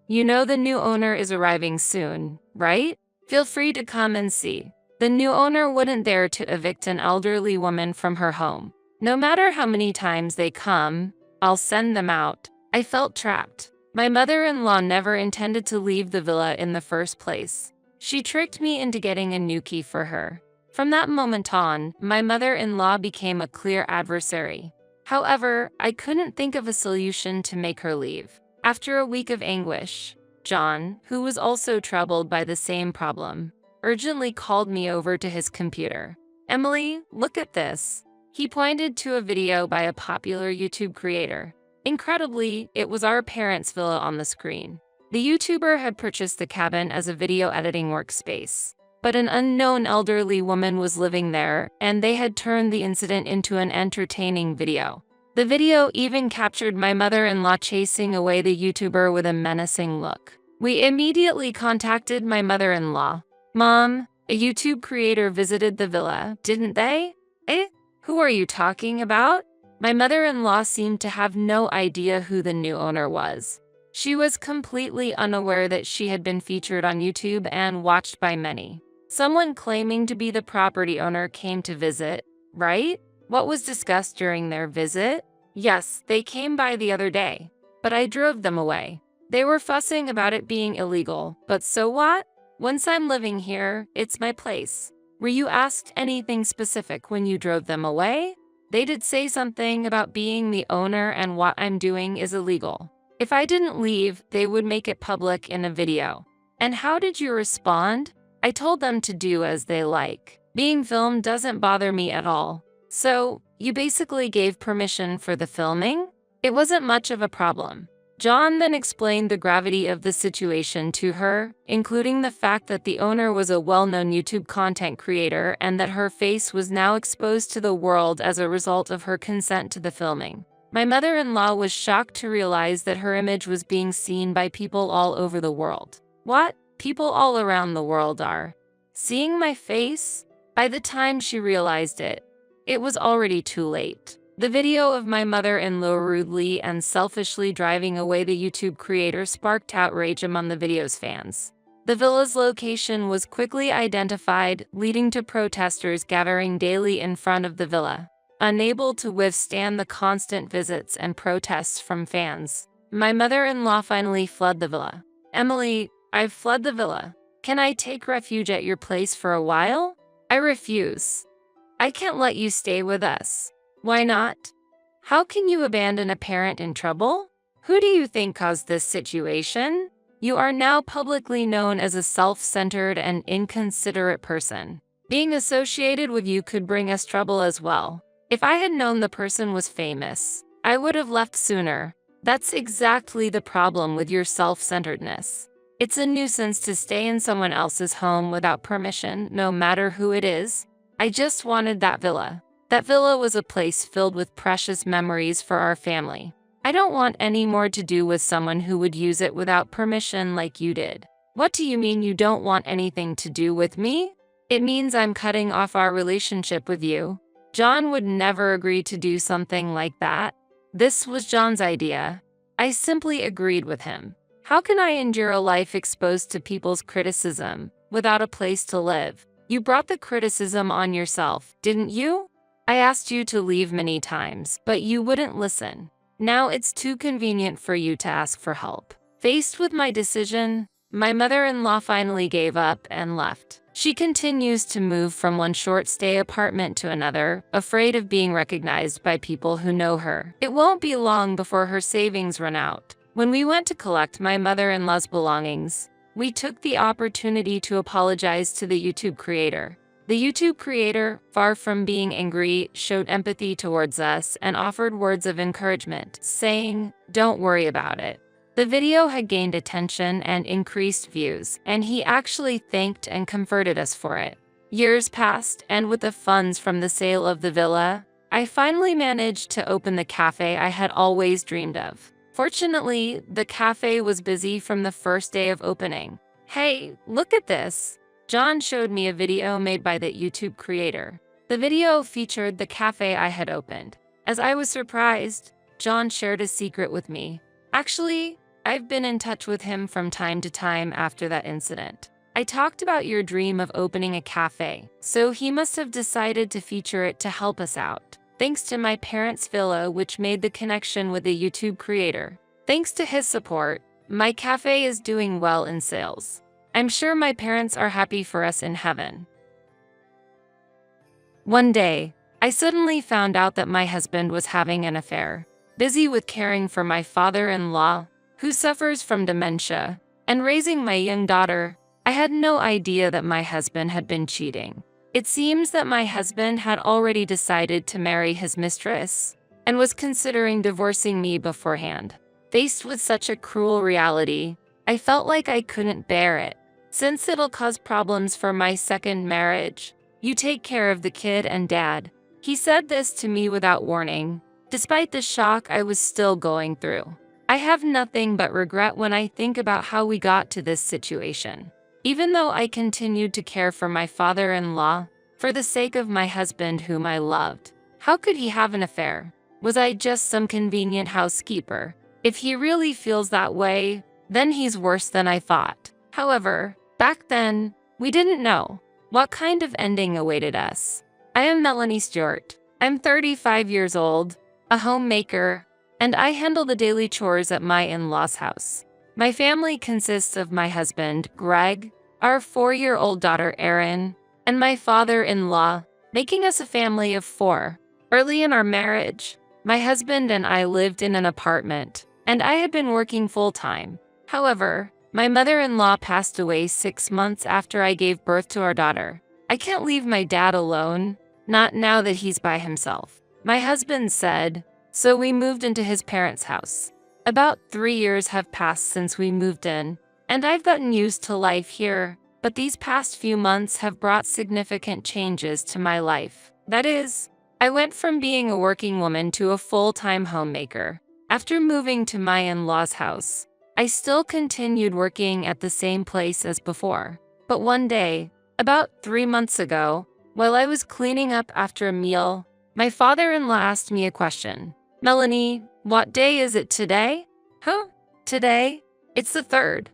Speaker 3: The new owner is arriving soon, right? Feel free to come and see. The new owner wouldn't dare to evict an elderly woman from her home. No matter how many times they come, I'll send them out. I felt trapped. My mother-in-law never intended to leave the villa in the first place. She tricked me into getting a new key for her. From that moment on, my mother-in-law became a clear adversary. However, I couldn't think of a solution to make her leave. After a week of anguish, John, who was also troubled by the same problem, urgently called me over to his computer. Emily, look at this. He pointed to a video by a popular YouTube creator. Incredibly, it was our parents' villa on the screen. The YouTuber had purchased the cabin as a video editing workspace, but an unknown elderly woman was living there, and they had turned the incident into an entertaining video. The video even captured my mother-in-law chasing away the YouTuber with a menacing look. We immediately contacted my mother-in-law. Mom, a YouTube creator visited the villa, didn't they? Who are you talking about? My mother-in-law seemed to have no idea who the new owner was. She was completely unaware that she had been featured on YouTube and watched by many. Someone claiming to be the property owner came to visit, right? What was discussed during their visit? Yes, they came by the other day, but I drove them away. They were fussing about it being illegal, but so what? Once I'm living here, it's my place. Were you asked anything specific when you drove them away? They did say something about being the owner and what I'm doing is illegal. If I didn't leave, they would make it public in a video. And how did you respond? I told them to do as they like. Being filmed doesn't bother me at all. So, you basically gave permission for the filming? It wasn't much of a problem. John then explained the gravity of the situation to her, including the fact that the owner was a well-known YouTube content creator and that her face was now exposed to the world as a result of her consent to the filming. My mother-in-law was shocked to realize that her image was being seen by people all over the world. What? People all around the world are seeing my face? By the time she realized it, it was already too late. The video of my mother-in-law rudely and selfishly driving away the YouTube creator sparked outrage among the video's fans. The villa's location was quickly identified, leading to protesters gathering daily in front of the villa. Unable to withstand the constant visits and protests from fans, my mother-in-law finally fled the villa. Emily, I've fled the villa. Can I take refuge at your place for a while? I refuse. I can't let you stay with us. Why not? How can you abandon a parent in trouble? Who do you think caused this situation? You are now publicly known as a self-centered and inconsiderate person. Being associated with you could bring us trouble as well. If I had known the person was famous, I would have left sooner. That's exactly the problem with your self-centeredness. It's a nuisance to stay in someone else's home without permission, no matter who it is. I just wanted that villa. That villa was a place filled with precious memories for our family. I don't want any more to do with someone who would use it without permission like you did. What do you mean you don't want anything to do with me? It means I'm cutting off our relationship with you. John would never agree to do something like that. This was John's idea. I simply agreed with him. How can I endure a life exposed to people's criticism without a place to live? You brought the criticism on yourself, didn't you? I asked you to leave many times, but you wouldn't listen. Now it's too convenient for you to ask for help. Faced with my decision, my mother-in-law finally gave up and left. She continues to move from one short-stay apartment to another, afraid of being recognized by people who know her. It won't be long before her savings run out. When we went to collect my mother-in-law's belongings, we took the opportunity to apologize to the YouTube creator. The YouTube creator, far from being angry, showed empathy towards us and offered words of encouragement, saying, "Don't worry about it." The video had gained attention and increased views, and he actually thanked and comforted us for it. Years passed, and with the funds from the sale of the villa, I finally managed to open the cafe I had always dreamed of. Fortunately, the cafe was busy from the first day of opening. "Hey, look at this!" John showed me a video made by the YouTube creator. The video featured the cafe I had opened. As I was surprised, John shared a secret with me. Actually, I've been in touch with him from time to time after that incident. I talked about your dream of opening a cafe, so he must have decided to feature it to help us out. Thanks to my parents' villa, which made the connection with the YouTube creator. Thanks to his support, my cafe is doing well in sales. I'm sure my parents are happy for us in heaven. One day, I suddenly found out that my husband was having an affair. Busy with caring for my father-in-law, who suffers from dementia, and raising my young daughter, I had no idea that my husband had been cheating. It seems that my husband had already decided to marry his mistress and was considering divorcing me beforehand. Faced with such a cruel reality, I felt like I couldn't bear it. "Since it'll cause problems for my second marriage, you take care of the kid and dad." He said this to me without warning. Despite the shock I was still going through, I have nothing but regret when I think about how we got to this situation. Even though I continued to care for my father-in-law, for the sake of my husband whom I loved. How could he have an affair? Was I just some convenient housekeeper? If he really feels that way, then he's worse than I thought. However, back then, we didn't know what kind of ending awaited us. I am Melanie Stewart. I'm 35 years old, a homemaker, and I handle the daily chores at my in-laws' house. My family consists of my husband, Greg, our 4-year-old daughter, Erin, and my father-in-law, making us a family of 4. Early in our marriage, my husband and I lived in an apartment, and I had been working full-time. However, my mother-in-law passed away 6 months after I gave birth to our daughter. I can't leave my dad alone, not now that he's by himself. My husband said, so we moved into his parents' house. About 3 years have passed since we moved in, and I've gotten used to life here, but these past few months have brought significant changes to my life. That is, I went from being a working woman to a full-time homemaker. After moving to my in-laws' house, I still continued working at the same place as before. But one day, about 3 months ago, while I was cleaning up after a meal, my father-in-law asked me a question. "Melanie, what day is it today?" "Huh? Today? It's the 3rd.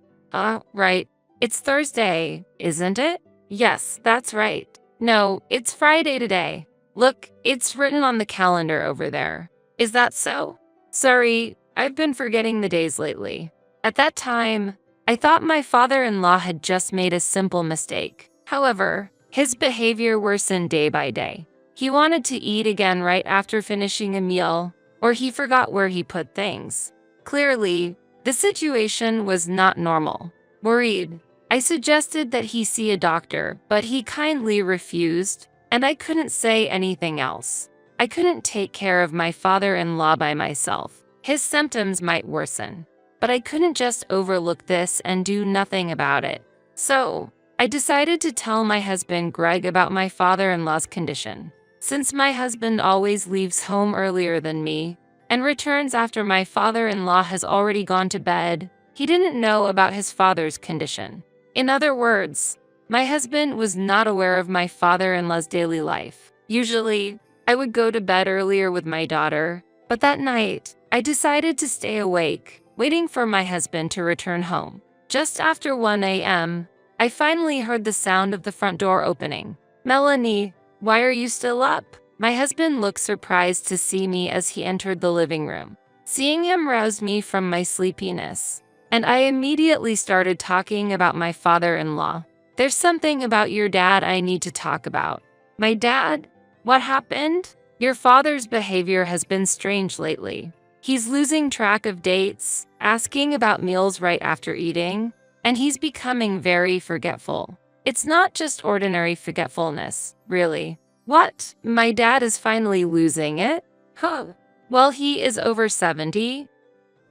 Speaker 3: Right. It's Thursday, isn't it?" "Yes, that's right." "No, it's Friday today. Look, it's written on the calendar over there." "Is that so?" "Sorry, I've been forgetting the days lately." At that time, I thought my father-in-law had just made a simple mistake. However, his behavior worsened day by day. He wanted to eat again right after finishing a meal, or he forgot where he put things. Clearly, the situation was not normal. Worried, I suggested that he see a doctor, but he kindly refused, and I couldn't say anything else. I couldn't take care of my father-in-law by myself. His symptoms might worsen. But I couldn't just overlook this and do nothing about it. So, I decided to tell my husband Greg about my father-in-law's condition. Since my husband always leaves home earlier than me and returns after my father-in-law has already gone to bed, he didn't know about his father's condition. In other words, my husband was not aware of my father-in-law's daily life. Usually, I would go to bed earlier with my daughter, but that night, I decided to stay awake, waiting for my husband to return home. Just after 1 a.m., I finally heard the sound of the front door opening. "Melanie, why are you still up?" My husband looked surprised to see me as he entered the living room. Seeing him roused me from my sleepiness, and I immediately started talking about my father-in-law. "There's something about your dad I need to talk about." "My dad? What happened?" "Your father's behavior has been strange lately. He's losing track of dates, asking about meals right after eating, and he's becoming very forgetful. It's not just ordinary forgetfulness, really." "What? My dad is finally losing it?" "Huh. Well, he is over 70.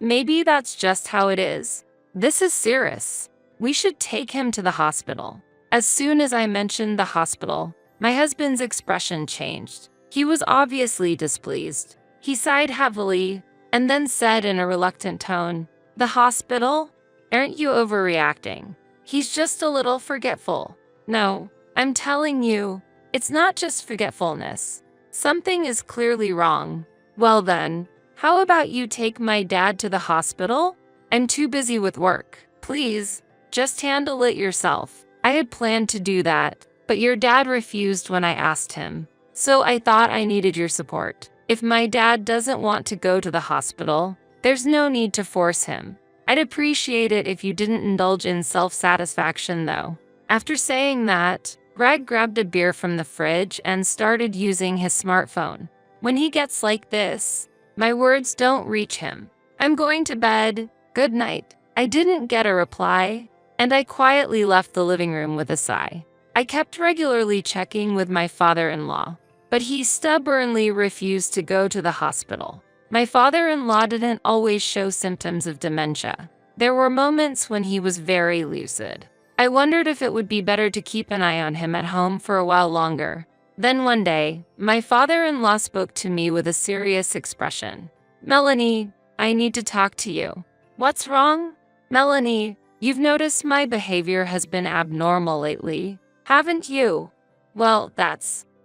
Speaker 3: Maybe that's just how it is. This is serious. We should take him to the hospital." As soon as I mentioned the hospital, my husband's expression changed. He was obviously displeased. He sighed heavily and then said in a reluctant tone, "The hospital? Aren't you overreacting? He's just a little forgetful." "No, I'm telling you, it's not just forgetfulness. Something is clearly wrong." "Well then, how about you take my dad to the hospital? I'm too busy with work. Please, just handle it yourself." I had planned to do that, but your dad refused when I asked him. So I thought I needed your support. If my dad doesn't want to go to the hospital, there's no need to force him. I'd appreciate it if you didn't indulge in self-satisfaction though. After saying that, Greg grabbed a beer from the fridge and started using his smartphone. When he gets like this, my words don't reach him. "I'm going to bed. Good night." I didn't get a reply, and I quietly left the living room with a sigh. I kept regularly checking with my father-in-law, but he stubbornly refused to go to the hospital. My father-in-law didn't always show symptoms of dementia. There were moments when he was very lucid. I wondered if it would be better to keep an eye on him at home for a while longer. Then one day, my father-in-law spoke to me with a serious expression. "Melanie, I need to talk to you." "What's wrong?" "Melanie, you've noticed my behavior has been abnormal lately, haven't you?" "Well,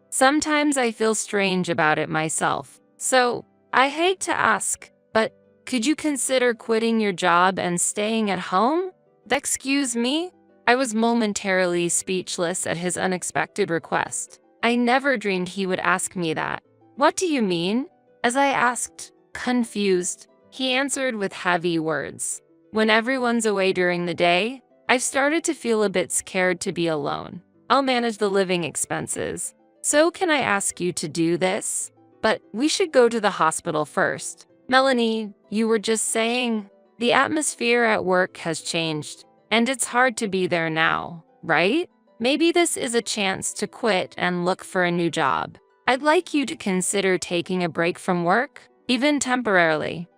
Speaker 3: sometimes I feel strange about it myself. So, I hate to ask, but could you consider quitting your job and staying at home?" "Excuse me?" I was momentarily speechless at his unexpected request. I never dreamed he would ask me that. "What do you mean?" As I asked, confused, he answered with heavy words. "When everyone's away during the day, I've started to feel a bit scared to be alone. I'll manage the living expenses. So can I ask you to do this? But we should go to the hospital first." "Melanie, you were just saying, the atmosphere at work has changed, and it's hard to be there now, right? Maybe this is a chance to quit and look for a new job. I'd like you to consider taking a break from work, even temporarily."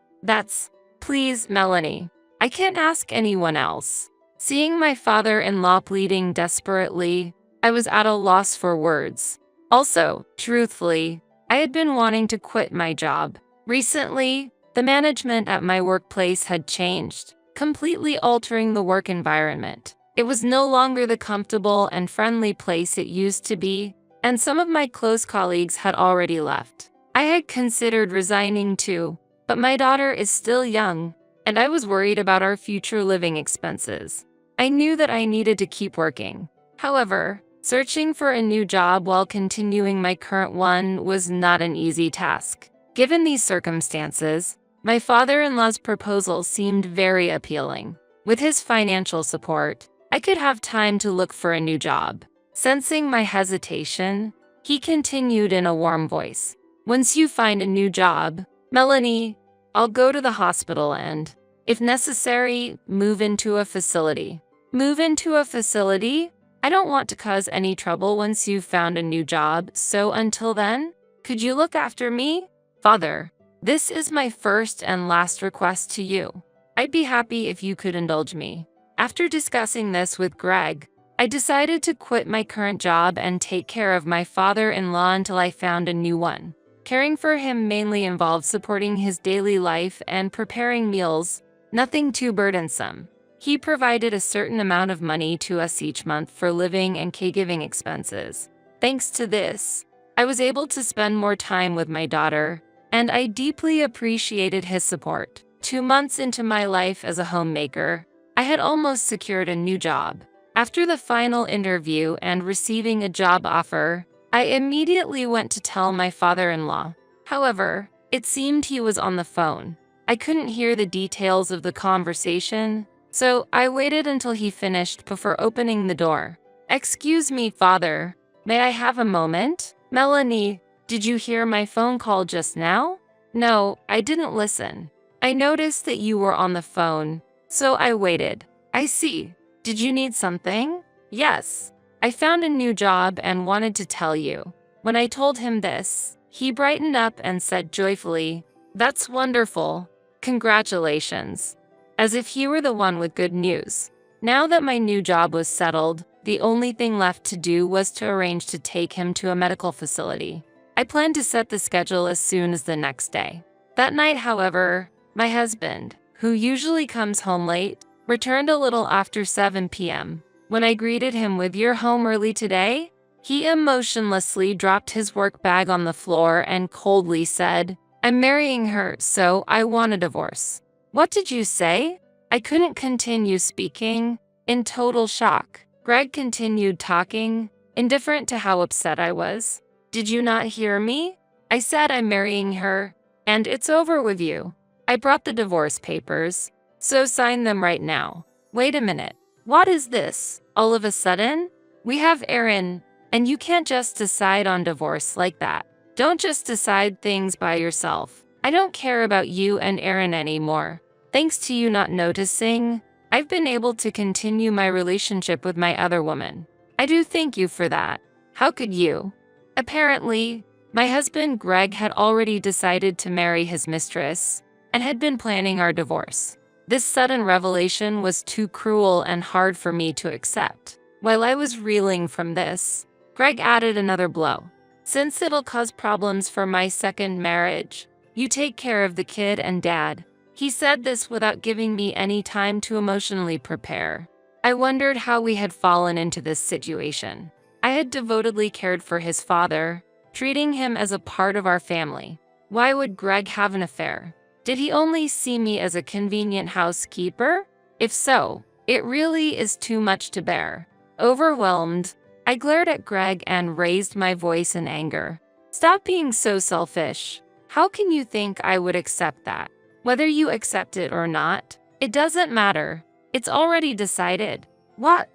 Speaker 3: Please, Melanie. I can't ask anyone else." Seeing my father-in-law pleading desperately, I was at a loss for words. Also, truthfully, I had been wanting to quit my job. Recently, the management at my workplace had changed, completely altering the work environment. It was no longer the comfortable and friendly place it used to be, and some of my close colleagues had already left. I had considered resigning too, but my daughter is still young, and I was worried about our future living expenses. I knew that I needed to keep working. However, searching for a new job while continuing my current one was not an easy task. Given these circumstances, my father-in-law's proposal seemed very appealing. With his financial support, I could have time to look for a new job. Sensing my hesitation, he continued in a warm voice. "Once you find a new job, Melanie, I'll go to the hospital and, if necessary, move into a facility." "Move into a facility? I don't want to cause any trouble once you've found a new job, so until then, could you look after me?" "Father, this is my first and last request to you. I'd be happy if you could indulge me." After discussing this with Greg, I decided to quit my current job and take care of my father-in-law until I found a new one. Caring for him mainly involved supporting his daily life and preparing meals, nothing too burdensome. He provided a certain amount of money to us each month for living and caregiving expenses. Thanks to this, I was able to spend more time with my daughter, and I deeply appreciated his support. 2 months into my life as a homemaker, I had almost secured a new job. After the final interview and receiving a job offer, I immediately went to tell my father-in-law. However, it seemed he was on the phone. I couldn't hear the details of the conversation, so I waited until he finished before opening the door. "Excuse me, father. May I have a moment?" "Melanie, did you hear my phone call just now?" "No, I didn't listen. I noticed that you were on the phone, so I waited." "I see. Did you need something?" "Yes. I found a new job and wanted to tell you." When I told him this, he brightened up and said joyfully, "That's wonderful. Congratulations." As if he were the one with good news. Now that my new job was settled, the only thing left to do was to arrange to take him to a medical facility. I planned to set the schedule as soon as the next day. That night, however, my husband, who usually comes home late, returned a little after 7 p.m. When I greeted him with "You're home early today?" he emotionlessly dropped his work bag on the floor and coldly said, "I'm marrying her, so I want a divorce." "What did you say?" I couldn't continue speaking. In total shock, Greg continued talking, indifferent to how upset I was. "Did you not hear me? I said I'm marrying her, and it's over with you. I brought the divorce papers, so sign them right now." "Wait a minute. What is this? All of a sudden? We have Aaron, and you can't just decide on divorce like that. Don't just decide things by yourself. I don't care about you and Aaron anymore. Thanks to you not noticing, I've been able to continue my relationship with my other woman. I do thank you for that. How could you?" Apparently, my husband Greg had already decided to marry his mistress and had been planning our divorce. This sudden revelation was too cruel and hard for me to accept. While I was reeling from this, Greg added another blow. "Since it'll cause problems for my second marriage, you take care of the kid and dad." He said this without giving me any time to emotionally prepare. I wondered how we had fallen into this situation. I had devotedly cared for his father, treating him as a part of our family. Why would Greg have an affair? Did he only see me as a convenient housekeeper? If so, it really is too much to bear. Overwhelmed, I glared at Greg and raised my voice in anger. "Stop being so selfish. How can you think I would accept that? Whether you accept it or not, it doesn't matter. It's already decided." What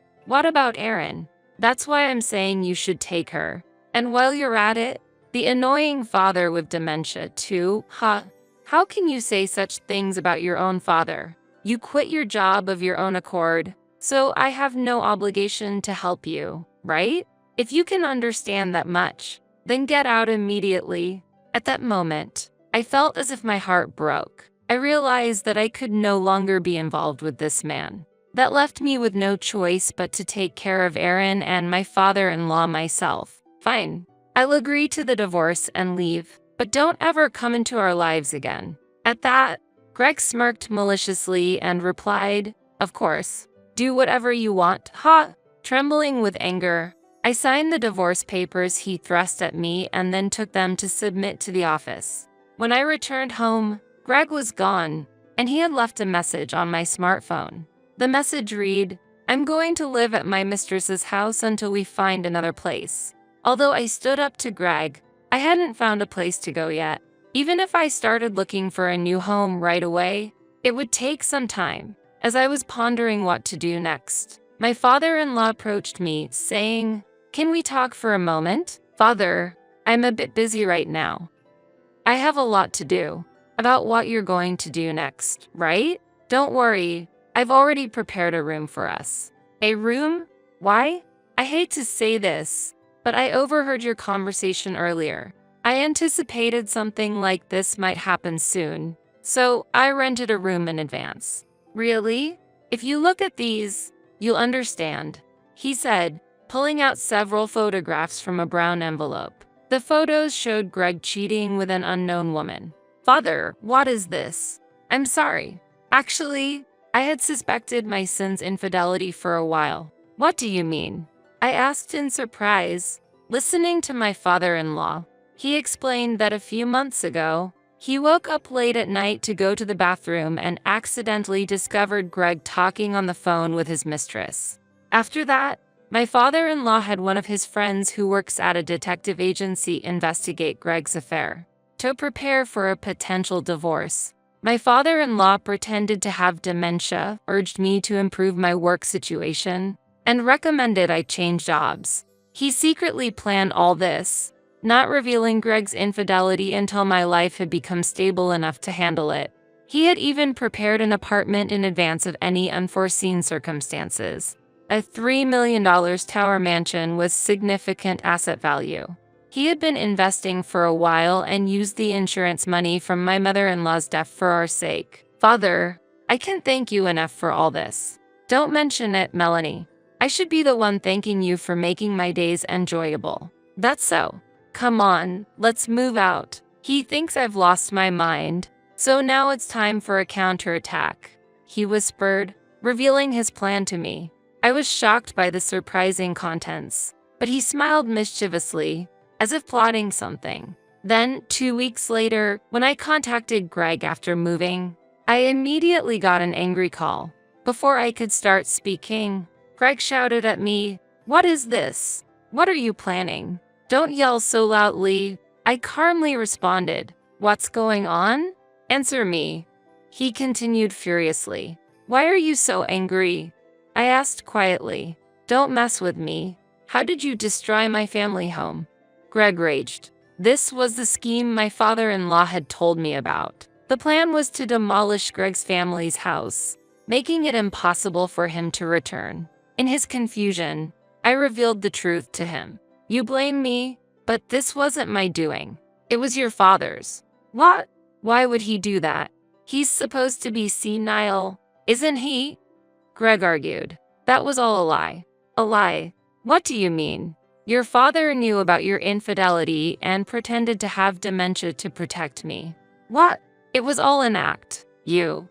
Speaker 3: about Aaron? That's why I'm saying you should take her. And while you're at it, the annoying father with dementia too, huh? How can you say such things about your own father? You quit your job of your own accord, so I have no obligation to help you, right? If you can understand that much, then get out immediately. At that moment, I felt as if my heart broke. I realized that I could no longer be involved with this man. That left me with no choice but to take care of Aaron and my father-in-law myself. Fine, I'll agree to the divorce and leave, but don't ever come into our lives again. At that, Greg smirked maliciously and replied, "Of course, do whatever you want, ha!" Trembling with anger, I signed the divorce papers he thrust at me and then took them to submit to the office. When I returned home, Greg was gone, and he had left a message on my smartphone. The message read, "I'm going to live at my mistress's house until we find another place." Although I stood up to Greg, I hadn't found a place to go yet. Even if I started looking for a new home right away, it would take some time. As I was pondering what to do next, my father-in-law approached me, saying, "Can we talk for a moment?" "Father, I'm a bit busy right now. I have a lot to do." "About what you're going to do next, right?" "Don't worry, I've already prepared a room for us." "A room? Why?" "I hate to say this, but I overheard your conversation earlier. I anticipated something like this might happen soon, so I rented a room in advance." "Really? If you look at these, you'll understand," he said, pulling out several photographs from a brown envelope. The photos showed Greg cheating with an unknown woman. "Father, what is this?" "I'm sorry. Actually, I had suspected my son's infidelity for a while." "What do you mean?" I asked in surprise, listening to my father-in-law. He explained that a few months ago, he woke up late at night to go to the bathroom and accidentally discovered Greg talking on the phone with his mistress. After that, my father-in-law had one of his friends who works at a detective agency investigate Greg's affair. To prepare for a potential divorce, my father-in-law pretended to have dementia, urged me to improve my work situation, and recommended I change jobs. He secretly planned all this, not revealing Greg's infidelity until my life had become stable enough to handle it. He had even prepared an apartment in advance of any unforeseen circumstances. A $3 million tower mansion with significant asset value. He had been investing for a while and used the insurance money from my mother-in-law's death for our sake. Father, I can't thank you enough for all this. Don't mention it, Melanie. I should be the one thanking you for making my days enjoyable. That's so. Come on, let's move out. He thinks I've lost my mind, so now it's time for a counterattack, he whispered, revealing his plan to me. I was shocked by the surprising contents, but he smiled mischievously, as if plotting something. Then, 2 weeks later, when I contacted Greg after moving, I immediately got an angry call. Before I could start speaking, Greg shouted at me, "What is this? What are you planning? Don't yell so loudly." I calmly responded, "What's going on? Answer me." He continued furiously, "Why are you so angry?" I asked quietly, "Don't mess with me. How did you destroy my family home?" Greg raged. This was the scheme my father-in-law had told me about. The plan was to demolish Greg's family's house, making it impossible for him to return. In his confusion, I revealed the truth to him. "You blame me, but this wasn't my doing. It was your father's." "What? Why would he do that? He's supposed to be senile, isn't he?" Greg argued. "That was all a lie." "A lie? What do you mean?" "Your father knew about your infidelity and pretended to have dementia to protect me." "What? It was all an act. You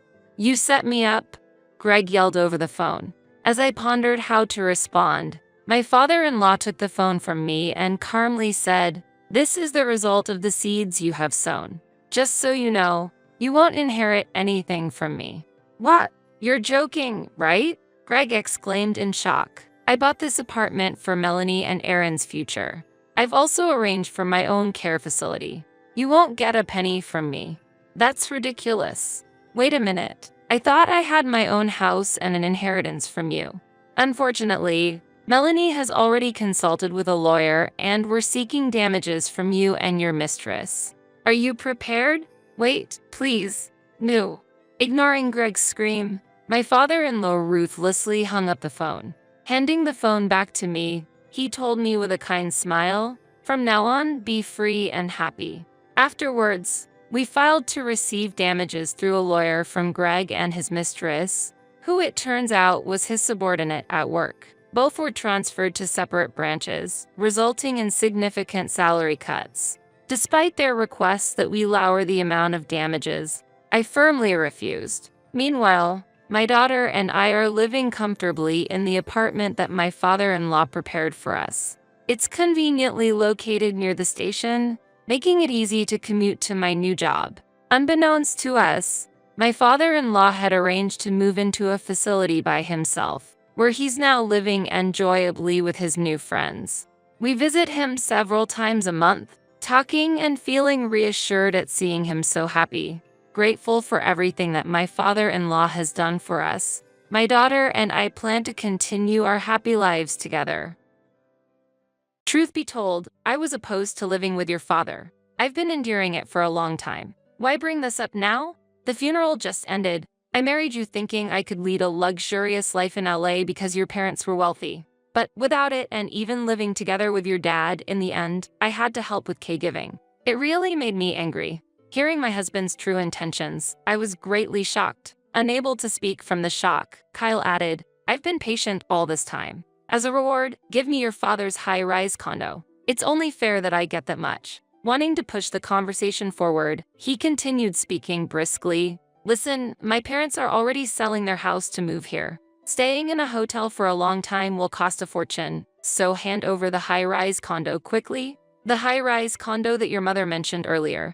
Speaker 3: set me up?" Greg yelled over the phone. As I pondered how to respond, my father-in-law took the phone from me and calmly said, "This is the result of the seeds you have sown. Just so you know, you won't inherit anything from me." "What? You're joking, right?" Greg exclaimed in shock. "I bought this apartment for Melanie and Aaron's future. I've also arranged for my own care facility. You won't get a penny from me." "That's ridiculous. Wait a minute. I thought I had my own house and an inheritance from you." "Unfortunately, Melanie has already consulted with a lawyer and we're seeking damages from you and your mistress. Are you prepared?" "Wait, please. No." Ignoring Greg's scream, my father-in-law ruthlessly hung up the phone. Handing the phone back to me, he told me with a kind smile, "From now on, be free and happy." Afterwards, we filed to receive damages through a lawyer from Greg and his mistress, who it turns out was his subordinate at work. Both were transferred to separate branches, resulting in significant salary cuts. Despite their requests that we lower the amount of damages, I firmly refused. Meanwhile, my daughter and I are living comfortably in the apartment that my father-in-law prepared for us. It's conveniently located near the station, making it easy to commute to my new job. Unbeknownst to us, my father-in-law had arranged to move into a facility by himself, where he's now living enjoyably with his new friends. We visit him several times a month, talking and feeling reassured at seeing him so happy. Grateful for everything that my father-in-law has done for us, my daughter and I plan to continue our happy lives together. Truth be told, I was opposed to living with your father. I've been enduring it for a long time. Why bring this up now? The funeral just ended. I married you thinking I could lead a luxurious life in LA because your parents were wealthy. But without it and even living together with your dad, in the end, I had to help with caregiving. It really made me angry. Hearing my husband's true intentions, I was greatly shocked. Unable to speak from the shock, Kyle added, "I've been patient all this time. As a reward, give me your father's high-rise condo. It's only fair that I get that much." Wanting to push the conversation forward, he continued speaking briskly. "Listen, my parents are already selling their house to move here. Staying in a hotel for a long time will cost a fortune, so hand over the high-rise condo quickly." "The high-rise condo that your mother mentioned earlier.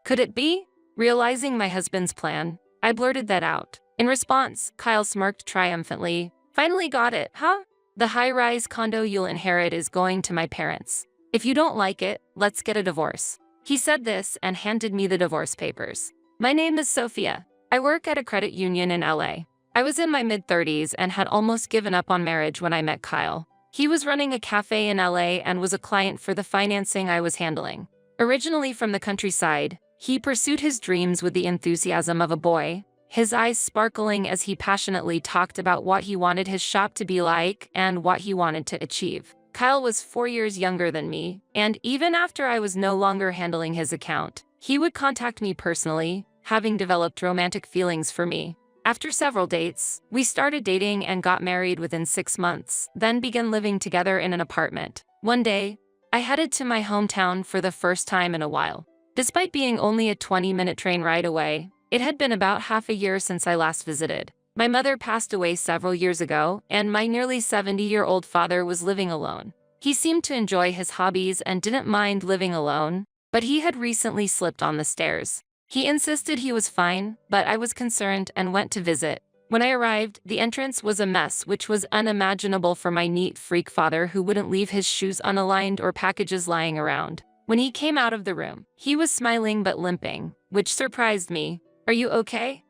Speaker 3: Could it be?" Realizing my husband's plan, I blurted that out. In response, Kyle smirked triumphantly. "Finally got it, huh? The high-rise condo you'll inherit is going to my parents. If you don't like it, let's get a divorce. He said this and handed me the divorce papers. My name is Sophia. I work at a credit union in LA. I was in my mid-30s and had almost given up on marriage when I met Kyle. He was running a cafe in LA and was a client for the financing I was handling. Originally from the countryside, he pursued his dreams with the enthusiasm of a boy, his eyes sparkling as he passionately talked about what he wanted his shop to be like and what he wanted to achieve. Kyle was 4 years younger than me, and even after I was no longer handling his account, he would contact me personally, having developed romantic feelings for me. After several dates, we started dating and got married within 6 months, then began living together in an apartment. One day, I headed to my hometown for the first time in a while. Despite being only a 20-minute train ride away, it had been about half a year since I last visited. My mother passed away several years ago, and my nearly 70-year-old father was living alone. He seemed to enjoy his hobbies and didn't mind living alone, but he had recently slipped on the stairs. He insisted he was fine, but I was concerned and went to visit. When I arrived, the entrance was a mess, which was unimaginable for my neat freak father who wouldn't leave his shoes unaligned or packages lying around. When he came out of the room, he was smiling but limping, which surprised me. "Are you okay?"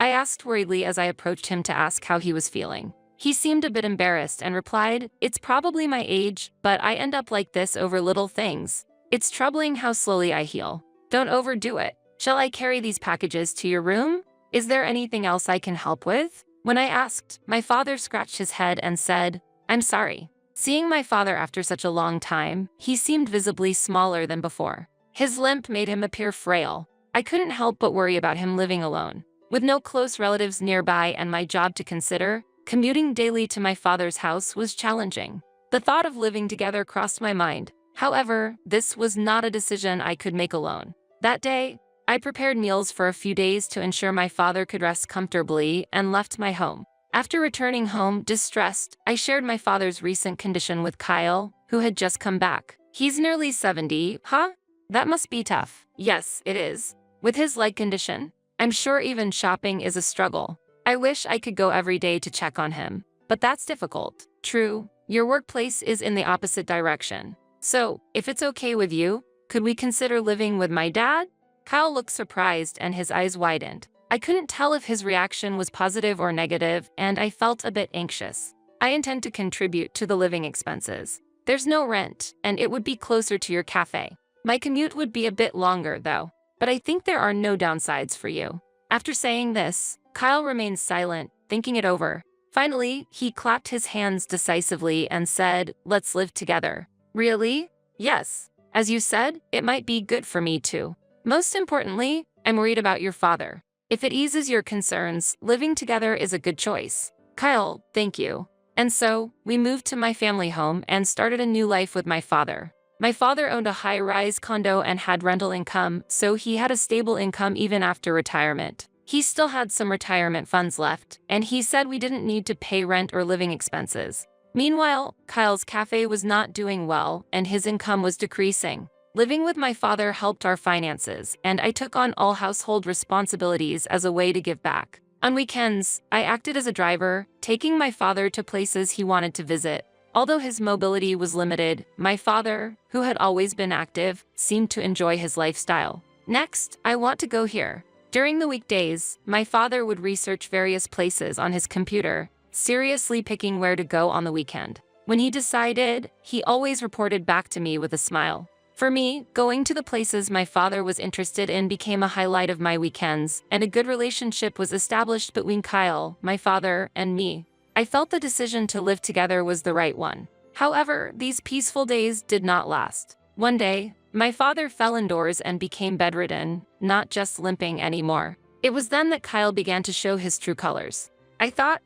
Speaker 3: I asked worriedly as I approached him to ask how he was feeling. He seemed a bit embarrassed and replied, "It's probably my age, but I end up like this over little things. It's troubling how slowly I heal. Don't overdo it. Shall I carry these packages to your room? Is there anything else I can help with?" When I asked, my father scratched his head and said, "I'm sorry." Seeing my father after such a long time, he seemed visibly smaller than before. His limp made him appear frail. I couldn't help but worry about him living alone. With no close relatives nearby and my job to consider, commuting daily to my father's house was challenging. The thought of living together crossed my mind. However, this was not a decision I could make alone. That day, I prepared meals for a few days to ensure my father could rest comfortably and left my home. After returning home distressed, I shared my father's recent condition with Kyle, who had just come back. "He's nearly 70, huh? That must be tough." "Yes, it is. With his leg condition, I'm sure even shopping is a struggle. I wish I could go every day to check on him, but that's difficult." "True, your workplace is in the opposite direction. So, if it's okay with you, could we consider living with my dad?" Kyle looked surprised and his eyes widened. I couldn't tell if his reaction was positive or negative, and I felt a bit anxious. "I intend to contribute to the living expenses. There's no rent, and it would be closer to your cafe. My commute would be a bit longer, though, but I think there are no downsides for you." After saying this, Kyle remained silent, thinking it over. Finally, he clapped his hands decisively and said, "Let's live together." "Really?" "Yes. As you said, it might be good for me too. Most importantly, I'm worried about your father. If it eases your concerns, living together is a good choice." "Kyle, thank you." And so, we moved to my family home and started a new life with my father. My father owned a high-rise condo and had rental income, so he had a stable income even after retirement. He still had some retirement funds left, and he said we didn't need to pay rent or living expenses. Meanwhile, Kyle's cafe was not doing well, and his income was decreasing. Living with my father helped our finances, and I took on all household responsibilities as a way to give back. On weekends, I acted as a driver, taking my father to places he wanted to visit. Although his mobility was limited, my father, who had always been active, seemed to enjoy his lifestyle. "Next, I want to go here." During the weekdays, my father would research various places on his computer, seriously picking where to go on the weekend. When he decided, he always reported back to me with a smile. For me, going to the places my father was interested in became a highlight of my weekends, and a good relationship was established between Kyle, my father, and me. I felt the decision to live together was the right one. However, these peaceful days did not last. One day, my father fell indoors and became bedridden, not just limping anymore. It was then that Kyle began to show his true colors. I thought,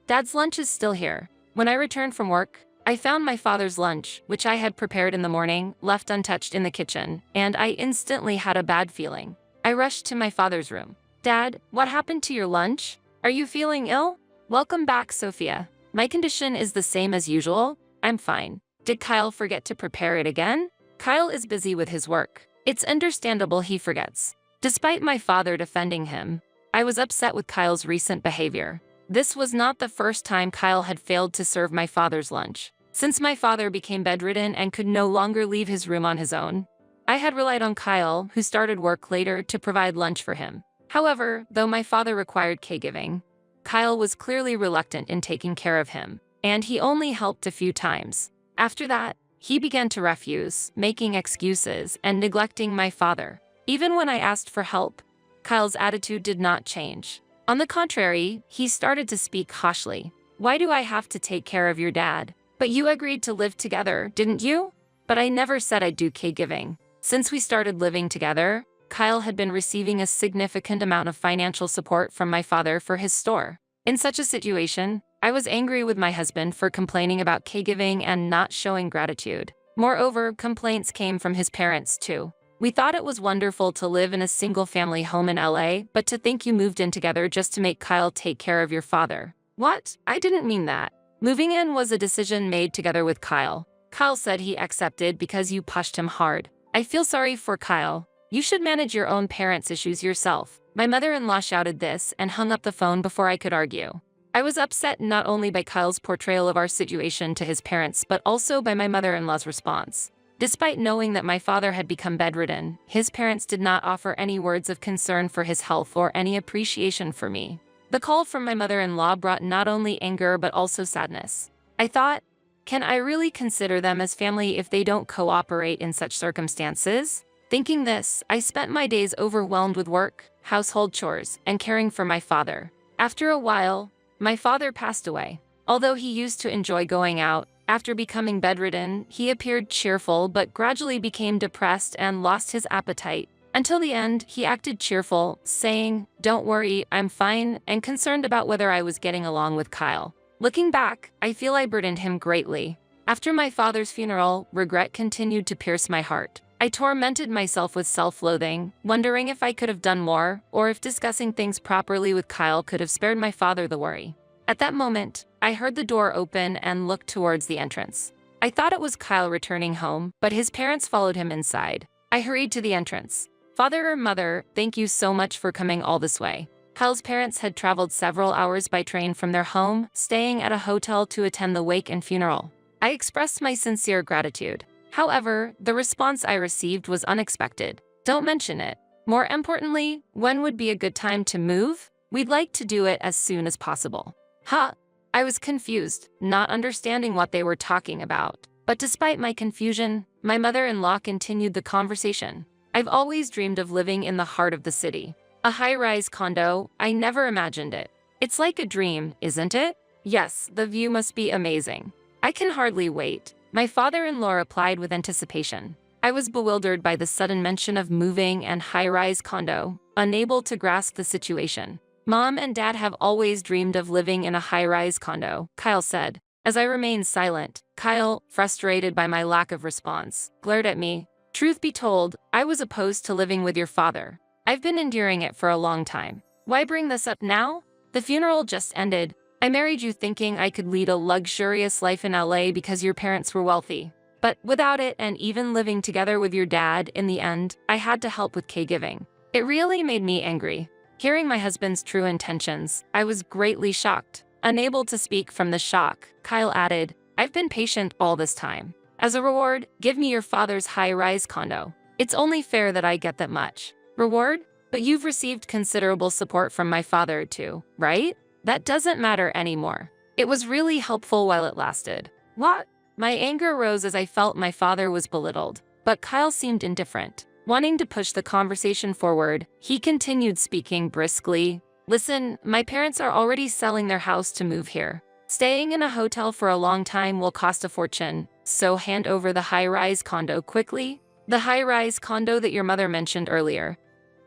Speaker 3: Dad's lunch is still here. When I returned from work, I found my father's lunch, which I had prepared in the morning, left untouched in the kitchen, and I instantly had a bad feeling. I rushed to my father's room. "Dad, what happened to your lunch? Are you feeling ill?" "Welcome back, Sophia. My condition is the same as usual. I'm fine." Did Kyle forget to prepare it again? Kyle is busy with his work. It's understandable he forgets. Despite my father defending him, I was upset with Kyle's recent behavior. This was not the first time Kyle had failed to serve my father's lunch. Since my father became bedridden and could no longer leave his room on his own, I had relied on Kyle, who started work later, to provide lunch for him. However, though my father required caregiving, Kyle was clearly reluctant in taking care of him, and he only helped a few times. After that, he began to refuse, making excuses, and neglecting my father. Even when I asked for help, Kyle's attitude did not change. On the contrary, he started to speak harshly. "Why do I have to take care of your dad? But you agreed to live together, didn't you?" But I never said I'd do caregiving. Since we started living together, Kyle had been receiving a significant amount of financial support from my father for his store. In such a situation, I was angry with my husband for complaining about caregiving and not showing gratitude. Moreover, complaints came from his parents too. "We thought it was wonderful to live in a single-family home in LA, but to think you moved in together just to make Kyle take care of your father." What? I didn't mean that. Moving in was a decision made together with Kyle. Kyle said he accepted because you pushed him hard. I feel sorry for Kyle. You should manage your own parents' issues yourself. My mother-in-law shouted this and hung up the phone before I could argue. I was upset not only by Kyle's portrayal of our situation to his parents, but also by my mother-in-law's response. Despite knowing that my father had become bedridden, his parents did not offer any words of concern for his health or any appreciation for me. The call from my mother-in-law brought not only anger but also sadness. I thought, can I really consider them as family if they don't cooperate in such circumstances? Thinking this, I spent my days overwhelmed with work, household chores, and caring for my father. After a while, my father passed away. Although he used to enjoy going out, after becoming bedridden, he appeared cheerful but gradually became depressed and lost his appetite. Until the end, he acted cheerful, saying, "Don't worry, I'm fine," and concerned about whether I was getting along with Kyle. Looking back, I feel I burdened him greatly. After my father's funeral, regret continued to pierce my heart. I tormented myself with self-loathing, wondering if I could have done more, or if discussing things properly with Kyle could have spared my father the worry. At that moment, I heard the door open and looked towards the entrance. I thought it was Kyle returning home, but his parents followed him inside. I hurried to the entrance. "Father or mother, thank you so much for coming all this way." Kyle's parents had traveled several hours by train from their home, staying at a hotel to attend the wake and funeral. I expressed my sincere gratitude. However, the response I received was unexpected. "Don't mention it. More importantly, when would be a good time to move? We'd like to do it as soon as possible." Huh? I was confused, not understanding what they were talking about. But despite my confusion, my mother-in-law continued the conversation. "I've always dreamed of living in the heart of the city. A high-rise condo, I never imagined it. It's like a dream, isn't it? Yes, the view must be amazing. I can hardly wait." My father-in-law replied with anticipation. I was bewildered by the sudden mention of moving and high-rise condo, unable to grasp the situation. "Mom and Dad have always dreamed of living in a high-rise condo," Kyle said. As I remained silent, Kyle, frustrated by my lack of response, glared at me. "Truth be told, I was opposed to living with your father. I've been enduring it for a long time. Why bring this up now? The funeral just ended. I married you thinking I could lead a luxurious life in LA because your parents were wealthy. But without it and even living together with your dad, in the end, I had to help with caregiving. It really made me angry." Hearing my husband's true intentions, I was greatly shocked. Unable to speak from the shock, Kyle added, "I've been patient all this time. As a reward, give me your father's high-rise condo. It's only fair that I get that much." "Reward? But you've received considerable support from my father too, right? That doesn't matter anymore. It was really helpful while it lasted." What? My anger rose as I felt my father was belittled, but Kyle seemed indifferent. Wanting to push the conversation forward, he continued speaking briskly. "Listen, my parents are already selling their house to move here. Staying in a hotel for a long time will cost a fortune, so hand over the high-rise condo quickly." "The high-rise condo that your mother mentioned earlier.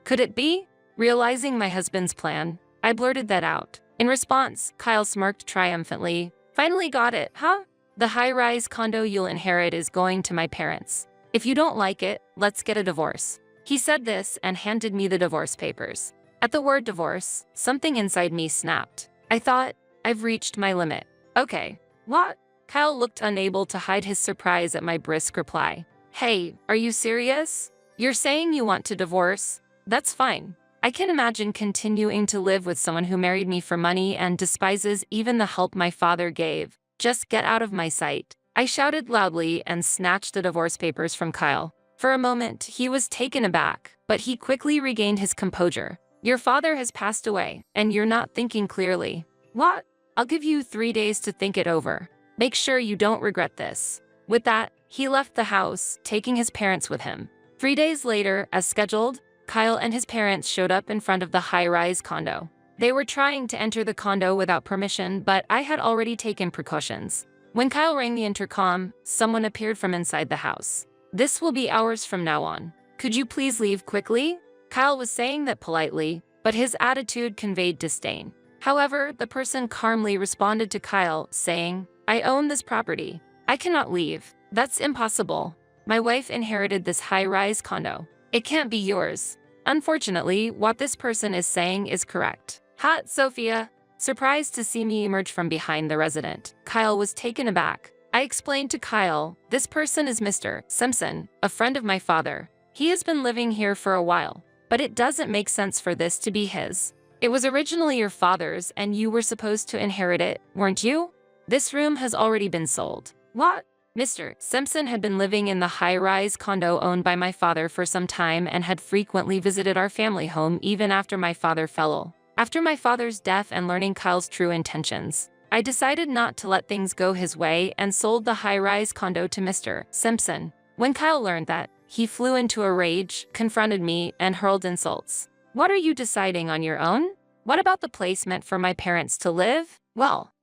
Speaker 3: Could it be?" Realizing my husband's plan, I blurted that out. In response, Kyle smirked triumphantly. "Finally got it, huh? The high-rise condo you'll inherit is going to my parents. If you don't like it, let's get a divorce." He said this and handed me the divorce papers. At the word divorce, something inside me snapped. I thought, I've reached my limit. "Okay, what?" Kyle looked unable to hide his surprise at my brisk reply. "Hey, are you serious? You're saying you want to divorce? That's fine. I can imagine continuing to live with someone who married me for money and despises even the help my father gave. Just get out of my sight. I shouted loudly and snatched the divorce papers from Kyle. For a moment, he was taken aback, but he quickly regained his composure. Your father has passed away, and you're not thinking clearly. What? I'll give you 3 days to think it over. Make sure you don't regret this. With that, he left the house, taking his parents with him. 3 days later, as scheduled, Kyle and his parents showed up in front of the high-rise condo. They were trying to enter the condo without permission, but I had already taken precautions. When Kyle rang the intercom, someone appeared from inside the house. This will be ours from now on. Could you please leave quickly? Kyle was saying that politely, but his attitude conveyed disdain. However, the person calmly responded to Kyle, saying, I own this property. I cannot leave. That's impossible. My wife inherited this high-rise condo. It can't be yours. Unfortunately, what this person is saying is correct. Hot Sophia. Surprised to see me emerge from behind the resident, Kyle was taken aback. I explained to Kyle, this person is Mr. Simpson, a friend of my father. He has been living here for a while, but it doesn't make sense for this to be his. It was originally your father's and you were supposed to inherit it, weren't you? This room has already been sold. What? Mr. Simpson had been living in the high-rise condo owned by my father for some time and had frequently visited our family home even after my father fell ill. After my father's death and learning Kyle's true intentions, I decided not to let things go his way and sold the high-rise condo to Mr. Simpson. When Kyle learned that, he flew into a rage, confronted me, and hurled insults. What are you deciding on your own? What about the place meant for my parents to live? Well,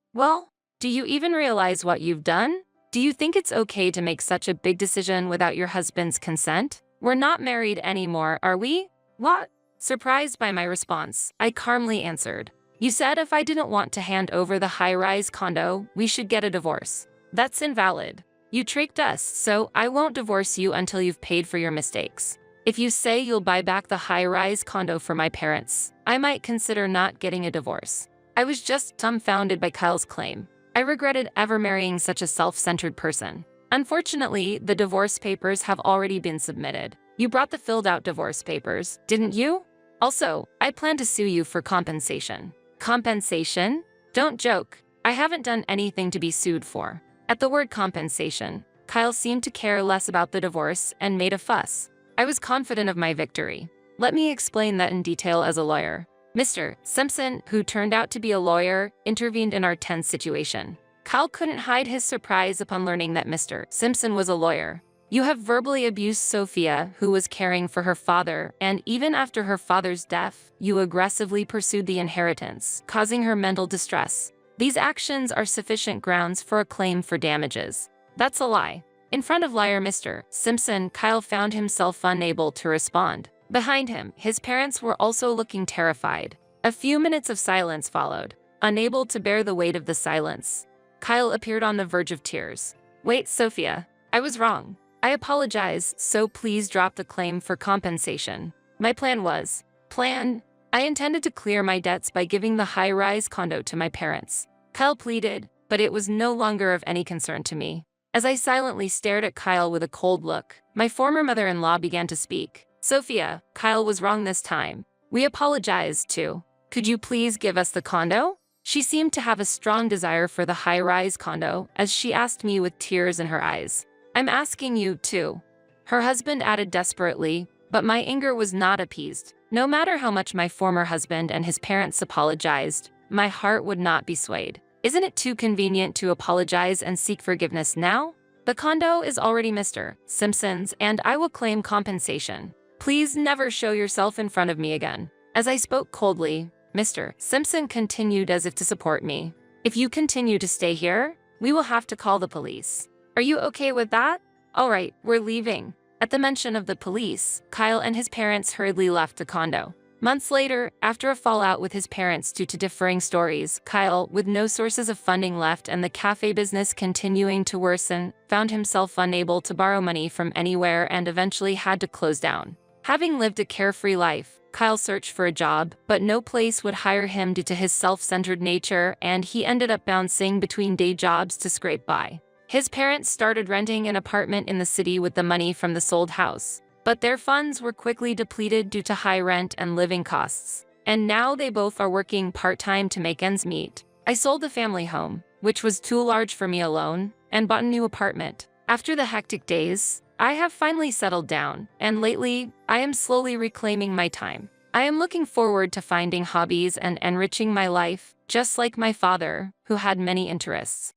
Speaker 3: do you even realize what you've done? Do you think it's okay to make such a big decision without your husband's consent? We're not married anymore, are we? What? Surprised by my response, I calmly answered. You said if I didn't want to hand over the high-rise condo, we should get a divorce. That's invalid. You tricked us, so I won't divorce you until you've paid for your mistakes. If you say you'll buy back the high-rise condo for my parents, I might consider not getting a divorce. I was just dumbfounded by Kyle's claim. I regretted ever marrying such a self-centered person. Unfortunately, the divorce papers have already been submitted. You brought the filled-out divorce papers, didn't you? Also, I plan to sue you for compensation. Compensation? Don't joke. I haven't done anything to be sued for. At the word compensation, Kyle seemed to care less about the divorce and made a fuss. I was confident of my victory. Let me explain that in detail as a lawyer. Mr. Simpson, who turned out to be a lawyer, intervened in our tense situation. Kyle couldn't hide his surprise upon learning that Mr. Simpson was a lawyer. You have verbally abused Sophia, who was caring for her father, and even after her father's death, you aggressively pursued the inheritance, causing her mental distress. These actions are sufficient grounds for a claim for damages. That's a lie. In front of liar Mr. Simpson, Kyle found himself unable to respond. Behind him, his parents were also looking terrified. A few minutes of silence followed. Unable to bear the weight of the silence, Kyle appeared on the verge of tears. Wait, Sophia. I was wrong. I apologize, so please drop the claim for compensation. My plan was, I intended to clear my debts by giving the high-rise condo to my parents. Kyle pleaded, but it was no longer of any concern to me. As I silently stared at Kyle with a cold look, my former mother-in-law began to speak. Sophia, Kyle was wrong this time. We apologize, too. Could you please give us the condo? She seemed to have a strong desire for the high-rise condo, as she asked me with tears in her eyes. I'm asking you, too. Her husband added desperately, but my anger was not appeased. No matter how much my former husband and his parents apologized, my heart would not be swayed. Isn't it too convenient to apologize and seek forgiveness now? The condo is already Mr. Simpson's, and I will claim compensation. Please never show yourself in front of me again. As I spoke coldly, Mr. Simpson continued as if to support me. If you continue to stay here, we will have to call the police. Are you okay with that? All right, we're leaving. At the mention of the police, Kyle and his parents hurriedly left the condo. Months later, after a fallout with his parents due to differing stories, Kyle, with no sources of funding left and the cafe business continuing to worsen, found himself unable to borrow money from anywhere and eventually had to close down. Having lived a carefree life, Kyle searched for a job, but no place would hire him due to his self-centered nature, and he ended up bouncing between day jobs to scrape by. His parents started renting an apartment in the city with the money from the sold house. but their funds were quickly depleted due to high rent and living costs. And now they both are working part-time to make ends meet. I sold the family home, which was too large for me alone, and bought a new apartment. After the hectic days, I have finally settled down, and lately, I am slowly reclaiming my time. I am looking forward to finding hobbies and enriching my life, just like my father, who had many interests.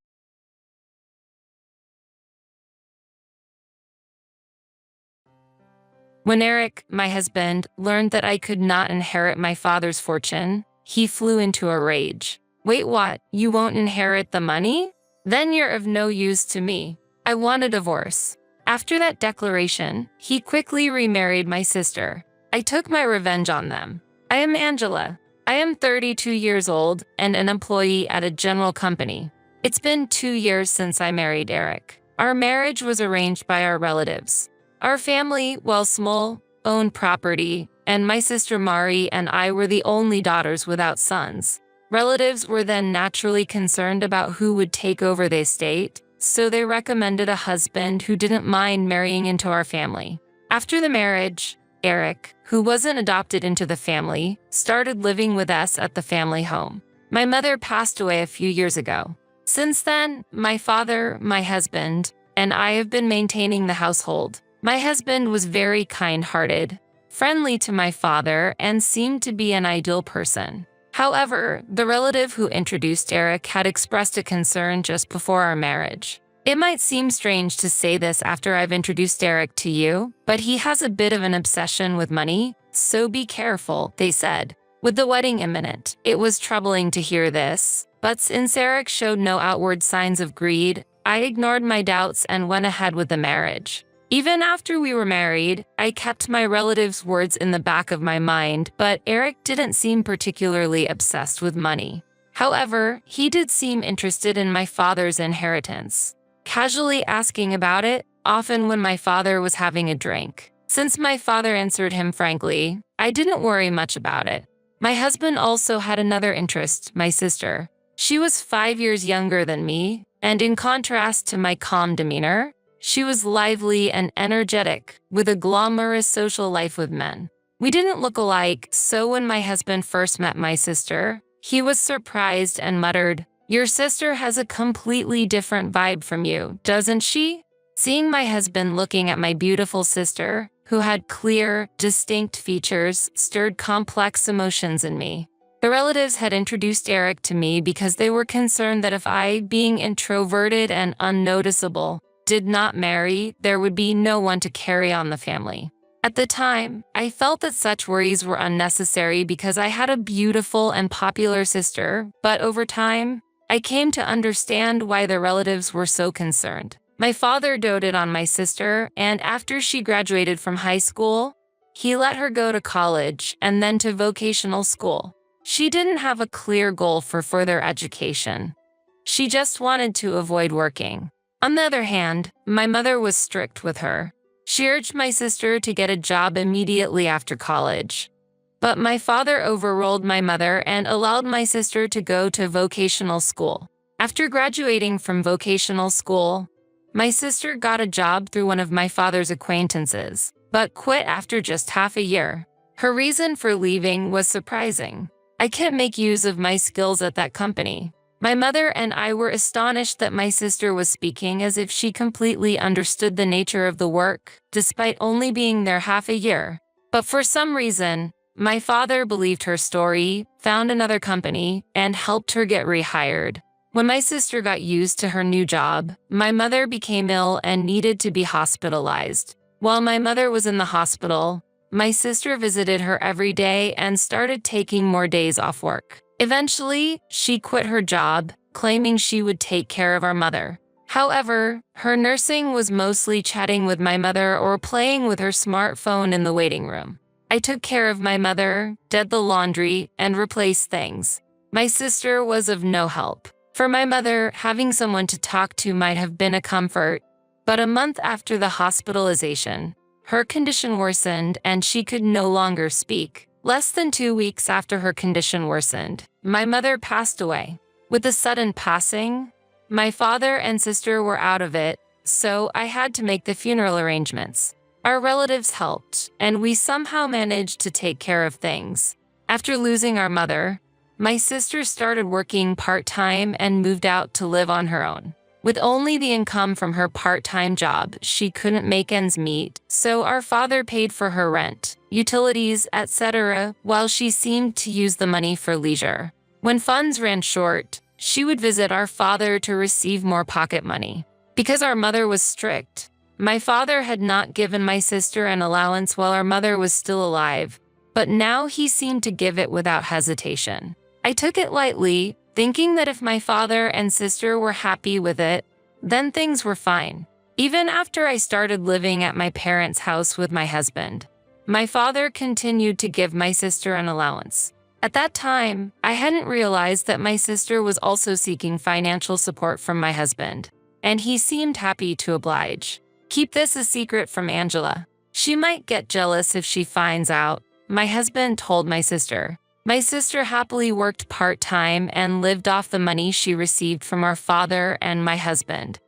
Speaker 3: When Eric, my husband, learned that I could not inherit my father's fortune, he flew into a rage. Wait, what? You won't inherit the money? Then you're of no use to me. I want a divorce. After that declaration, he quickly remarried my sister. I took my revenge on them. I am Angela. I am 32 years old and an employee at a general company. It's been 2 years since I married Eric. Our marriage was arranged by our relatives. Our family, while small, owned property, and my sister Mari and I were the only daughters without sons. Relatives were then naturally concerned about who would take over the estate, so they recommended a husband who didn't mind marrying into our family. After the marriage, Eric, who wasn't adopted into the family, started living with us at the family home. My mother passed away a few years ago. Since then, my father, my husband, and I have been maintaining the household. My husband was very kind-hearted, friendly to my father, and seemed to be an ideal person. However, the relative who introduced Eric had expressed a concern just before our marriage. It might seem strange to say this after I've introduced Eric to you, but he has a bit of an obsession with money, so be careful, they said. With the wedding imminent, it was troubling to hear this, but since Eric showed no outward signs of greed, I ignored my doubts and went ahead with the marriage. Even after we were married, I kept my relative's words in the back of my mind, but Eric didn't seem particularly obsessed with money. However, he did seem interested in my father's inheritance, casually asking about it, often when my father was having a drink. Since my father answered him frankly, I didn't worry much about it. My husband also had another interest, my sister. She was 5 years younger than me, and in contrast to my calm demeanor, she was lively and energetic, with a glamorous social life with men. We didn't look alike, so when my husband first met my sister, he was surprised and muttered, "Your sister has a completely different vibe from you, doesn't she?" Seeing my husband looking at my beautiful sister, who had clear, distinct features, stirred complex emotions in me. The relatives had introduced Eric to me because they were concerned that if I, being introverted and unnoticeable, did not marry, there would be no one to carry on the family. At the time, I felt that such worries were unnecessary because I had a beautiful and popular sister, but over time, I came to understand why the relatives were so concerned. My father doted on my sister, and after she graduated from high school, he let her go to college and then to vocational school. She didn't have a clear goal for further education. She just wanted to avoid working. On the other hand, my mother was strict with her. She urged my sister to get a job immediately after college. But my father overruled my mother and allowed my sister to go to vocational school. After graduating from vocational school, my sister got a job through one of my father's acquaintances, but quit after just half a year. Her reason for leaving was surprising. I can't make use of my skills at that company. My mother and I were astonished that my sister was speaking as if she completely understood the nature of the work, despite only being there half a year. But for some reason, my father believed her story, found another company, and helped her get rehired. When my sister got used to her new job, my mother became ill and needed to be hospitalized. While my mother was in the hospital, my sister visited her every day and started taking more days off work. Eventually, she quit her job, claiming she would take care of our mother. However, her nursing was mostly chatting with my mother or playing with her smartphone in the waiting room. I took care of my mother, did the laundry, and replaced things. My sister was of no help. For my mother, having someone to talk to might have been a comfort, but a month after the hospitalization, her condition worsened and she could no longer speak. Less than 2 weeks after her condition worsened, my mother passed away. With the sudden passing, my father and sister were out of it, so I had to make the funeral arrangements. Our relatives helped, and we somehow managed to take care of things. After losing our mother, my sister started working part-time and moved out to live on her own. With only the income from her part-time job, she couldn't make ends meet, so our father paid for her rent, utilities, etc., while she seemed to use the money for leisure. When funds ran short, she would visit our father to receive more pocket money. Because our mother was strict, my father had not given my sister an allowance while our mother was still alive, but now he seemed to give it without hesitation. I took it lightly, thinking that if my father and sister were happy with it, then things were fine. Even after I started living at my parents' house with my husband, my father continued to give my sister an allowance. At that time, I hadn't realized that my sister was also seeking financial support from my husband, and he seemed happy to oblige. Keep this a secret from Angela. She might get jealous if she finds out, my husband told my sister. My sister happily worked part-time and lived off the money she received from our father and my husband.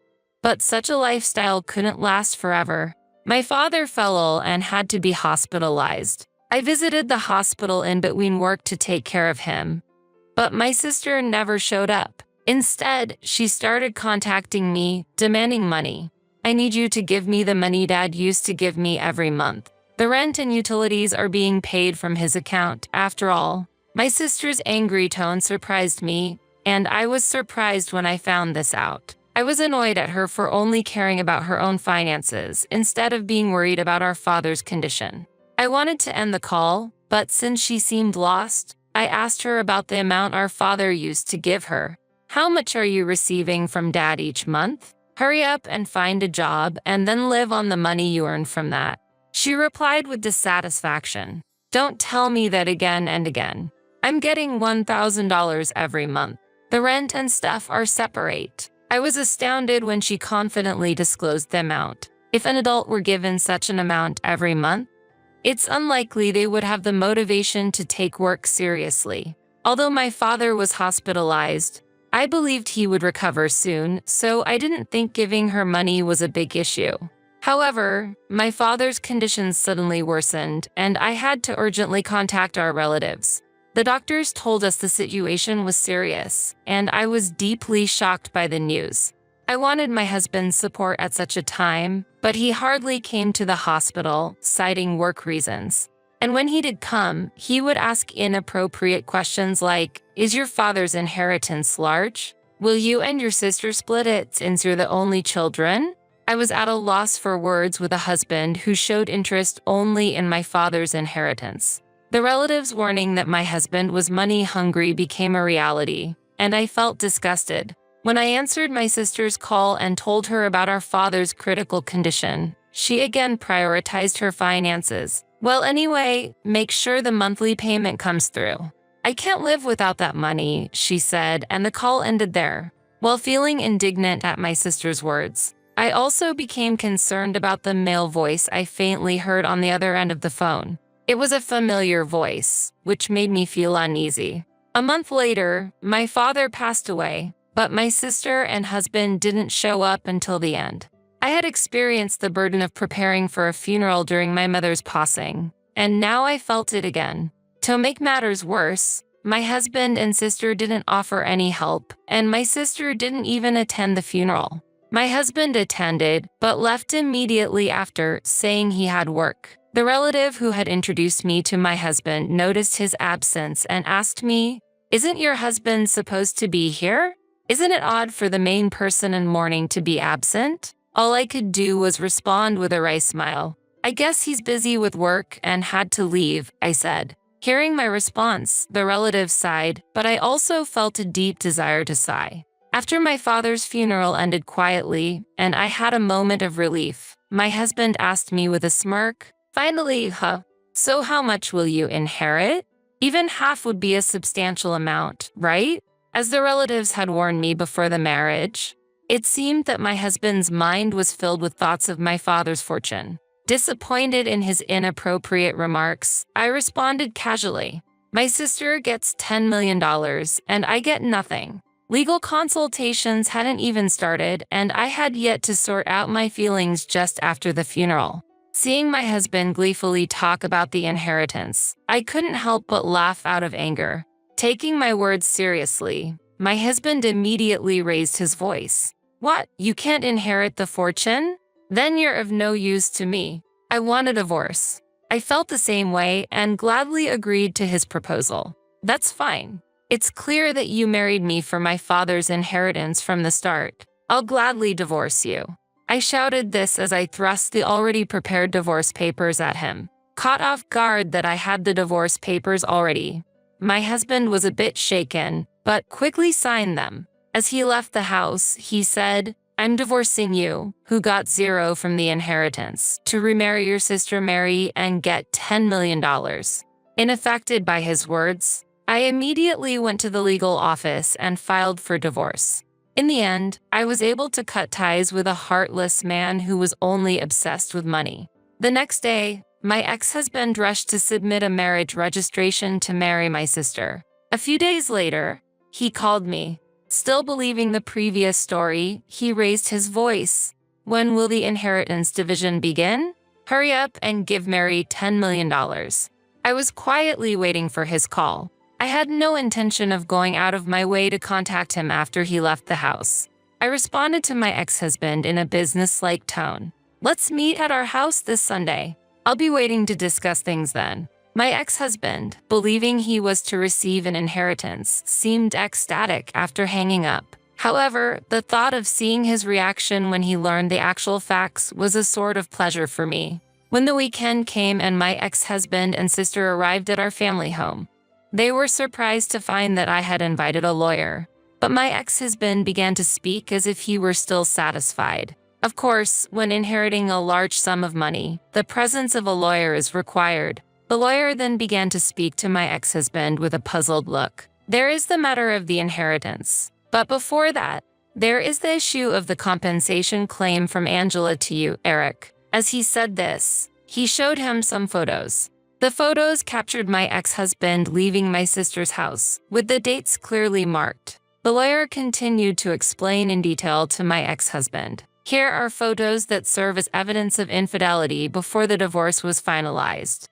Speaker 3: But such a lifestyle couldn't last forever. My father fell ill and had to be hospitalized. I visited the hospital in between work to take care of him, but my sister never showed up. Instead, she started contacting me, demanding money. I need you to give me the money Dad used to give me every month. The rent and utilities are being paid from his account, after all. My sister's angry tone surprised me, and I was surprised when I found this out. I was annoyed at her for only caring about her own finances instead of being worried about our father's condition. I wanted to end the call, but since she seemed lost, I asked her about the amount our father used to give her. How much are you receiving from Dad each month? Hurry up and find a job and then live on the money you earn from that. She replied with dissatisfaction. Don't tell me that again and again. I'm getting $1,000 every month. The rent and stuff are separate. I was astounded when she confidently disclosed the amount. If an adult were given such an amount every month, it's unlikely they would have the motivation to take work seriously. Although my father was hospitalized, I believed he would recover soon, so I didn't think giving her money was a big issue. However, my father's condition suddenly worsened, and I had to urgently contact our relatives. The doctors told us the situation was serious, and I was deeply shocked by the news. I wanted my husband's support at such a time, but he hardly came to the hospital, citing work reasons. And when he did come, he would ask inappropriate questions like, "Is your father's inheritance large? Will you and your sister split it since you're the only children?" I was at a loss for words with a husband who showed interest only in my father's inheritance. The relatives' warning that my husband was money-hungry became a reality, and I felt disgusted. When I answered my sister's call and told her about our father's critical condition, she again prioritized her finances. "Well, anyway, make sure the monthly payment comes through." "I can't live without that money," she said, and the call ended there. While feeling indignant at my sister's words, I also became concerned about the male voice I faintly heard on the other end of the phone. It was a familiar voice, which made me feel uneasy. A month later, my father passed away, but my sister and husband didn't show up until the end. I had experienced the burden of preparing for a funeral during my mother's passing, and now I felt it again. To make matters worse, my husband and sister didn't offer any help, and my sister didn't even attend the funeral. My husband attended, but left immediately after, saying he had work. The relative who had introduced me to my husband noticed his absence and asked me, "Isn't your husband supposed to be here? Isn't it odd for the main person in mourning to be absent?" All I could do was respond with a wry smile. "I guess he's busy with work and had to leave," I said. Hearing my response, the relative sighed, but I also felt a deep desire to sigh. After my father's funeral ended quietly, and I had a moment of relief, my husband asked me with a smirk, "Finally, huh? So how much will you inherit? Even half would be a substantial amount, right?" As the relatives had warned me before the marriage, it seemed that my husband's mind was filled with thoughts of my father's fortune. Disappointed in his inappropriate remarks, I responded casually, "My sister gets $10 million, and I get nothing." Legal consultations hadn't even started, and I had yet to sort out my feelings just after the funeral. Seeing my husband gleefully talk about the inheritance, I couldn't help but laugh out of anger. Taking my words seriously, my husband immediately raised his voice. "What, you can't inherit the fortune? Then you're of no use to me. I want a divorce." I felt the same way and gladly agreed to his proposal. "That's fine. It's clear that you married me for my father's inheritance from the start. I'll gladly divorce you." I shouted this as I thrust the already prepared divorce papers at him. Caught off guard that I had the divorce papers already, my husband was a bit shaken, but quickly signed them. As he left the house, he said, "I'm divorcing you, who got zero from the inheritance, to remarry your sister Mary and get $10 million. Unaffected by his words, I immediately went to the legal office and filed for divorce. In the end, I was able to cut ties with a heartless man who was only obsessed with money. The next day, my ex-husband rushed to submit a marriage registration to marry my sister. A few days later, he called me. Still believing the previous story, he raised his voice. "When will the inheritance division begin? Hurry up and give Mary $10 million. I was quietly waiting for his call. I had no intention of going out of my way to contact him after he left the house. I responded to my ex-husband in a business-like tone. "Let's meet at our house this Sunday. I'll be waiting to discuss things then." My ex-husband, believing he was to receive an inheritance, seemed ecstatic after hanging up. However, the thought of seeing his reaction when he learned the actual facts was a sort of pleasure for me. When the weekend came and my ex-husband and sister arrived at our family home, they were surprised to find that I had invited a lawyer. But my ex-husband began to speak as if he were still satisfied. Of course, when inheriting a large sum of money, the presence of a lawyer is required. The lawyer then began to speak to my ex-husband with a puzzled look. "There is the matter of the inheritance. But before that, there is the issue of the compensation claim from Angela to you, Eric." As he said this, he showed him some photos. The photos captured my ex-husband leaving my sister's house, with the dates clearly marked. The lawyer continued to explain in detail to my ex-husband. "Here are photos that serve as evidence of infidelity before the divorce was finalized.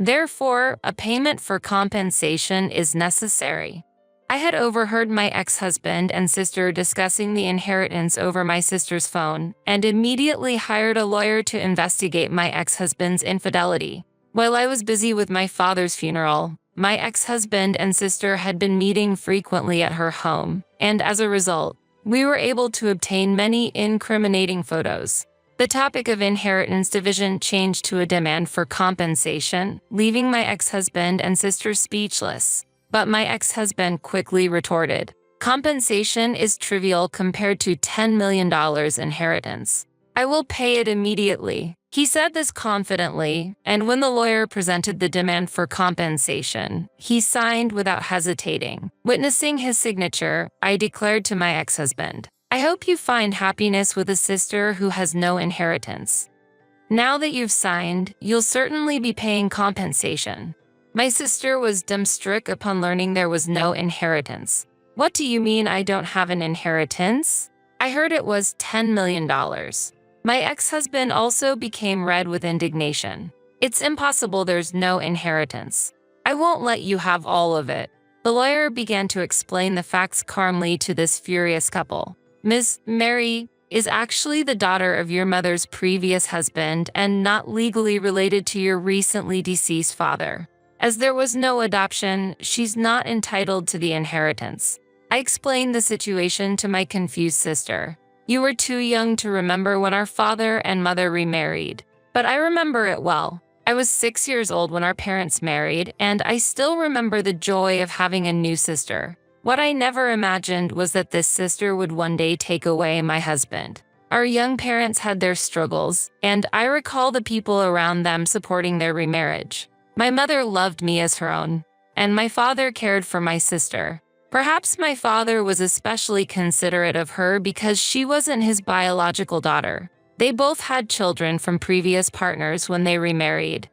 Speaker 3: Therefore, a payment for compensation is necessary." I had overheard my ex-husband and sister discussing the inheritance over my sister's phone and immediately hired a lawyer to investigate my ex-husband's infidelity. While I was busy with my father's funeral, my ex-husband and sister had been meeting frequently at her home, and as a result, we were able to obtain many incriminating photos. The topic of inheritance division changed to a demand for compensation, leaving my ex-husband and sister speechless. But my ex-husband quickly retorted, "Compensation is trivial compared to $10 million inheritance. I will pay it immediately." He said this confidently, and when the lawyer presented the demand for compensation, he signed without hesitating. Witnessing his signature, I declared to my ex-husband, "I hope you find happiness with a sister who has no inheritance. Now that you've signed, you'll certainly be paying compensation." My sister was dumbstruck upon learning there was no inheritance. "What do you mean I don't have an inheritance? I heard it was $10 million. My ex-husband also became red with indignation. "It's impossible, there's no inheritance. I won't let you have all of it." The lawyer began to explain the facts calmly to this furious couple. "Miss Mary is actually the daughter of your mother's previous husband and not legally related to your recently deceased father. As there was no adoption, she's not entitled to the inheritance." I explained the situation to my confused sister. "You were too young to remember when our father and mother remarried. But I remember it well. I was 6 years old when our parents married, and I still remember the joy of having a new sister. What I never imagined was that this sister would one day take away my husband. Our young parents had their struggles, and I recall the people around them supporting their remarriage. My mother loved me as her own, and my father cared for my sister. Perhaps my father was especially considerate of her because she wasn't his biological daughter. They both had children from previous partners when they remarried.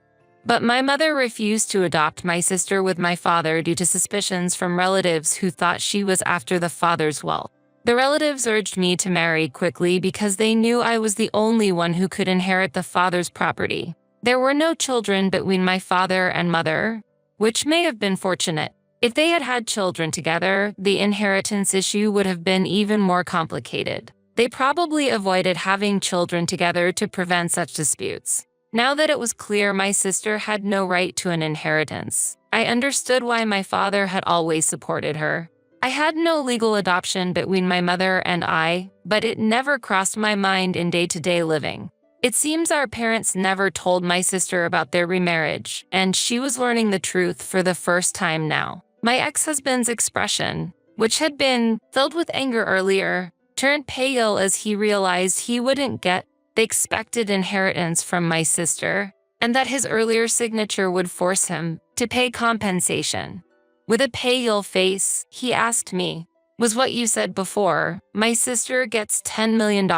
Speaker 3: But my mother refused to adopt my sister with my father due to suspicions from relatives who thought she was after the father's wealth. The relatives urged me to marry quickly because they knew I was the only one who could inherit the father's property. There were no children between my father and mother, which may have been fortunate. If they had had children together, the inheritance issue would have been even more complicated. They probably avoided having children together to prevent such disputes. Now that it was clear my sister had no right to an inheritance, I understood why my father had always supported her. I had no legal adoption between my mother and I, but it never crossed my mind in day-to-day living. It seems our parents never told my sister about their remarriage, and she was learning the truth for the first time now. My ex-husband's expression, which had been filled with anger earlier, turned pale as he realized he wouldn't get the expected inheritance from my sister, and that his earlier signature would force him to pay compensation. With a pale face, he asked me, "Was what you said before, my sister gets $10 million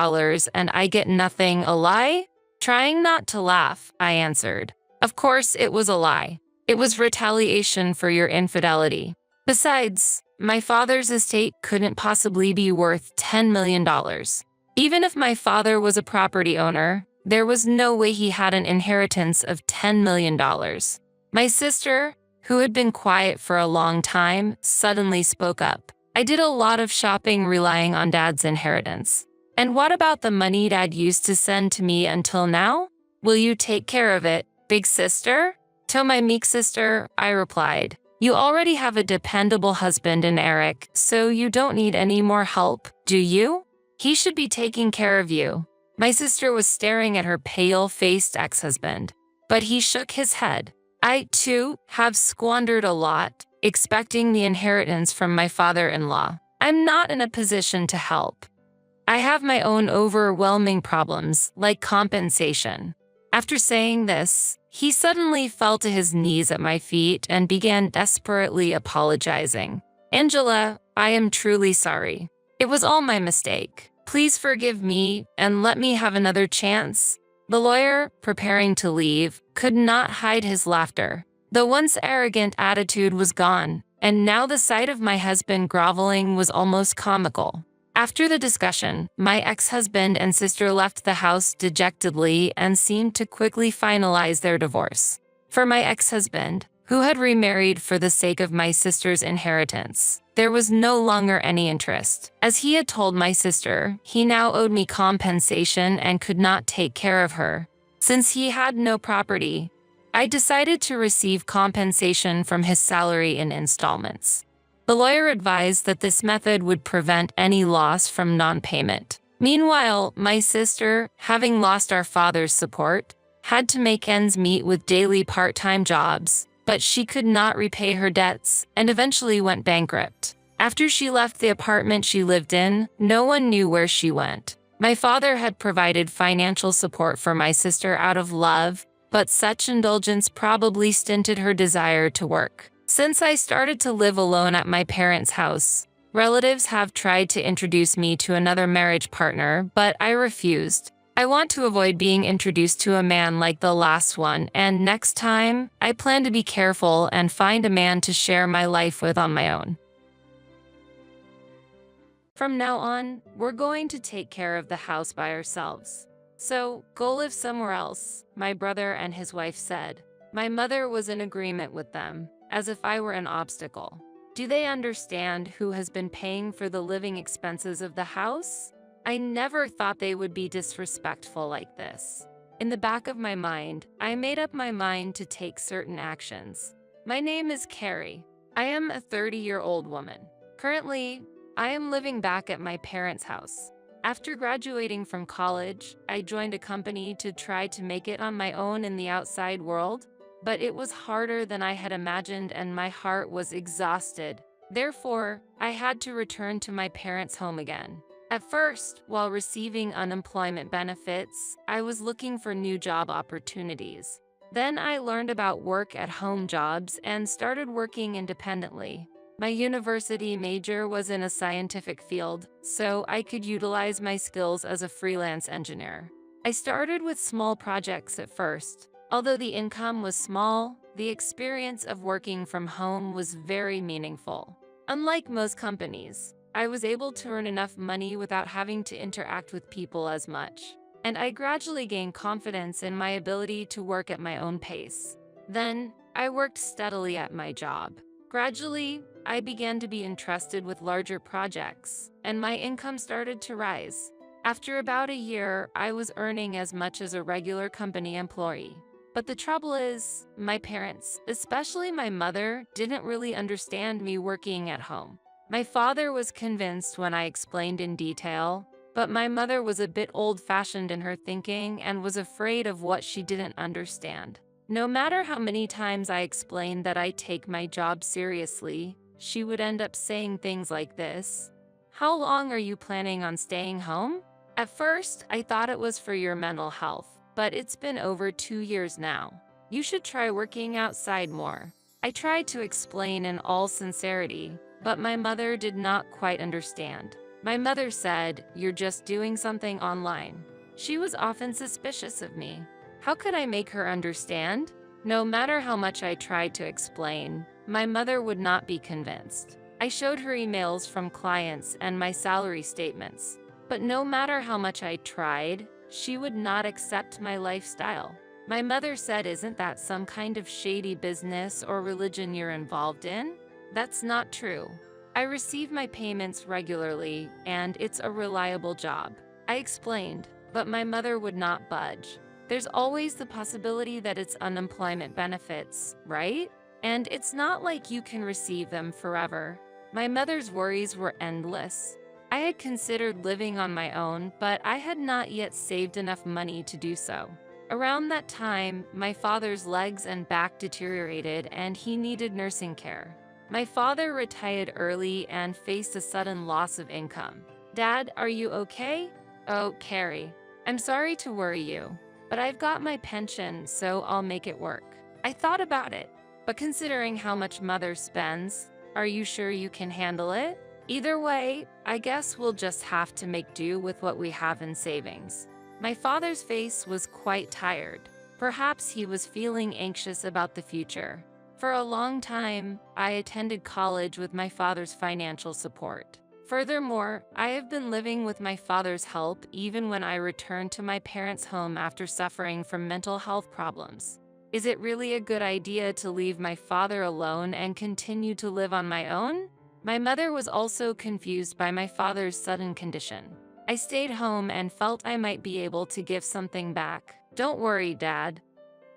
Speaker 3: and I get nothing, a lie?" Trying not to laugh, I answered, "Of course it was a lie. It was retaliation for your infidelity. Besides, my father's estate couldn't possibly be worth $10 million. Even if my father was a property owner, there was no way he had an inheritance of $10 million. My sister, who had been quiet for a long time, suddenly spoke up. "I did a lot of shopping relying on Dad's inheritance. And what about the money Dad used to send to me until now? Will you take care of it, big sister?" To my meek sister, I replied, "You already have a dependable husband in Eric, so you don't need any more help, do you? He should be taking care of you." My sister was staring at her pale-faced ex-husband, but he shook his head. "I, too, have squandered a lot, expecting the inheritance from my father-in-law. I'm not in a position to help. I have my own overwhelming problems, like compensation." After saying this, he suddenly fell to his knees at my feet and began desperately apologizing. "Angela, I am truly sorry. It was all my mistake. Please forgive me and let me have another chance." The lawyer, preparing to leave, could not hide his laughter. The once arrogant attitude was gone, and now the sight of my husband groveling was almost comical. After the discussion, my ex-husband and sister left the house dejectedly and seemed to quickly finalize their divorce. For my ex-husband, who had remarried for the sake of my sister's inheritance, there was no longer any interest. As he had told my sister, he now owed me compensation and could not take care of her. Since he had no property, I decided to receive compensation from his salary in installments. The lawyer advised that this method would prevent any loss from non-payment. Meanwhile, my sister, having lost our father's support, had to make ends meet with daily part-time jobs, but she could not repay her debts and eventually went bankrupt. After she left the apartment she lived in, no one knew where she went. My father had provided financial support for my sister out of love, but such indulgence probably stinted her desire to work. Since I started to live alone at my parents' house, relatives have tried to introduce me to another marriage partner, but I refused. I want to avoid being introduced to a man like the last one, and next time, I plan to be careful and find a man to share my life with on my own. From now on, we're going to take care of the house by ourselves. So, go live somewhere else, my brother and his wife said. My mother was in agreement with them, as if I were an obstacle. Do they understand who has been paying for the living expenses of the house? I never thought they would be disrespectful like this. In the back of my mind, I made up my mind to take certain actions. My name is Carrie. I am a 30-year-old woman. Currently, I am living back at my parents' house. After graduating from college, I joined a company to try to make it on my own in the outside world, but it was harder than I had imagined and my heart was exhausted. Therefore, I had to return to my parents' home again. At first, while receiving unemployment benefits, I was looking for new job opportunities. Then I learned about work-at-home jobs and started working independently. My university major was in a scientific field, so I could utilize my skills as a freelance engineer. I started with small projects at first. Although the income was small, the experience of working from home was very meaningful. Unlike most companies, I was able to earn enough money without having to interact with people as much. And I gradually gained confidence in my ability to work at my own pace. Then, I worked steadily at my job. Gradually, I began to be entrusted with larger projects, and my income started to rise. After about a year, I was earning as much as a regular company employee. But the trouble is, my parents, especially my mother, didn't really understand me working at home. My father was convinced when I explained in detail, but my mother was a bit old-fashioned in her thinking and was afraid of what she didn't understand. No matter how many times I explained that I take my job seriously, she would end up saying things like this: "How long are you planning on staying home?" At first, I thought it was for your mental health, but it's been over 2 years now. You should try working outside more. I tried to explain in all sincerity, but my mother did not quite understand. My mother said, "You're just doing something online." She was often suspicious of me. How could I make her understand? No matter how much I tried to explain, my mother would not be convinced. I showed her emails from clients and my salary statements, but no matter how much I tried, she would not accept my lifestyle. My mother said, "Isn't that some kind of shady business or religion you're involved in?" That's not true. I receive my payments regularly, and it's a reliable job. I explained, but my mother would not budge. There's always the possibility that it's unemployment benefits, right? And it's not like you can receive them forever. My mother's worries were endless. I had considered living on my own, but I had not yet saved enough money to do so. Around that time, my father's legs and back deteriorated and he needed nursing care. My father retired early and faced a sudden loss of income. "Dad, are you okay?" "Oh, Carrie, I'm sorry to worry you, but I've got my pension, so I'll make it work." I thought about it, but considering how much Mother spends, are you sure you can handle it? Either way, I guess we'll just have to make do with what we have in savings. My father's face was quite tired. Perhaps he was feeling anxious about the future. For a long time, I attended college with my father's financial support. Furthermore, I have been living with my father's help even when I returned to my parents' home after suffering from mental health problems. Is it really a good idea to leave my father alone and continue to live on my own? My mother was also confused by my father's sudden condition. I stayed home and felt I might be able to give something back. "Don't worry, Dad.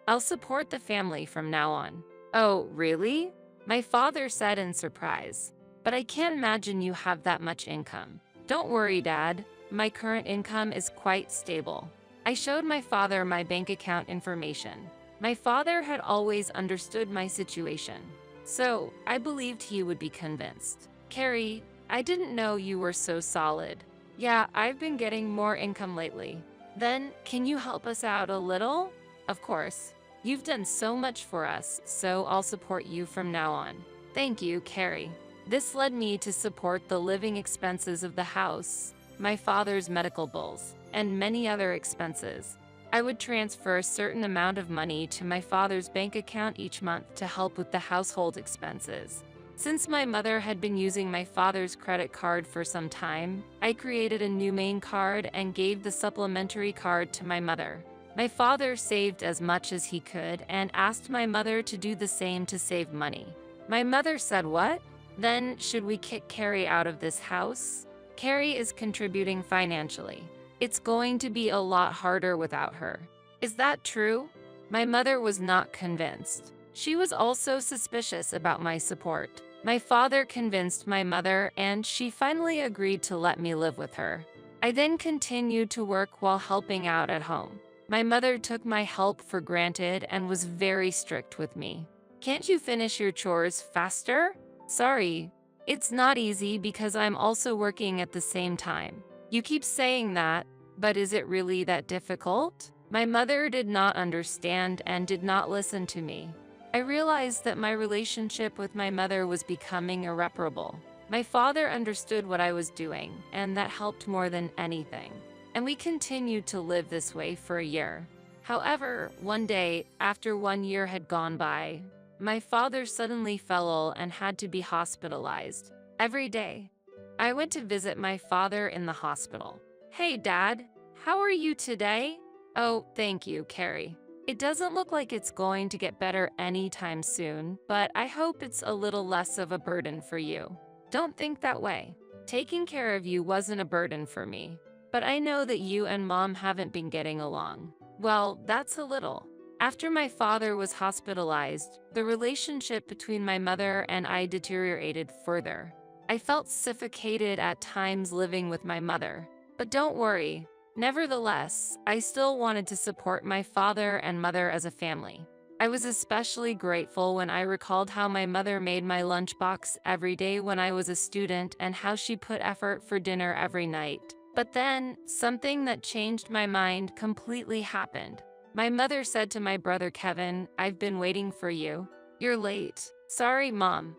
Speaker 3: I'll support the family from now on." "Oh, really?" my father said in surprise. "But I can't imagine you have that much income." "Don't worry, Dad. My current income is quite stable." I showed my father my bank account information. My father had always understood my situation, so I believed he would be convinced. "Carrie, I didn't know you were so solid." "Yeah, I've been getting more income lately." "Then, can you help us out a little?" "Of course. You've done so much for us, so I'll support you from now on." "Thank you, Carrie." This led me to support the living expenses of the house, my father's medical bills, and many other expenses. I would transfer a certain amount of money to my father's bank account each month to help with the household expenses. Since my mother had been using my father's credit card for some time, I created a new main card and gave the supplementary card to my mother. My father saved as much as he could and asked my mother to do the same to save money. My mother said, "What? Then should we kick Carrie out of this house? Carrie is contributing financially. It's going to be a lot harder without her." "Is that true?" My mother was not convinced. She was also suspicious about my support. My father convinced my mother, and she finally agreed to let me live with her. I then continued to work while helping out at home. My mother took my help for granted and was very strict with me. "Can't you finish your chores faster?" "Sorry, it's not easy because I'm also working at the same time." "You keep saying that, but is it really that difficult?" My mother did not understand and did not listen to me. I realized that my relationship with my mother was becoming irreparable. My father understood what I was doing, and that helped more than anything. And we continued to live this way for a year. However, one day, after 1 year had gone by, my father suddenly fell ill and had to be hospitalized. Every day, I went to visit my father in the hospital. Hey, Dad, how are you today? Oh, thank you, Carrie. It doesn't look like it's going to get better anytime soon, but I hope it's a little less of a burden for you. Don't think that way. Taking care of you wasn't a burden for me, but I know that you and Mom haven't been getting along. Well, that's a little. After my father was hospitalized, the relationship between my mother and I deteriorated further. I felt suffocated at times living with my mother. But don't worry. Nevertheless, I still wanted to support my father and mother as a family. I was especially grateful when I recalled how my mother made my lunchbox every day when I was a student and how she put effort for dinner every night. But then, something that changed my mind completely happened. My mother said to my brother Kevin, "I've been waiting for you. You're late. Sorry, Mom.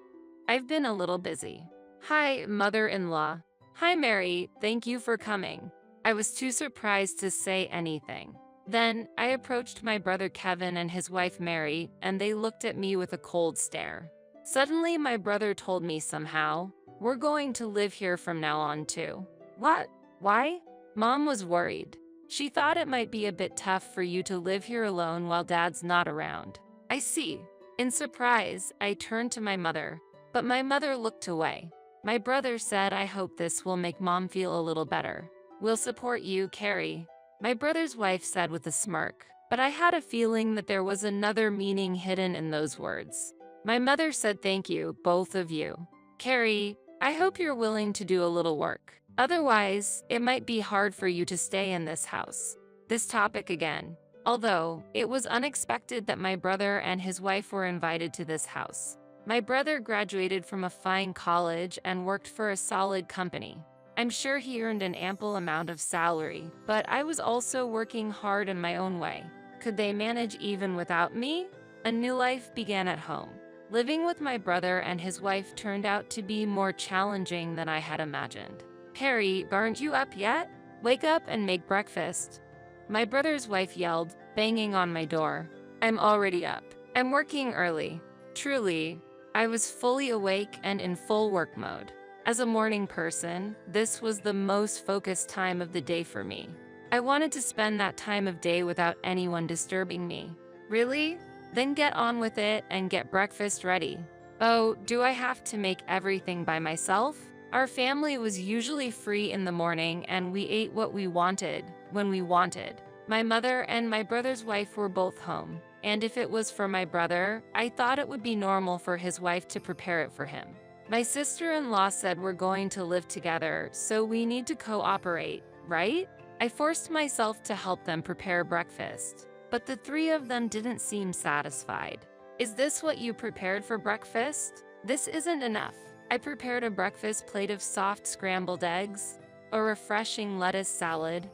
Speaker 3: I've been a little busy." Hi, mother-in-law. Hi, Mary. Thank you for coming. I was too surprised to say anything. Then, I approached my brother Kevin and his wife Mary, and they looked at me with a cold stare. Suddenly, my brother told me somehow, "We're going to live here from now on too." What? Why? Mom was worried. She thought it might be a bit tough for you to live here alone while Dad's not around. I see. In surprise, I turned to my mother, but my mother looked away. My brother said, "I hope this will make Mom feel a little better. We'll support you, Carrie." My brother's wife said with a smirk, but I had a feeling that there was another meaning hidden in those words. My mother said, "Thank you, both of you. Carrie, I hope you're willing to do a little work. Otherwise, it might be hard for you to stay in this house." This topic again. Although, it was unexpected that my brother and his wife were invited to this house. My brother graduated from a fine college and worked for a solid company. I'm sure he earned an ample amount of salary, but I was also working hard in my own way. Could they manage even without me? A new life began at home. Living with my brother and his wife turned out to be more challenging than I had imagined. "Carrie, aren't you up yet? Wake up and make breakfast." My brother's wife yelled, banging on my door. "I'm already up. I'm working early." Truly, I was fully awake and in full work mode. As a morning person, this was the most focused time of the day for me. I wanted to spend that time of day without anyone disturbing me. Really? Then get on with it and get breakfast ready. Oh, do I have to make everything by myself? Our family was usually free in the morning and we ate what we wanted, when we wanted. My mother and my brother's wife were both home, and if it was for my brother, I thought it would be normal for his wife to prepare it for him. My sister-in-law said we're going to live together, so we need to cooperate, right? I forced myself to help them prepare breakfast, but the three of them didn't seem satisfied. "Is this what you prepared for breakfast? This isn't enough." I prepared a breakfast plate of soft scrambled eggs, a refreshing lettuce salad,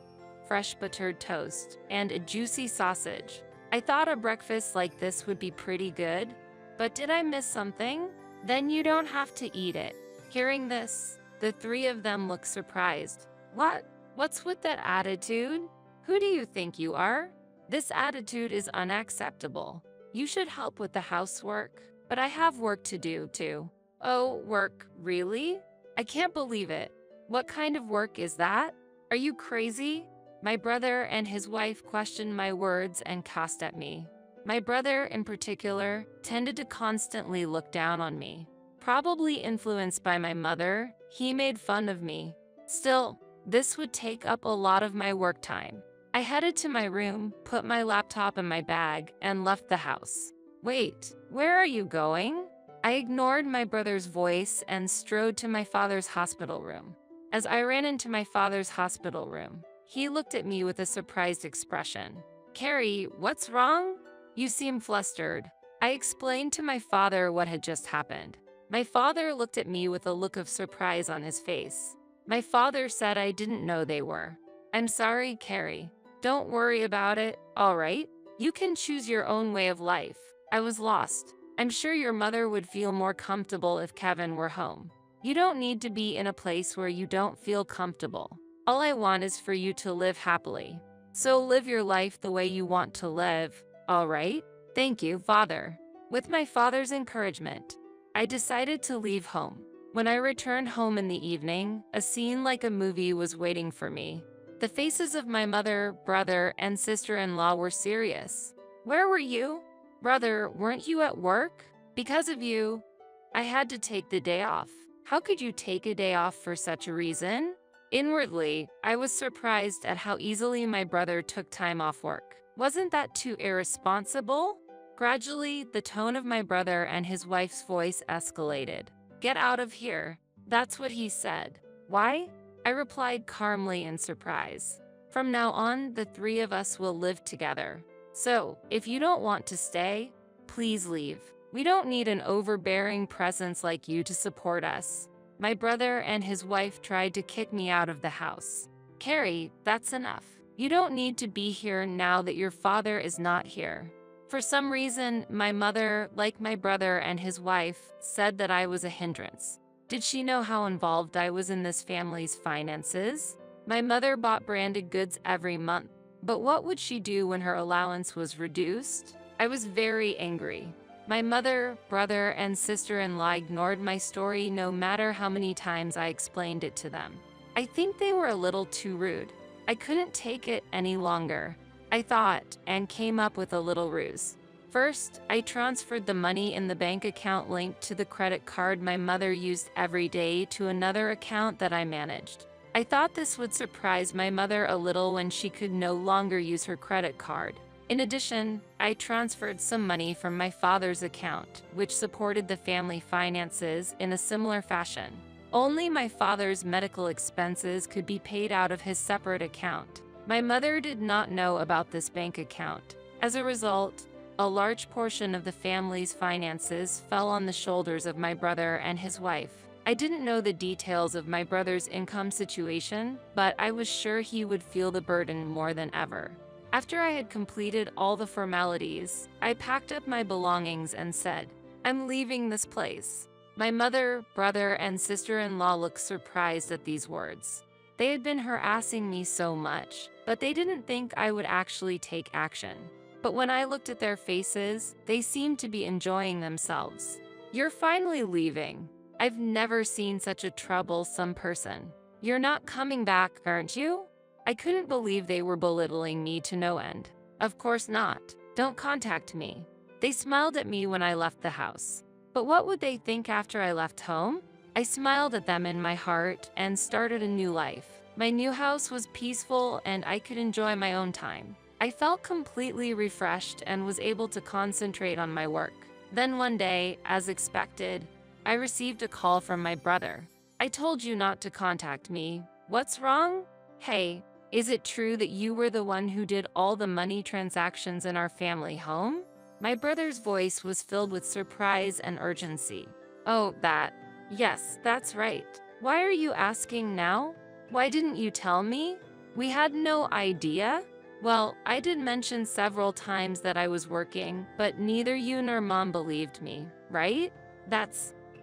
Speaker 3: fresh buttered toast, and a juicy sausage. I thought a breakfast like this would be pretty good, but did I miss something? "Then you don't have to eat it." Hearing this, the three of them looked surprised. "What? What's with that attitude? Who do you think you are? This attitude is unacceptable. You should help with the housework, but I have work to do too." "Oh, work, really? I can't believe it. What kind of work is that? Are you crazy?" My brother and his wife questioned my words and cussed at me. My brother, in particular, tended to constantly look down on me. Probably influenced by my mother, he made fun of me. Still, this would take up a lot of my work time. I headed to my room, put my laptop in my bag, and left the house. "Wait, where are you going?" I ignored my brother's voice and strode to my father's hospital room. As I ran into my father's hospital room, he looked at me with a surprised expression. "Carrie, what's wrong? You seem flustered." I explained to my father what had just happened. My father looked at me with a look of surprise on his face. My father said I didn't know they were. "I'm sorry, Carrie. Don't worry about it, all right? You can choose your own way of life. I was lost. I'm sure your mother would feel more comfortable if Kevin were home. You don't need to be in a place where you don't feel comfortable. All I want is for you to live happily. So live your life the way you want to live, all right?" "Thank you, Father." With my father's encouragement, I decided to leave home. When I returned home in the evening, a scene like a movie was waiting for me. The faces of my mother, brother, and sister-in-law were serious. "Where were you? Brother, weren't you at work? Because of you, I had to take the day off. How could you take a day off for such a reason?" Inwardly, I was surprised at how easily my brother took time off work. Wasn't that too irresponsible? Gradually, the tone of my brother and his wife's voice escalated. "Get out of here." That's what he said. "Why?" I replied calmly in surprise. "From now on, the three of us will live together. So, if you don't want to stay, please leave. We don't need an overbearing presence like you to support us." My brother and his wife tried to kick me out of the house. "Carrie, that's enough. You don't need to be here now that your father is not here." For some reason, my mother, like my brother and his wife, said that I was a hindrance. Did she know how involved I was in this family's finances? My mother bought branded goods every month, but what would she do when her allowance was reduced? I was very angry. My mother, brother, and sister-in-law ignored my story no matter how many times I explained it to them. I think they were a little too rude. I couldn't take it any longer. I thought and came up with a little ruse. First, I transferred the money in the bank account linked to the credit card my mother used every day to another account that I managed. I thought this would surprise my mother a little when she could no longer use her credit card. In addition, I transferred some money from my father's account, which supported the family finances in a similar fashion. Only my father's medical expenses could be paid out of his separate account. My mother did not know about this bank account. As a result, a large portion of the family's finances fell on the shoulders of my brother and his wife. I didn't know the details of my brother's income situation, but I was sure he would feel the burden more than ever. After I had completed all the formalities, I packed up my belongings and said, "I'm leaving this place." My mother, brother, and sister-in-law looked surprised at these words. They had been harassing me so much, but they didn't think I would actually take action. But when I looked at their faces, they seemed to be enjoying themselves. "You're finally leaving. I've never seen such a troublesome person. You're not coming back, aren't you?" I couldn't believe they were belittling me to no end. "Of course not. Don't contact me." They smiled at me when I left the house. But what would they think after I left home? I smiled at them in my heart and started a new life. My new house was peaceful and I could enjoy my own time. I felt completely refreshed and was able to concentrate on my work. Then one day, as expected, I received a call from my brother. "I told you not to contact me. What's wrong? Hey, is it true that you were the one who did all the money transactions in our family home?" My brother's voice was filled with surprise and urgency. "Oh, that. Yes, that's right. Why are you asking now? Why didn't you tell me? We had no idea." "Well, I did mention several times that I was working, but neither you nor Mom believed me, right?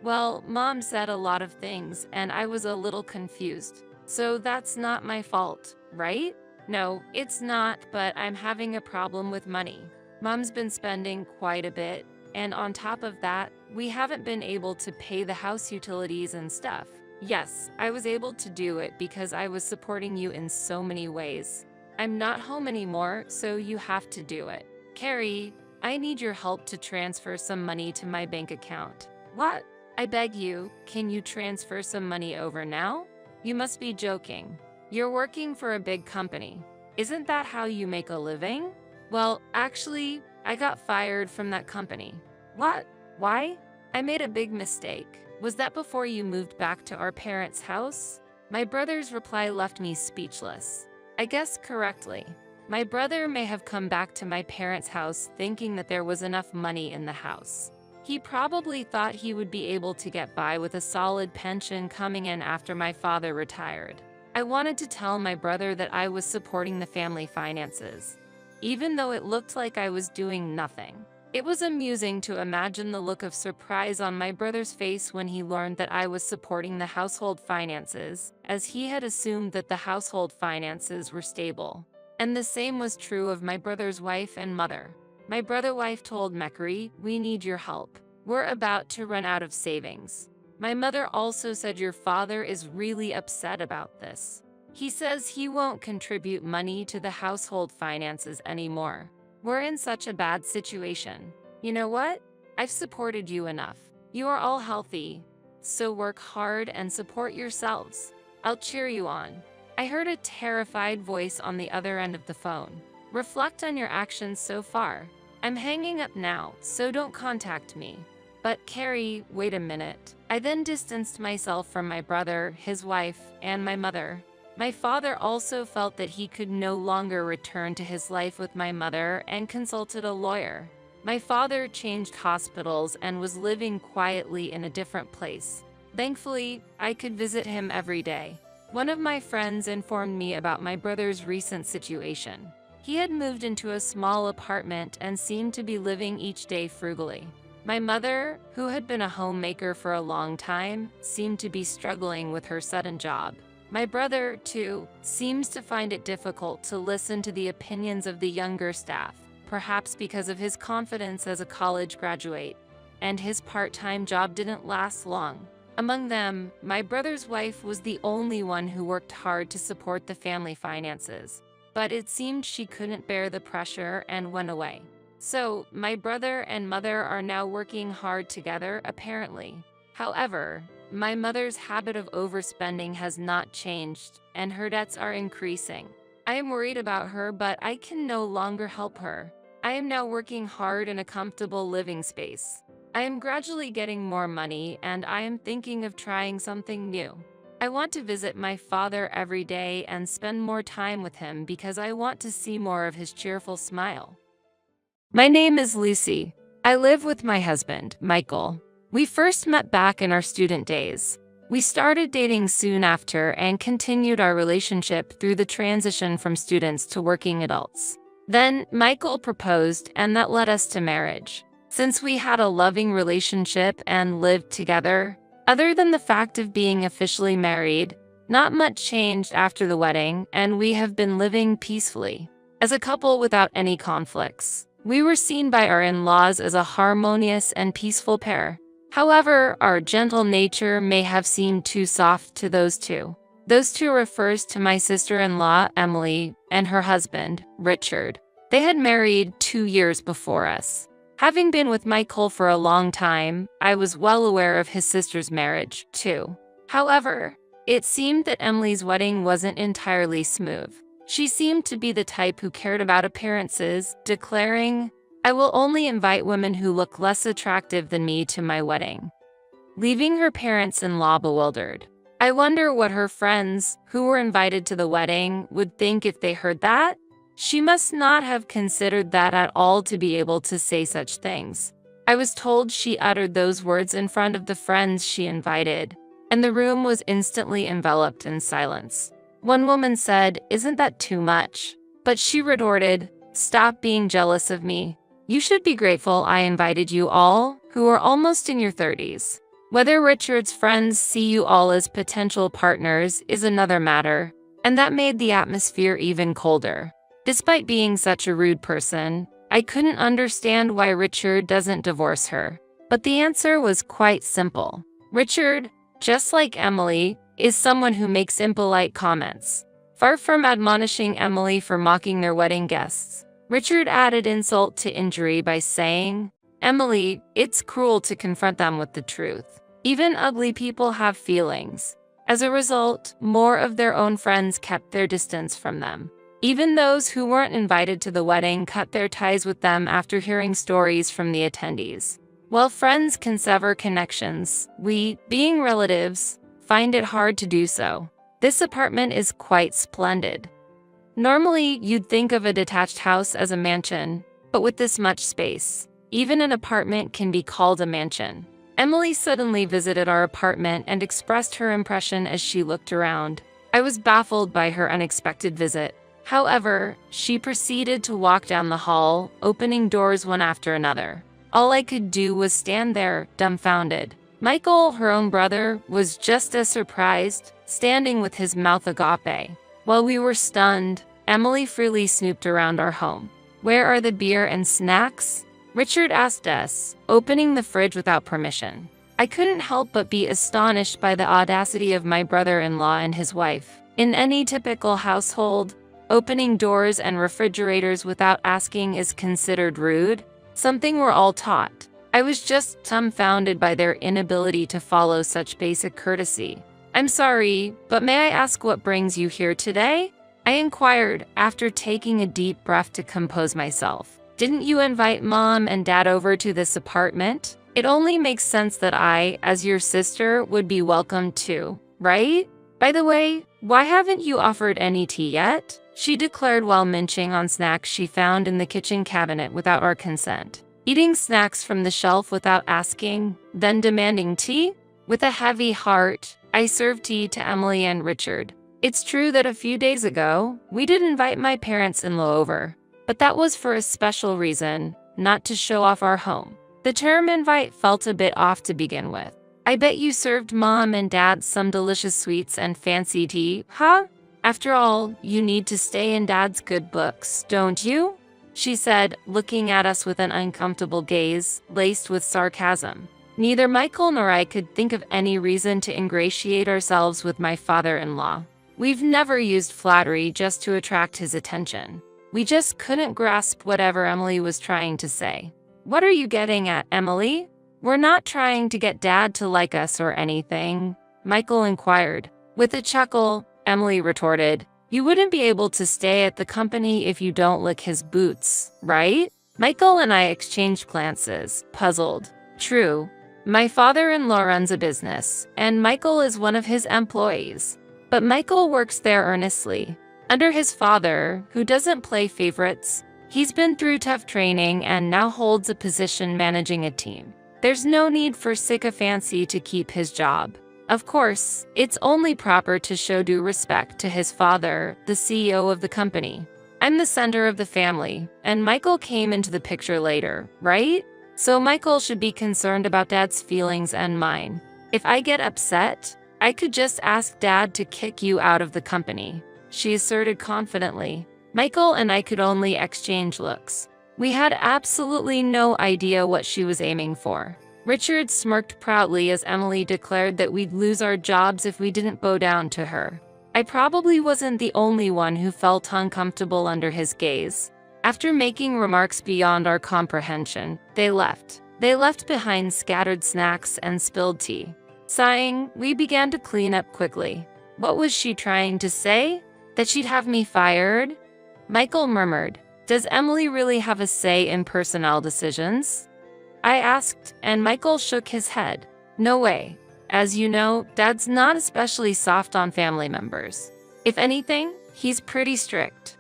Speaker 3: Well, Mom said a lot of things and I was a little confused. So that's not my fault, right?" "No, it's not, but I'm having a problem with money. Mom's been spending quite a bit, and on top of that, we haven't been able to pay the house utilities and stuff." "Yes, I was able to do it because I was supporting you in so many ways. I'm not home anymore, so you have to do it." "Carrie, I need your help to transfer some money to my bank account." "What? I beg you, can you transfer some money over now? You must be joking. You're working for a big company. Isn't that how you make a living?" "Well, actually, I got fired from that company." "What? Why?" "I made a big mistake." "Was that before you moved back to our parents' house?" My brother's reply left me speechless. I guessed correctly. My brother may have come back to my parents' house thinking that there was enough money in the house. He probably thought he would be able to get by with a solid pension coming in after my father retired. I wanted to tell my brother that I was supporting the family finances, even though it looked like I was doing nothing. It was amusing to imagine the look of surprise on my brother's face when he learned that I was supporting the household finances, as he had assumed that the household finances were stable. And the same was true of my brother's wife and mother. My brother's wife told Mekri, "We need your help. We're about to run out of savings." My mother also said your father is really upset about this. He says he won't contribute money to the household finances anymore. We're in such a bad situation. You know what? I've supported you enough. You are all healthy, so work hard and support yourselves. I'll cheer you on. I heard a terrified voice on the other end of the phone. Reflect on your actions so far. I'm hanging up now, so don't contact me. But Carrie, wait a minute. I then distanced myself from my brother, his wife, and my mother. My father also felt that he could no longer return to his life with my mother and consulted a lawyer. My father changed hospitals and was living quietly in a different place. Thankfully, I could visit him every day. One of my friends informed me about my brother's recent situation. He had moved into a small apartment and seemed to be living each day frugally. My mother, who had been a homemaker for a long time, seemed to be struggling with her sudden job. My brother, too, seems to find it difficult to listen to the opinions of the younger staff, perhaps because of his confidence as a college graduate, and his part-time job didn't last long. Among them, my brother's wife was the only one who worked hard to support the family finances, but it seemed she couldn't bear the pressure and went away. So, my brother and mother are now working hard together, apparently. However, my mother's habit of overspending has not changed, and her debts are increasing. I am worried about her, but I can no longer help her. I am now working hard in a comfortable living space. I am gradually getting more money, and I am thinking of trying something new. I want to visit my father every day and spend more time with him because I want to see more of his cheerful smile. My name is Lucy. I live with my husband, Michael. We first met back in our student days. We started dating soon after and continued our relationship through the transition from students to working adults. Then, Michael proposed, and that led us to marriage. Since we had a loving relationship and lived together, other than the fact of being officially married, not much changed after the wedding, and we have been living peacefully as a couple without any conflicts. We were seen by our in-laws as a harmonious and peaceful pair. However, our gentle nature may have seemed too soft to those two. Those two refers to my sister-in-law, Emily, and her husband, Richard. They had married 2 years before us. Having been with Michael for a long time, I was well aware of his sister's marriage, too. However, it seemed that Emily's wedding wasn't entirely smooth. She seemed to be the type who cared about appearances, declaring, "I will only invite women who look less attractive than me to my wedding," leaving her parents-in-law bewildered. I wonder what her friends, who were invited to the wedding, would think if they heard that. She must not have considered that at all to be able to say such things. I was told she uttered those words in front of the friends she invited, and the room was instantly enveloped in silence. One woman said, "Isn't that too much?" But she retorted, "Stop being jealous of me. You should be grateful I invited you all, who are almost in your 30s. Whether Richard's friends see you all as potential partners is another matter," and that made the atmosphere even colder. Despite being such a rude person, I couldn't understand why Richard doesn't divorce her. But the answer was quite simple. Richard, just like Emily, is someone who makes impolite comments. Far from admonishing Emily for mocking their wedding guests, Richard added insult to injury by saying, "Emily, it's cruel to confront them with the truth. Even ugly people have feelings." As a result, more of their own friends kept their distance from them. Even those who weren't invited to the wedding cut their ties with them after hearing stories from the attendees. While friends can sever connections, we, being relatives, find it hard to do so. This apartment is quite splendid. Normally, you'd think of a detached house as a mansion, but with this much space, even an apartment can be called a mansion. Emily suddenly visited our apartment and expressed her impression as she looked around. I was baffled by her unexpected visit. However, she proceeded to walk down the hall, opening doors one after another. All I could do was stand there, dumbfounded. Michael, her own brother, was just as surprised, standing with his mouth agape. While we were stunned, Emily freely snooped around our home. "Where are the beer and snacks?" Richard asked us, opening the fridge without permission. I couldn't help but be astonished by the audacity of my brother-in-law and his wife. In any typical household, opening doors and refrigerators without asking is considered rude, something we're all taught. I was just dumbfounded by their inability to follow such basic courtesy. "I'm sorry, but may I ask what brings you here today?" I inquired after taking a deep breath to compose myself. "Didn't you invite Mom and Dad over to this apartment? It only makes sense that I, as your sister, would be welcome too, right? By the way, why haven't you offered any tea yet?" she declared while munching on snacks she found in the kitchen cabinet without our consent. Eating snacks from the shelf without asking, then demanding tea? With a heavy heart, I served tea to Emily and Richard. It's true that a few days ago, we did invite my parents-in-law over, but that was for a special reason, not to show off our home. The term invite felt a bit off to begin with. "I bet you served Mom and Dad some delicious sweets and fancy tea, huh? After all, you need to stay in Dad's good books, don't you?" she said, looking at us with an uncomfortable gaze, laced with sarcasm. Neither Michael nor I could think of any reason to ingratiate ourselves with my father-in-law. We've never used flattery just to attract his attention. We just couldn't grasp whatever Emily was trying to say. "What are you getting at, Emily? We're not trying to get Dad to like us or anything," Michael inquired. With a chuckle, Emily retorted, "You wouldn't be able to stay at the company if you don't lick his boots, right?" Michael and I exchanged glances, puzzled. True, my father-in-law runs a business, and Michael is one of his employees. But Michael works there earnestly. Under his father, who doesn't play favorites, he's been through tough training and now holds a position managing a team. There's no need for sycophancy to keep his job. Of course, it's only proper to show due respect to his father, the CEO of the company. I'm the center of the family, and Michael came into the picture later, right? So Michael should be concerned about Dad's feelings and mine. If I get upset, I could just ask Dad to kick you out of the company, she asserted confidently. Michael and I could only exchange looks. We had absolutely no idea what she was aiming for. Richard smirked proudly as Emily declared that we'd lose our jobs if we didn't bow down to her. I probably wasn't the only one who felt uncomfortable under his gaze. After making remarks beyond our comprehension, they left. They left behind scattered snacks and spilled tea. Sighing, we began to clean up quickly. What was she trying to say? That she'd have me fired? Michael murmured, "Does Emily really have a say in personnel decisions?" I asked, and Michael shook his head. "No way. As you know, Dad's not especially soft on family members. If anything, he's pretty strict."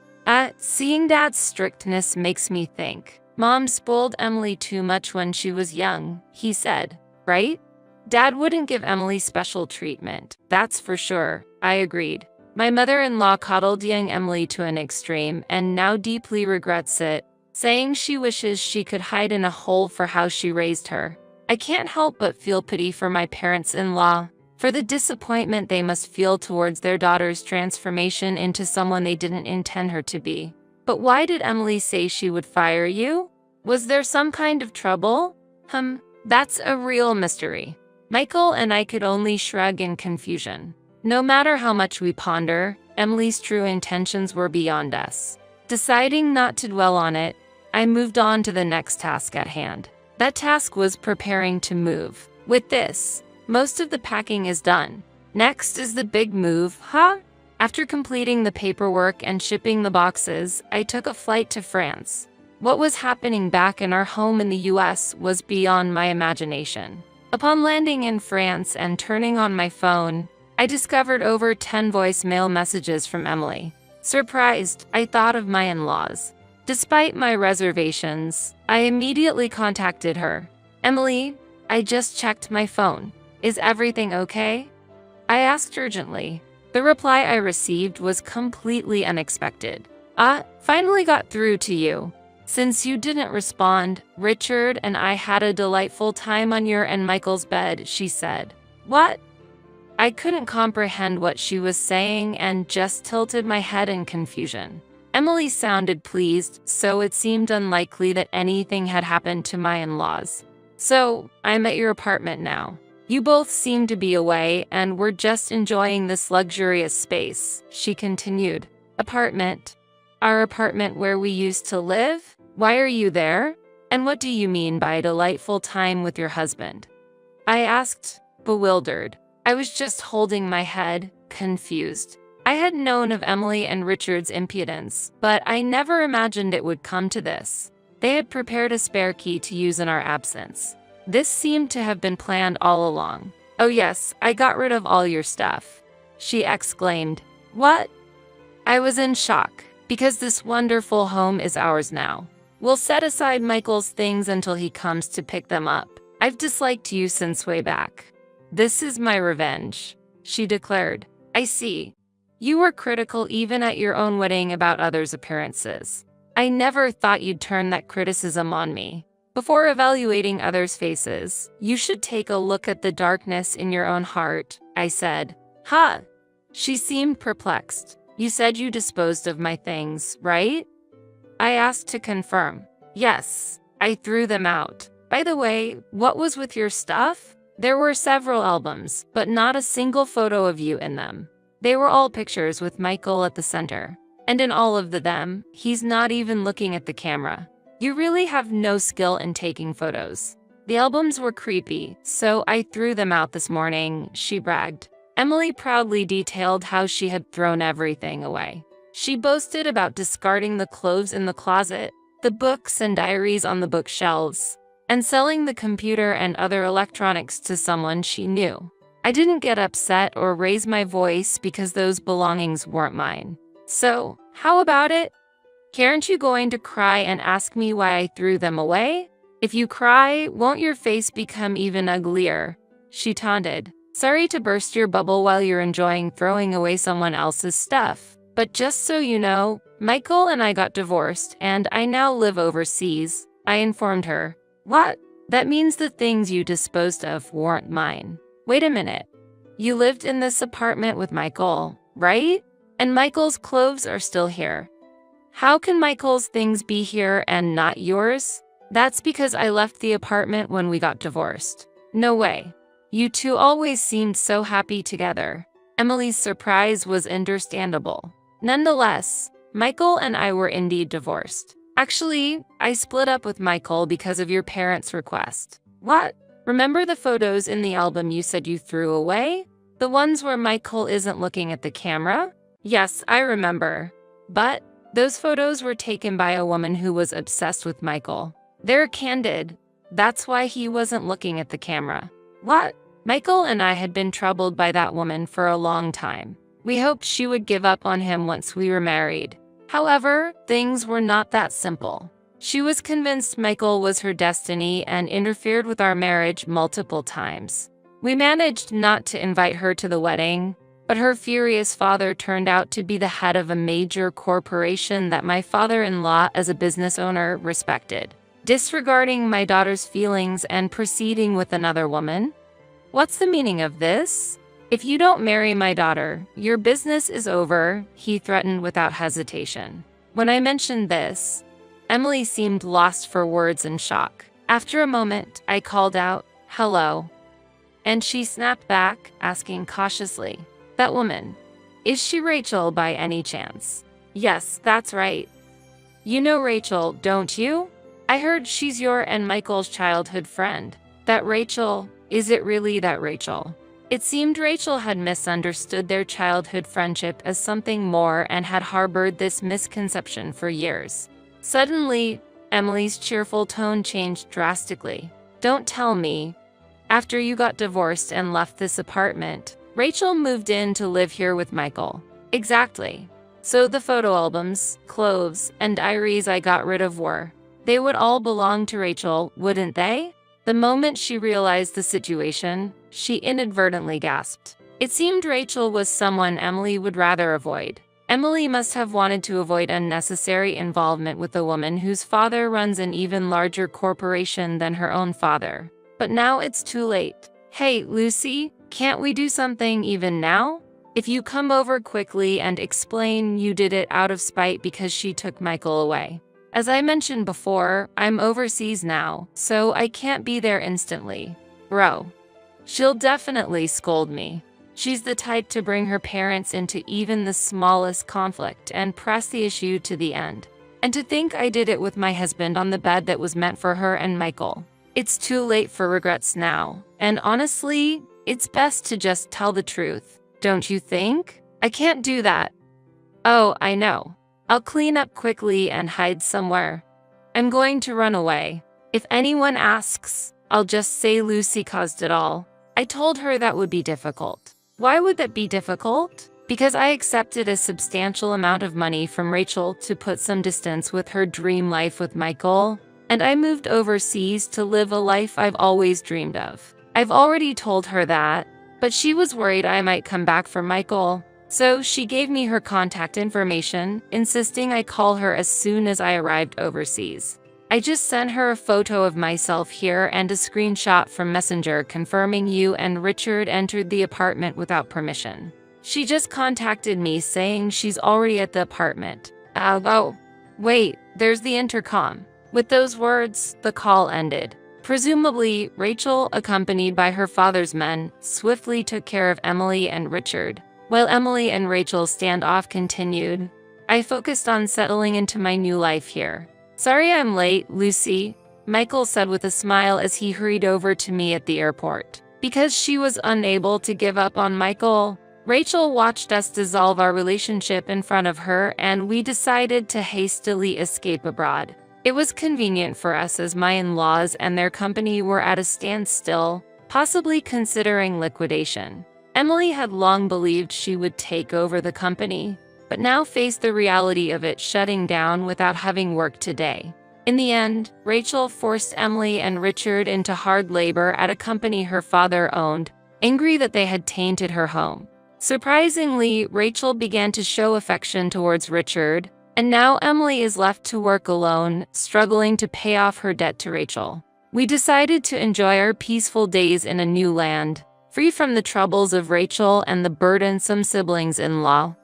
Speaker 3: Seeing Dad's strictness makes me think. "Mom spoiled Emily too much when she was young," he said, "right? Dad wouldn't give Emily special treatment, that's for sure," I agreed. My mother-in-law coddled young Emily to an extreme and now deeply regrets it, saying she wishes she could hide in a hole for how she raised her. I can't help but feel pity for my parents-in-law, for the disappointment they must feel towards their daughter's transformation into someone they didn't intend her to be. But why did Emily say she would fire you? Was there some kind of trouble? That's a real mystery. Michael and I could only shrug in confusion. No matter how much we ponder, Emily's true intentions were beyond us. Deciding not to dwell on it, I moved on to the next task at hand. That task was preparing to move. With this, most of the packing is done. Next is the big move, huh? After completing the paperwork and shipping the boxes, I took a flight to France. What was happening back in our home in the US was beyond my imagination. Upon landing in France and turning on my phone, I discovered over 10 voicemail messages from Emily. Surprised, I thought of my in-laws. Despite my reservations, I immediately contacted her. "Emily, I just checked my phone. Is everything okay?" I asked urgently. The reply I received was completely unexpected. Finally got through to you. Since you didn't respond, Richard and I had a delightful time on your and Michael's bed," she said. What? I couldn't comprehend what she was saying and just tilted my head in confusion. Emily sounded pleased, so it seemed unlikely that anything had happened to my in-laws. "So, I'm at your apartment now. You both seem to be away and we're just enjoying this luxurious space, she continued. Apartment. Our apartment where we used to live? Why are you there? And what do you mean by delightful time with your husband? I asked, bewildered. I was just holding my head, confused. I had known of Emily and Richard's impudence, but I never imagined it would come to this. They had prepared a spare key to use in our absence. This seemed to have been planned all along. Oh yes, I got rid of all your stuff, she exclaimed. What? I was in shock, because this wonderful home is ours now. We'll set aside Michael's things until he comes to pick them up. I've disliked you since way back. This is my revenge, she declared. I see. You were critical even at your own wedding about others' appearances. I never thought you'd turn that criticism on me. Before evaluating others' faces, you should take a look at the darkness in your own heart, I said. Huh? She seemed perplexed. You said you disposed of my things, right? I asked to confirm. Yes, I threw them out. By the way, what was with your stuff? There were several albums, but not a single photo of you in them. They were all pictures with Michael at the center. And in all of them, he's not even looking at the camera. You really have no skill in taking photos. The albums were creepy, so I threw them out this morning, she bragged. Emily proudly detailed how she had thrown everything away. She boasted about discarding the clothes in the closet, the books and diaries on the bookshelves, and selling the computer and other electronics to someone she knew. I didn't get upset or raise my voice because those belongings weren't mine. So, how about it? Aren't you going to cry and ask me why I threw them away? If you cry, won't your face become even uglier? She taunted. Sorry to burst your bubble while you're enjoying throwing away someone else's stuff. But just so you know, Michael and I got divorced and I now live overseas, I informed her. What? That means the things you disposed of weren't mine. Wait a minute. You lived in this apartment with Michael, right? And Michael's clothes are still here. How can Michael's things be here and not yours? That's because I left the apartment when we got divorced. No way. You two always seemed so happy together. Emily's surprise was understandable. Nonetheless, Michael and I were indeed divorced. Actually, I split up with Michael because of your parents' request. What? Remember the photos in the album you said you threw away? The ones where Michael isn't looking at the camera? Yes, I remember. But those photos were taken by a woman who was obsessed with Michael. They're candid. That's why he wasn't looking at the camera. What? Michael and I had been troubled by that woman for a long time. We hoped she would give up on him once we were married. However, things were not that simple. She was convinced Michael was her destiny and interfered with our marriage multiple times. We managed not to invite her to the wedding, but her furious father turned out to be the head of a major corporation that my father-in-law, as a business owner, respected. Disregarding my daughter's feelings and proceeding with another woman? What's the meaning of this? If you don't marry my daughter, your business is over, he threatened without hesitation. When I mentioned this, Emily seemed lost for words in shock. After a moment, I called out, "Hello," and she snapped back, asking cautiously, "That woman, is she Rachel by any chance?" "Yes, that's right." "You know Rachel, don't you? I heard she's your and Michael's childhood friend." "That Rachel? Is it really that Rachel?" It seemed Rachel had misunderstood their childhood friendship as something more and had harbored this misconception for years. Suddenly, Emily's cheerful tone changed drastically. "Don't tell me. After you got divorced and left this apartment, Rachel moved in to live here with Michael." "Exactly. So the photo albums, clothes, and diaries I got rid of they would all belong to Rachel, wouldn't they?" The moment she realized the situation, she inadvertently gasped. It seemed Rachel was someone Emily would rather avoid. Emily must have wanted to avoid unnecessary involvement with a woman whose father runs an even larger corporation than her own father. But now it's too late. "Hey, Lucy, can't we do something even now? If you come over quickly and explain you did it out of spite because she took Michael away. As I mentioned before, I'm overseas now, so I can't be there instantly. Bro." She'll definitely scold me. She's the type to bring her parents into even the smallest conflict and press the issue to the end. And to think I did it with my husband on the bed that was meant for her and Michael. It's too late for regrets now, and honestly, it's best to just tell the truth, don't you think? I can't do that. Oh, I know. I'll clean up quickly and hide somewhere. I'm going to run away. If anyone asks, I'll just say Lucy caused it all. I told her that would be difficult. Why would that be difficult? Because I accepted a substantial amount of money from Rachel to put some distance with her dream life with Michael, and I moved overseas to live a life I've always dreamed of. I've already told her that, but she was worried I might come back for Michael, so she gave me her contact information, insisting I call her as soon as I arrived overseas. I just sent her a photo of myself here and a screenshot from Messenger confirming you and Richard entered the apartment without permission. She just contacted me saying she's already at the apartment. Oh, wait, there's the intercom. With those words, the call ended. Presumably, Rachel, accompanied by her father's men, swiftly took care of Emily and Richard. While Emily and Rachel's standoff continued, I focused on settling into my new life here. Sorry I'm late, Lucy, Michael said with a smile as he hurried over to me at the airport. Because she was unable to give up on Michael, Rachel watched us dissolve our relationship in front of her, and we decided to hastily escape abroad. It was convenient for us as my in-laws and their company were at a standstill, possibly considering liquidation. Emily had long believed she would take over the company, but now faced the reality of it shutting down without having worked today. In the end, Rachel forced Emily and Richard into hard labor at a company her father owned, angry that they had tainted her home. Surprisingly, Rachel began to show affection towards Richard, and now Emily is left to work alone, struggling to pay off her debt to Rachel. We decided to enjoy our peaceful days in a new land, free from the troubles of Rachel and the burdensome siblings-in-law.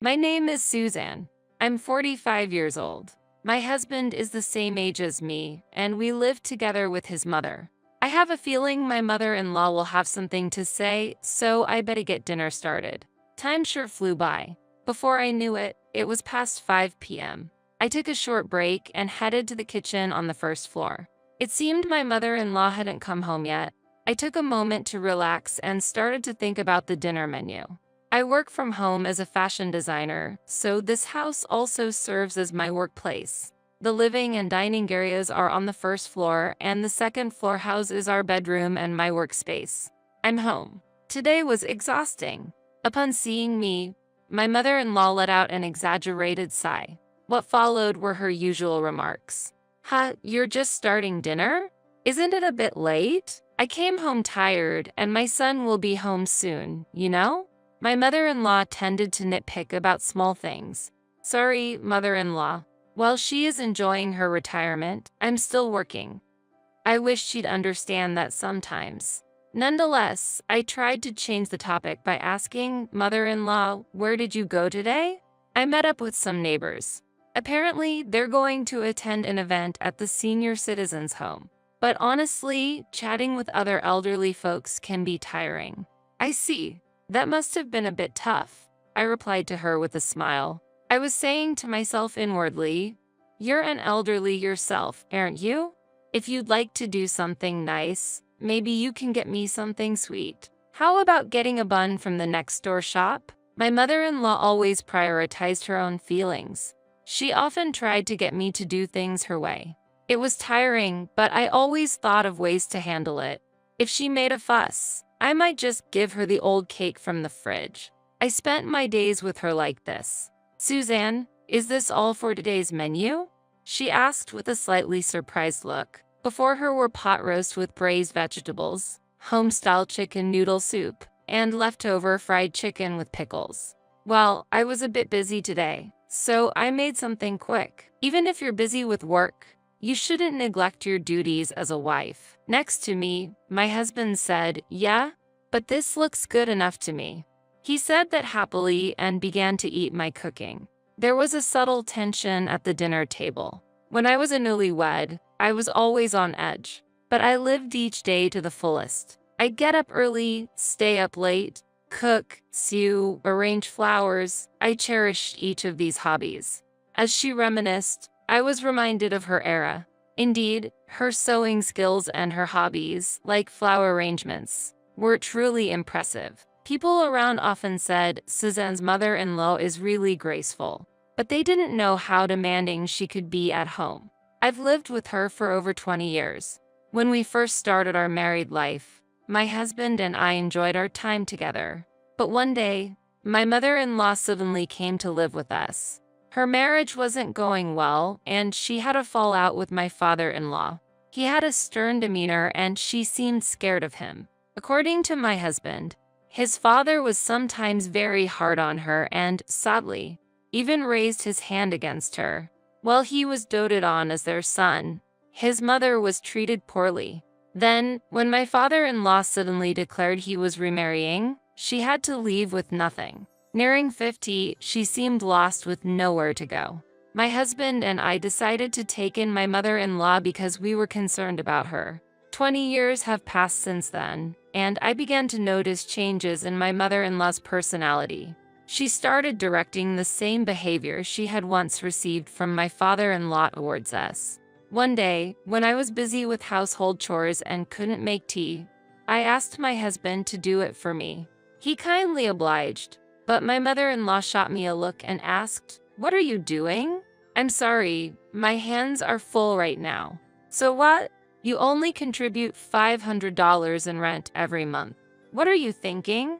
Speaker 3: My name is Suzanne. I'm 45 years old. My husband is the same age as me, and we live together with his mother. I have a feeling my mother-in-law will have something to say, so I better get dinner started. Time sure flew by. Before I knew it, it was past 5 p.m. I took a short break and headed to the kitchen on the first floor. It seemed my mother-in-law hadn't come home yet. I took a moment to relax and started to think about the dinner menu. I work from home as a fashion designer, so this house also serves as my workplace. The living and dining areas are on the first floor, and the second floor houses our bedroom and my workspace. I'm home. Today was exhausting. Upon seeing me, my mother-in-law let out an exaggerated sigh. What followed were her usual remarks. You're just starting dinner? Isn't it a bit late? I came home tired, and my son will be home soon, you know? My mother-in-law tended to nitpick about small things. Sorry, mother-in-law. While she is enjoying her retirement, I'm still working. I wish she'd understand that sometimes. Nonetheless, I tried to change the topic by asking, Mother-in-law, where did you go today? I met up with some neighbors. Apparently, they're going to attend an event at the senior citizens' home. But honestly, chatting with other elderly folks can be tiring. I see. That must have been a bit tough, I replied to her with a smile. I was saying to myself inwardly, you're an elderly yourself, aren't you? If you'd like to do something nice, maybe you can get me something sweet. How about getting a bun from the next door shop? My mother-in-law always prioritized her own feelings. She often tried to get me to do things her way. It was tiring, but I always thought of ways to handle it. If she made a fuss, I might just give her the old cake from the fridge. I spent my days with her like this. Suzanne, is this all for today's menu? She asked with a slightly surprised look. Before her were pot roast with braised vegetables, home-style chicken noodle soup, and leftover fried chicken with pickles. Well, I was a bit busy today, so I made something quick. Even if you're busy with work, you shouldn't neglect your duties as a wife. Next to me, my husband said, yeah, but this looks good enough to me. He said that happily and began to eat my cooking. There was a subtle tension at the dinner table. When I was a newlywed, I was always on edge, but I lived each day to the fullest. I'd get up early, stay up late, cook, sew, arrange flowers. I cherished each of these hobbies. As she reminisced, I was reminded of her era. Indeed, her sewing skills and her hobbies, like flower arrangements, were truly impressive. People around often said Suzanne's mother-in-law is really graceful, but they didn't know how demanding she could be at home. I've lived with her for over 20 years. When we first started our married life, my husband and I enjoyed our time together. But one day, my mother-in-law suddenly came to live with us. Her marriage wasn't going well, and she had a fallout with my father-in-law. He had a stern demeanor and she seemed scared of him. According to my husband, his father was sometimes very hard on her and, sadly, even raised his hand against her. While he was doted on as their son, his mother was treated poorly. Then, when my father-in-law suddenly declared he was remarrying, she had to leave with nothing. Nearing 50, she seemed lost with nowhere to go. My husband and I decided to take in my mother-in-law because we were concerned about her. 20 years have passed since then, and I began to notice changes in my mother-in-law's personality. She started directing the same behavior she had once received from my father-in-law towards us. One day, when I was busy with household chores and couldn't make tea, I asked my husband to do it for me. He kindly obliged, but my mother-in-law shot me a look and asked, "What are you doing?" "I'm sorry, my hands are full right now." "So what? You only contribute $500 in rent every month. What are you thinking?"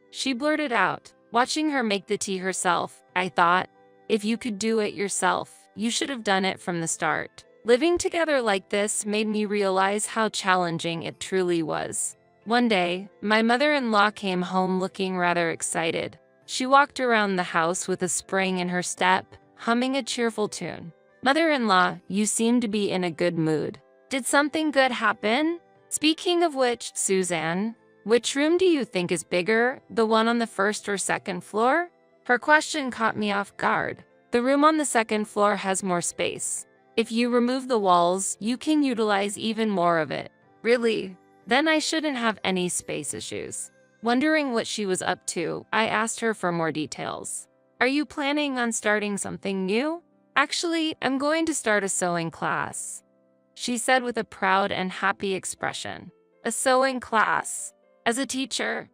Speaker 3: She blurted out. Watching her make the tea herself, I thought, if you could do it yourself, you should have done it from the start. Living together like this made me realize how challenging it truly was. One day, my mother-in-law came home looking rather excited. She walked around the house with a spring in her step, humming a cheerful tune. "Mother-in-law, you seem to be in a good mood. Did something good happen? Speaking of which, Suzanne, which room do you think is bigger, the one on the first or second floor?" Her question caught me off guard. The room on the second floor has more space. If you remove the walls, you can utilize even more of it. Really? Then I shouldn't have any space issues. Wondering what she was up to, I asked her for more details. "Are you planning on starting something new?" "Actually, I'm going to start a sewing class," she said with a proud and happy expression. "A sewing class?" As a teacher,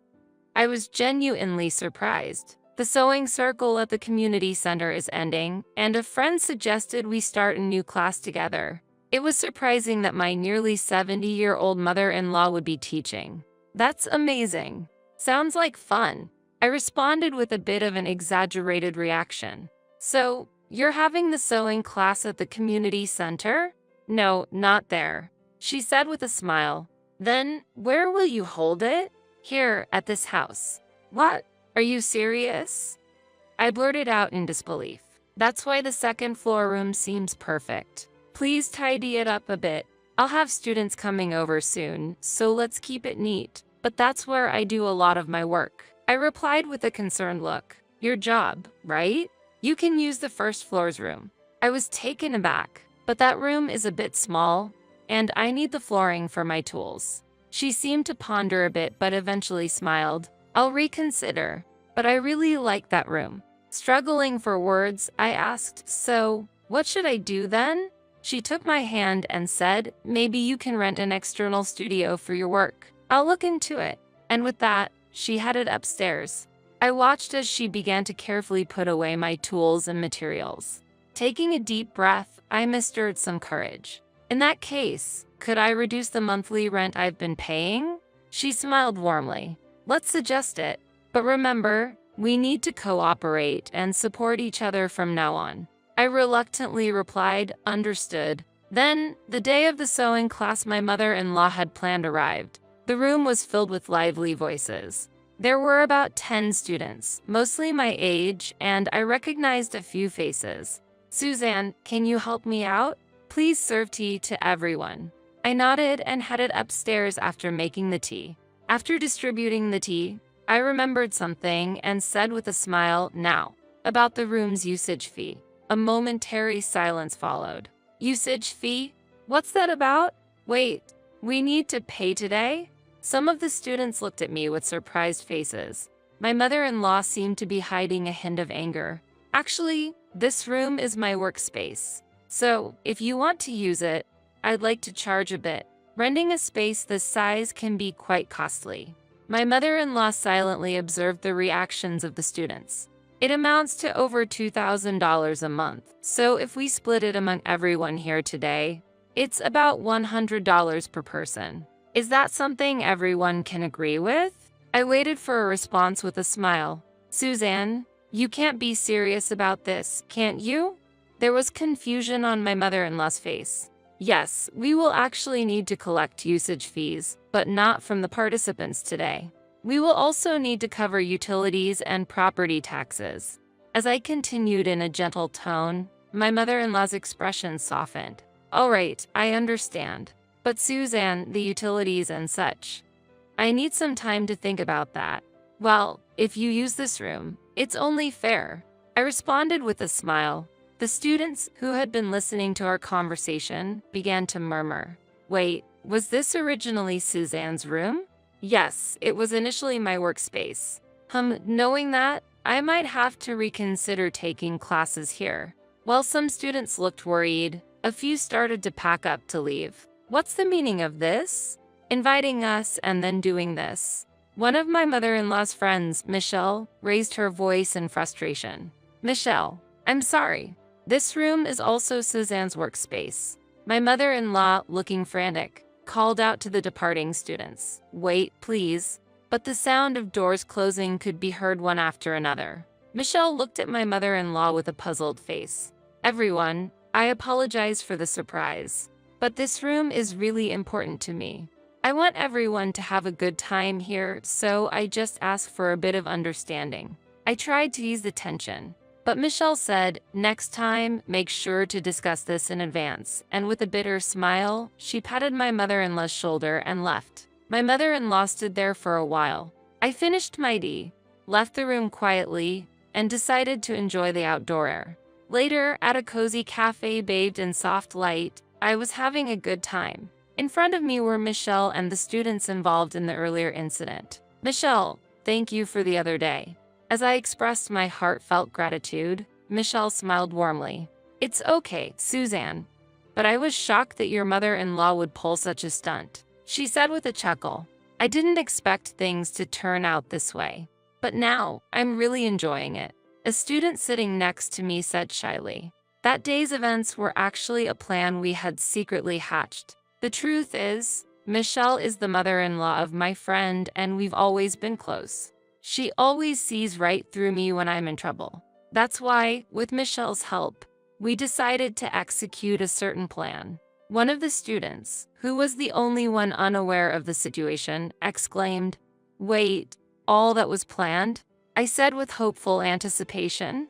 Speaker 3: I was genuinely surprised. The sewing circle at the community center is ending, and a friend suggested we start a new class together. It was surprising that my nearly 70-year-old mother-in-law would be teaching. "That's amazing. Sounds like fun." I responded with a bit of an exaggerated reaction. "So, you're having the sewing class at the community center?" "No, not there," she said with a smile. "Then, where will you hold it?" "Here, at this house." "What? Are you serious?" I blurted out in disbelief. "That's why the second floor room seems perfect. Please tidy it up a bit. I'll have students coming over soon, so let's keep it neat. But that's where I do a lot of my work," I replied with a concerned look. "Your job, right? You can use the first floor's room." I was taken aback, but that room is a bit small, and I need the flooring for my tools. She seemed to ponder a bit but eventually smiled. "I'll reconsider, but I really like that room." Struggling for words, I asked, "So, what should I do then?" She took my hand and said, "Maybe you can rent an external studio for your work. I'll look into it." And with that, she headed upstairs. I watched as she began to carefully put away my tools and materials. Taking a deep breath, I mustered some courage. "In that case, could I reduce the monthly rent I've been paying?" She smiled warmly. "Let's suggest it. But remember, we need to cooperate and support each other from now on." I reluctantly replied, "Understood." Then, the day of the sewing class my mother-in-law had planned arrived. The room was filled with lively voices. There were about 10 students, mostly my age, and I recognized a few faces. "Suzanne, can you help me out? Please serve tea to everyone." I nodded and headed upstairs after making the tea. After distributing the tea, I remembered something and said with a smile, "Now, about the room's usage fee." A momentary silence followed. "Usage fee? What's that about? Wait, we need to pay today?" Some of the students looked at me with surprised faces. My mother-in-law seemed to be hiding a hint of anger. Actually, this room is my workspace. So, if you want to use it, I'd like to charge a bit. Renting a space this size can be quite costly. My mother-in-law silently observed the reactions of the students. It amounts to over $2,000 a month, so if we split it among everyone here today, it's about $100 per person. Is that something everyone can agree with? I waited for a response with a smile. Suzanne, you can't be serious about this, can't you? There was confusion on my mother-in-law's face. Yes, we will actually need to collect usage fees, but not from the participants today. We will also need to cover utilities and property taxes. As I continued in a gentle tone, my mother-in-law's expression softened. All right, I understand. But Suzanne, the utilities and such. I need some time to think about that. Well, if you use this room, it's only fair. I responded with a smile. The students, who had been listening to our conversation, began to murmur. Wait, was this originally Suzanne's room? Yes, it was initially my workspace. Knowing that, I might have to reconsider taking classes here. While some students looked worried, a few started to pack up to leave. What's the meaning of this? Inviting us and then doing this. One of my mother-in-law's friends, Michelle, raised her voice in frustration. Michelle, I'm sorry. This room is also Suzanne's workspace. My mother-in-law, looking frantic, called out to the departing students. Wait, please. But the sound of doors closing could be heard one after another. Michelle looked at my mother-in-law with a puzzled face. Everyone, I apologize for the surprise. But this room is really important to me. I want everyone to have a good time here, so I just ask for a bit of understanding. I tried to ease the tension. But Michelle said, next time, make sure to discuss this in advance, and with a bitter smile, she patted my mother-in-law's shoulder and left. My mother-in-law stood there for a while. I finished my tea, left the room quietly, and decided to enjoy the outdoor air. Later, at a cozy cafe bathed in soft light, I was having a good time. In front of me were Michelle and the students involved in the earlier incident. Michelle, thank you for the other day. As I expressed my heartfelt gratitude, Michelle smiled warmly. It's okay, Suzanne. But I was shocked that your mother-in-law would pull such a stunt. She said with a chuckle. I didn't expect things to turn out this way. But now, I'm really enjoying it. A student sitting next to me said shyly. That day's events were actually a plan we had secretly hatched. The truth is, Michelle is the mother-in-law of my friend and we've always been close. She always sees right through me when I'm in trouble. That's why, with Michelle's help, we decided to execute a certain plan. One of the students, who was the only one unaware of the situation, exclaimed, Wait, all that was planned? I said with hopeful anticipation.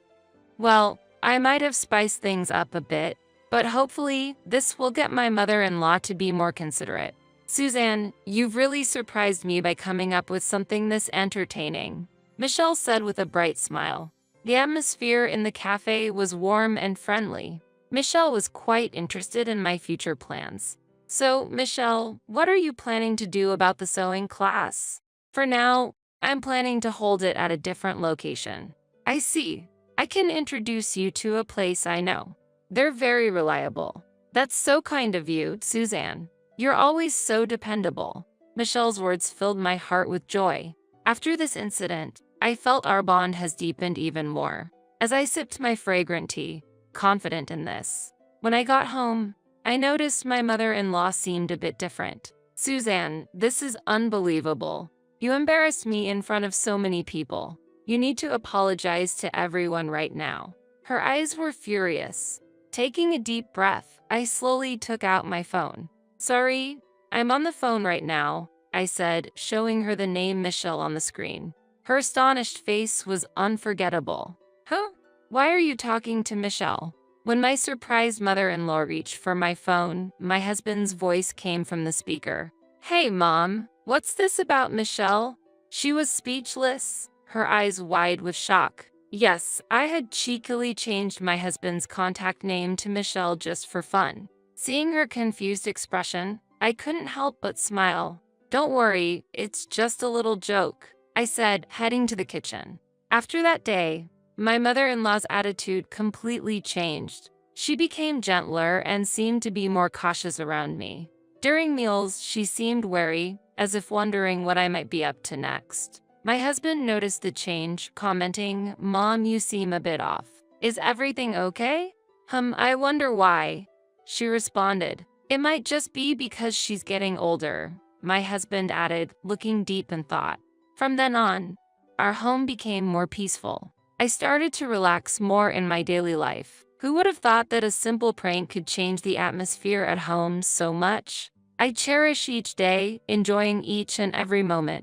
Speaker 3: Well, I might have spiced things up a bit, but hopefully this will get my mother-in-law to be more considerate. Suzanne, you've really surprised me by coming up with something this entertaining, Michelle said with a bright smile. The atmosphere in the cafe was warm and friendly. Michelle was quite interested in my future plans. So, Michelle, what are you planning to do about the sewing class? For now, I'm planning to hold it at a different location. I see. I can introduce you to a place I know. They're very reliable. That's so kind of you, Suzanne. You're always so dependable. Michelle's words filled my heart with joy. After this incident, I felt our bond has deepened even more. As I sipped my fragrant tea, confident in this. When I got home, I noticed my mother-in-law seemed a bit different. Suzanne, this is unbelievable. You embarrassed me in front of so many people. You need to apologize to everyone right now. Her eyes were furious. Taking a deep breath, I slowly took out my phone. Sorry, I'm on the phone right now, I said, showing her the name Michelle on the screen. Her astonished face was unforgettable. Huh? Why are you talking to Michelle? When my surprised mother-in-law reached for my phone, my husband's voice came from the speaker. Hey, Mom, what's this about Michelle? She was speechless, her eyes wide with shock. Yes, I had cheekily changed my husband's contact name to Michelle just for fun. Seeing her confused expression, I couldn't help but smile. Don't worry, it's just a little joke, I said, heading to the kitchen. After that day, my mother-in-law's attitude completely changed. She became gentler and seemed to be more cautious around me. During meals, she seemed wary, as if wondering what I might be up to next. My husband noticed the change, commenting, "Mom, you seem a bit off. Is everything okay?" I wonder why," she responded. "It might just be because she's getting older," my husband added, looking deep in thought. From then on, our home became more peaceful. I started to relax more in my daily life. Who would have thought that a simple prank could change the atmosphere at home so much? I cherish each day, enjoying each and every moment.